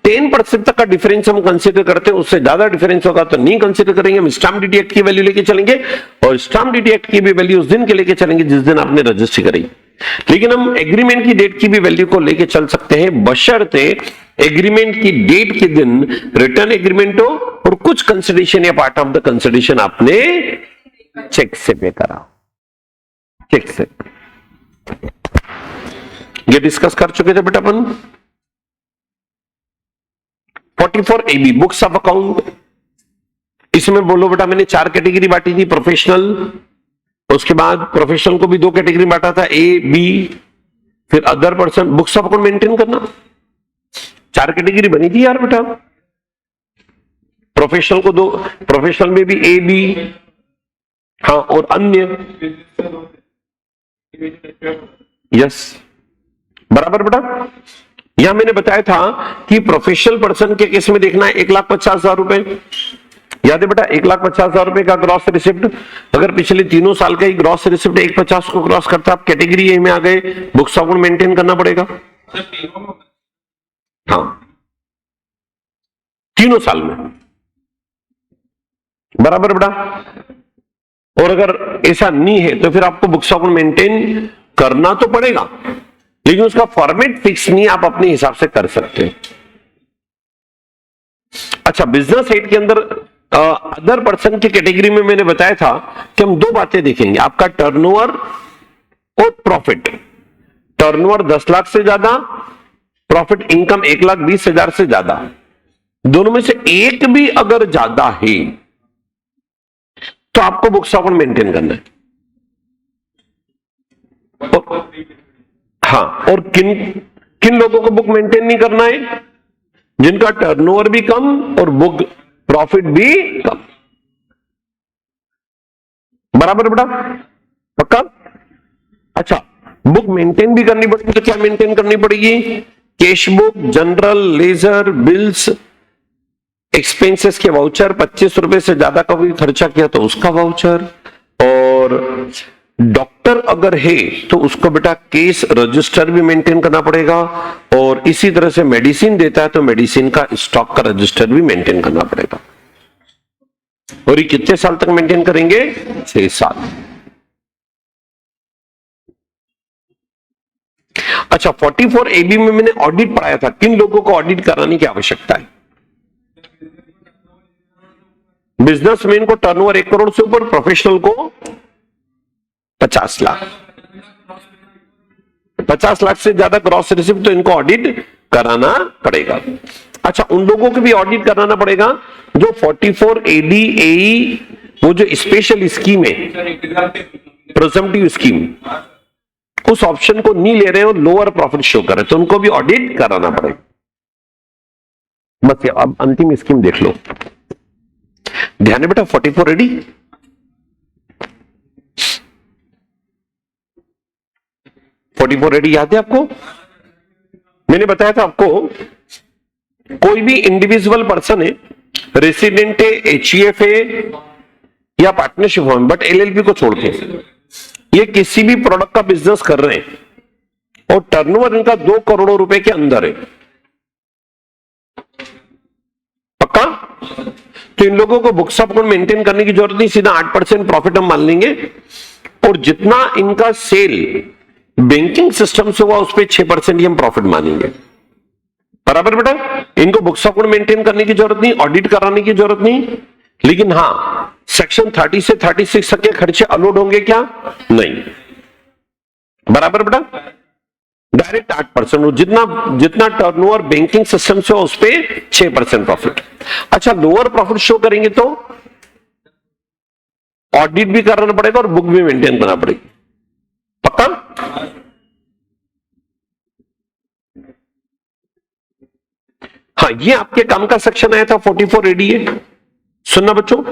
Speaker 1: 10% तक का डिफरेंस हम कंसीडर करते हैं, उससे ज्यादा डिफरेंस होगा तो नहीं कंसीडर करेंगे। हम स्टैंप ड्यूटी एक्ट की वैल्यू लेके चलेंगे और स्टैंप ड्यूटी एक्ट की भी वैल्यू उस दिन के लेके चलेंगे जिस दिन आपने रजिस्ट्री करी। लेकिन हम एग्रीमेंट की डेट की भी वैल्यू को लेके चल सकते हैं बशर्ते एग्रीमेंट की डेट के दिन रिटर्न एग्रीमेंट हो और कुछ कंसिडरेशन या पार्ट ऑफ द कंसिडरेशन आपने चेक से पे करा, चेक से। ये डिस्कस कर चुके थे बेटा अपन। 44AB बुक्स ऑफ अकाउंट, इसमें बोलो बेटा मैंने 4 कैटेगरी बांटी थी, प्रोफेशनल, उसके बाद प्रोफेशनल को भी 2 कैटेगरी बांटा था, ए बी, फिर other person. Books of account maintain करना, 4 कैटेगरी बनी थी यार बेटा। प्रोफेशनल को 2, प्रोफेशनल में भी ए बी, हाँ, और अन्य यस, बराबर बेटा। यहां मैंने बताया था कि प्रोफेशनल पर्सन के केस में देखना है 1,50,000 रुपए, याद है बेटा 1,50,000 रुपए का ग्रॉस रिसिप्ट। अगर पिछले तीनों साल का ही ग्रॉस रिसिप्ट 1,50 को क्रॉस करता, आप कैटेगरी ए में आ गए, बुक्स अकाउंट मेंटेन करना पड़ेगा। हाँ, तीनों साल में, बराबर बेटा। और अगर ऐसा नहीं है तो फिर आपको बुक्स अकाउंट मेंटेन करना तो पड़ेगा, लेकिन उसका फॉर्मेट फिक्स नहीं, आप अपने हिसाब से कर सकते हैं। अच्छा, बिजनेस हेड के अंदर अदर पर्सन की कैटेगरी में मैंने बताया था कि हम दो बातें देखेंगे, आपका टर्नओवर और प्रॉफिट। टर्नओवर 10 लाख से ज्यादा, प्रॉफिट इनकम 1,20,000 से ज्यादा, दोनों में से एक भी अगर ज्यादा है तो आपको बुक्स अकाउंट मेंटेन करना है। हाँ, और किन किन लोगों को बुक मेंटेन नहीं करना है? जिनका टर्नओवर भी कम और बुक प्रॉफिट भी कम, बराबर बेटा, पक्का। अच्छा, बुक मेंटेन भी करनी पड़ेगी तो क्या मेंटेन करनी पड़ेगी? Cash book, journal, ledger, bills, expenses के वाउचर, 25 रुपए से ज्यादा का भी खर्चा किया तो उसका वाउचर, और डॉक्टर अगर है तो उसको बेटा केस रजिस्टर भी मेंटेन करना पड़ेगा, और इसी तरह से मेडिसिन देता है तो मेडिसिन का स्टॉक का रजिस्टर भी मेंटेन करना पड़ेगा। और ये कितने साल तक मेंटेन करेंगे? 6 साल। अच्छा, 44 AB में मैंने ऑडिट पढ़ाया था, किन लोगों को ऑडिट कराने की आवश्यकता है? बिजनेसमैन को टर्नओवर 1 करोड़ से ऊपर, प्रोफेशनल को 50 लाख। 50 लाख से ज्यादा ग्रॉस रिसिप्ट तो इनको ऑडिट कराना पड़ेगा। अच्छा, उन लोगों को भी ऑडिट कराना पड़ेगा जो 44 AD AE, वो जो स्पेशल स्कीम है, प्रिजम्पटिव स्कीम, उस ऑप्शन को नहीं ले रहे हो, लोअर प्रॉफिट शो कर रहे, तो उनको भी ऑडिट कराना पड़ेगा। बस अब अंतिम स्कीम देख लो, ध्यान है बेटा। 44 AD, 44 AD याद है आपको? मैंने बताया था आपको, कोई भी इंडिविजुअल पर्सन है, रेसिडेंट है, HUF है या पार्टनरशिप फॉर्म, बट LLP को छोड़ के ये किसी भी प्रोडक्ट का बिजनेस कर रहे हैं और टर्नओवर इनका 2 करोड़ रुपए के अंदर है, पक्का? तो इन लोगों को बुक्स ऑफ अकाउंट मेंटेन करने की जरूरत नहीं, सीधा 8% प्रॉफिट हम मान लेंगे, और जितना इनका सेल बैंकिंग सिस्टम से हुआ उस पर 6% ही हम प्रॉफिट मानेंगे, बराबर बेटा। इनको बुक्स ऑफ अकाउंट मेंटेन करने की जरूरत नहीं, ऑडिट कराने की जरूरत नहीं, लेकिन हाँ सेक्शन 30 से 36 तक के खर्चे अलोड होंगे क्या? नहीं, बराबर बेटा। डायरेक्ट 8%, जितना टर्नओवर बैंकिंग सिस्टम से हो उस पे 6% प्रॉफिट। अच्छा, लोअर प्रॉफिट शो करेंगे तो ऑडिट भी कराना पड़ेगा और बुक भी मेंटेन करना पड़ेगी, पक्का? हाँ, ये आपके काम का सेक्शन आया था 44 AD है, सुनना बच्चों,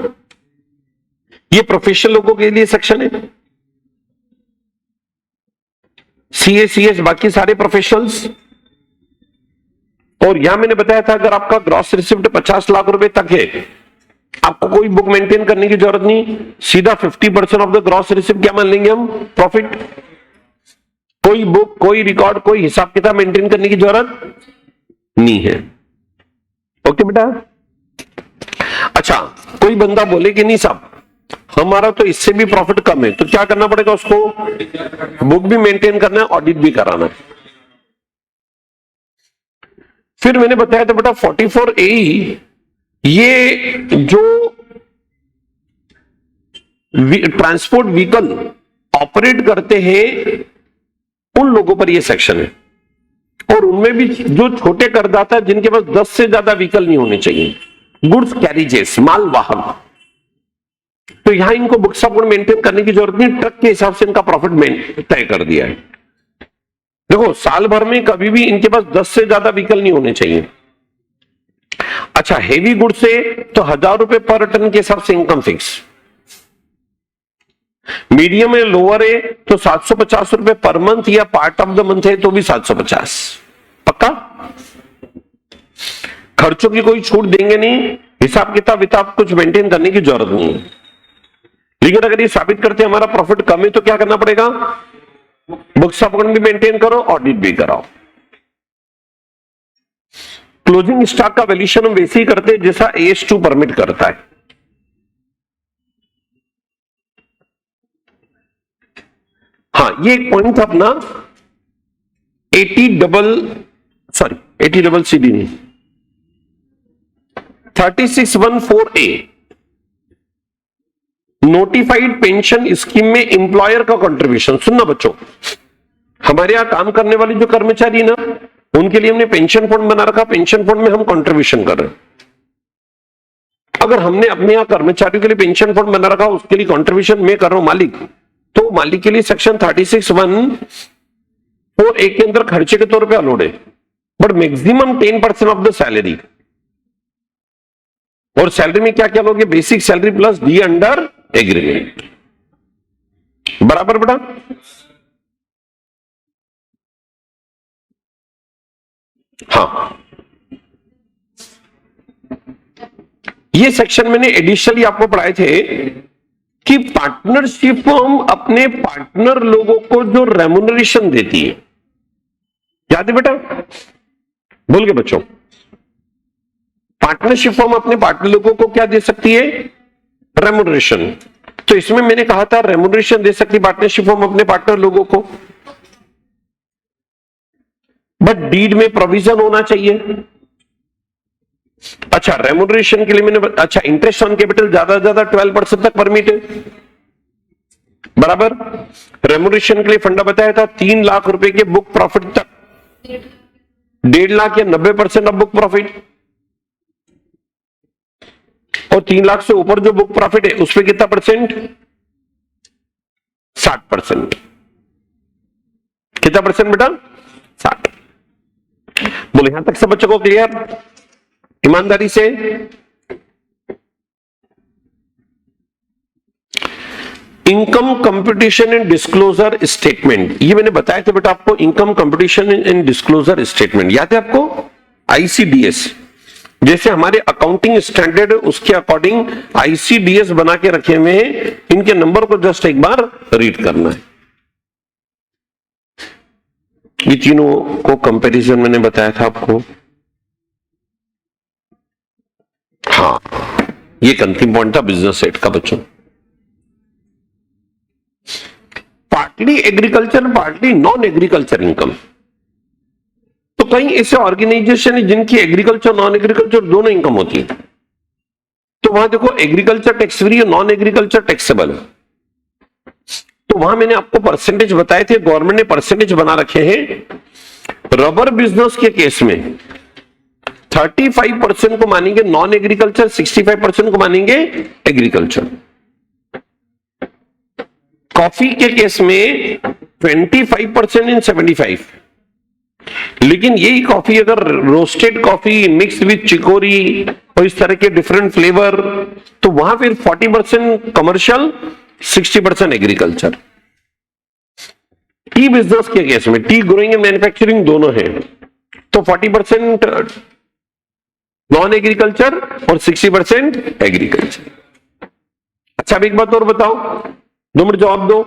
Speaker 1: ये प्रोफेशनल लोगों के लिए सेक्शन है, CA CS बाकी सारे प्रोफेशनल्स। और यहां मैंने बताया था अगर आपका ग्रॉस रिसिप्ट 50 लाख रुपए तक है, आपको कोई बुक मेंटेन करने की जरूरत नहीं, सीधा 50% ऑफ द ग्रॉस रिसिप्ट क्या मान लेंगे हम? प्रॉफिट। कोई बुक, कोई रिकॉर्ड, कोई हिसाब किताब मेंटेन करने की जरूरत नहीं है, ओके बेटा। अच्छा, कोई बंदा बोले कि नहीं साहब हमारा तो इससे भी प्रॉफिट कम है, तो क्या करना पड़ेगा उसको? बुक भी मेंटेन करना है, ऑडिट भी कराना है। फिर मैंने बताया था बेटा 44 AE, ये जो ट्रांसपोर्ट व्हीकल ऑपरेट करते हैं उन लोगों पर ये सेक्शन है, और उनमें भी जो छोटे करदाता जिनके पास 10 से ज्यादा व्हीकल नहीं होने चाहिए, गुड्स कैरिजेस, माल वाहक, तो यहां इनको बुक्स ऑफ अकाउंट मेंटेन करने की जरूरत नहीं, ट्रक के हिसाब से इनका प्रॉफिट तय कर दिया है। देखो, साल भर में कभी भी इनके पास 10 से ज्यादा व्हीकल नहीं होने चाहिए। अच्छा, हेवी गुड्स से तो 1000 रुपए पर टन के हिसाब से इनकम फिक्स, मीडियम है, लोअर है तो 750 रुपए पर मंथ, या पार्ट ऑफ द मंथ है तो भी 750। पक्का? खर्चों की कोई छूट देंगे नहीं, हिसाब किताब कुछ मेंटेन करने की जरूरत नहीं है। लेकिन अगर ये साबित करते हमारा प्रॉफिट कम है तो क्या करना पड़ेगा? बुक्स ऑफ अकाउंट भी मेंटेन करो, ऑडिट भी कराओ। क्लोजिंग स्टॉक का वैल्यूएशन हम वैसे ही करते हैं जैसा AS2 परमिट करता है। हाँ, ये एक पॉइंट था अपना 80 CD नहीं, 3614A नोटिफाइड पेंशन स्कीम में एम्प्लॉयर का कंट्रीब्यूशन। सुनना बच्चों, हमारे यहां काम करने वाले जो कर्मचारी ना, उनके लिए हमने पेंशन फंड बना रखा, पेंशन फंड में हम कंट्रीब्यूशन कर रहे हैं। अगर हमने अपने यहां कर्मचारियों के लिए पेंशन फंड बना रखा, उसके लिए कंट्रीब्यूशन मैं कर रहा हूं मालिक, तो मालिक के लिए सेक्शन 3614A के अंदर खर्चे के तौर पे अलाउड है, but maximum 10% of the salary. और सैलरी में क्या क्या लोगे? Basic salary plus D under agreement. बराबर बेटा? हाँ, ये सेक्शन मैंने एडिशनली आपको पढ़ाए थे कि पार्टनरशिप फर्म अपने पार्टनर लोगों को जो रेम्युनरेशन देती है, याद है बेटा? बोल के बच्चों, पार्टनरशिप फर्म अपने पार्टनर लोगों को क्या दे सकती है? रेम्युनरेशन। तो इसमें मैंने कहा था रेम्युनरेशन दे सकती पार्टनरशिप फर्म अपने पार्टनर लोगों को, बट डीड में प्रोविजन होना चाहिए। अच्छा, रेम्युनरेशन के लिए मैंने अच्छा इंटरेस्ट ऑन कैपिटल ज्यादा से ज्यादा 12% तक परमिट है। बराबर? रेम्युनरेशन के लिए फंडा बताया था 3 लाख रुपए के बुक प्रॉफिट तक, 1.5 लाख या 90% ऑफ बुक प्रॉफिट, और 3 लाख से ऊपर जो बुक प्रॉफिट है उस पर कितना परसेंट? 60%। कितना परसेंट बेटा? 60। बोले यहां तक सब बच्चों को क्लियर? ईमानदारी से। Income competition and disclosure statement, ये मैंने बताया था बेटा आपको, income competition and disclosure statement याद है आपको? ICDS जैसे हमारे अकाउंटिंग स्टैंडर्ड उसके अकॉर्डिंग ICDS बना के रखे हुए हैं, इनके नंबर को जस्ट एक बार रीड करना है। ये तीनों को कंपैरिजन मैंने बताया था आपको। हाँ, ये एक अंतिम पॉइंट था बिजनेस सेट का बच्चों। Partly agriculture, partly non agriculture income. तो कई ऐसे ऑर्गेनाइजेशन है जिनकी एग्रीकल्चर नॉन एग्रीकल्चर दोनों इनकम होती है, तो वहां देखो एग्रीकल्चर टैक्स फ्री और नॉन एग्रीकल्चर टैक्सेबल। तो वहां मैंने आपको परसेंटेज बताए थे, गवर्नमेंट ने परसेंटेज बना रखे हैं। रबर बिजनेस के केस में 35% को मानेंगे नॉन एग्रीकल्चर, 65% को मानेंगे एग्रीकल्चर। कॉफी के केस में 25% इन 75। लेकिन यही कॉफी अगर roasted coffee mix with chicory और इस तरह के डिफरेंट फ्लेवर, तो वहां फिर 40% कमर्शियल, 60% एग्रीकल्चर। टी बिजनेस के केस में टी ग्रोइंग एंड मैन्युफैक्चरिंग दोनों है, तो 40% नॉन एग्रीकल्चर और 60% एग्रीकल्चर। अच्छा, अब एक बात और बताओ, 2 मिनट जवाब दो।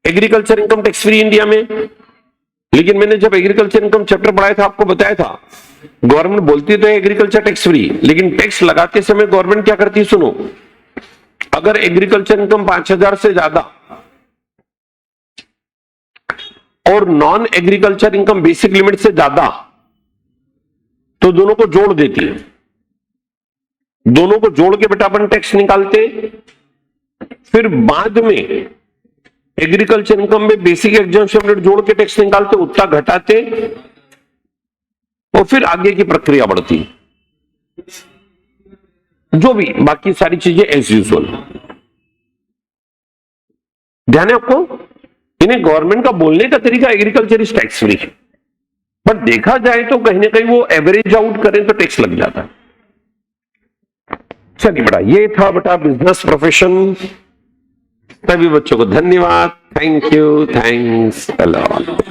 Speaker 1: Agriculture income tax free India में, लेकिन मैंने जब एग्रीकल्चर इनकम चैप्टर पढ़ाया था आपको बताया था गवर्नमेंट बोलती तो एग्रीकल्चर टैक्स फ्री, लेकिन टैक्स लगाते समय गवर्नमेंट क्या करती है सुनो, अगर एग्रीकल्चर इनकम 5,000 से ज्यादा और non agriculture income basic limit से ज्यादा, तो दोनों को जोड़ देती है। दोनों को जोड़ के बेटा अपन टैक्स निकालते, फिर बाद में एग्रीकल्चर इनकम में बेसिक एग्जम्पशन रेट जोड़ के टैक्स निकालते, उतना घटाते, और फिर आगे की प्रक्रिया बढ़ती, जो भी बाकी सारी चीजें एज यूजुअल। ध्यान है आपको? इन्हें गवर्नमेंट का बोलने का तरीका agriculture is tax free, but देखा जाए तो कहीं ना कहीं वो एवरेज आउट करें तो टैक्स लग जाता है। चलिए बेटा, ये था बेटा बिजनेस प्रोफेशन सभी बच्चों को धन्यवाद। Thank you, thanks a lot.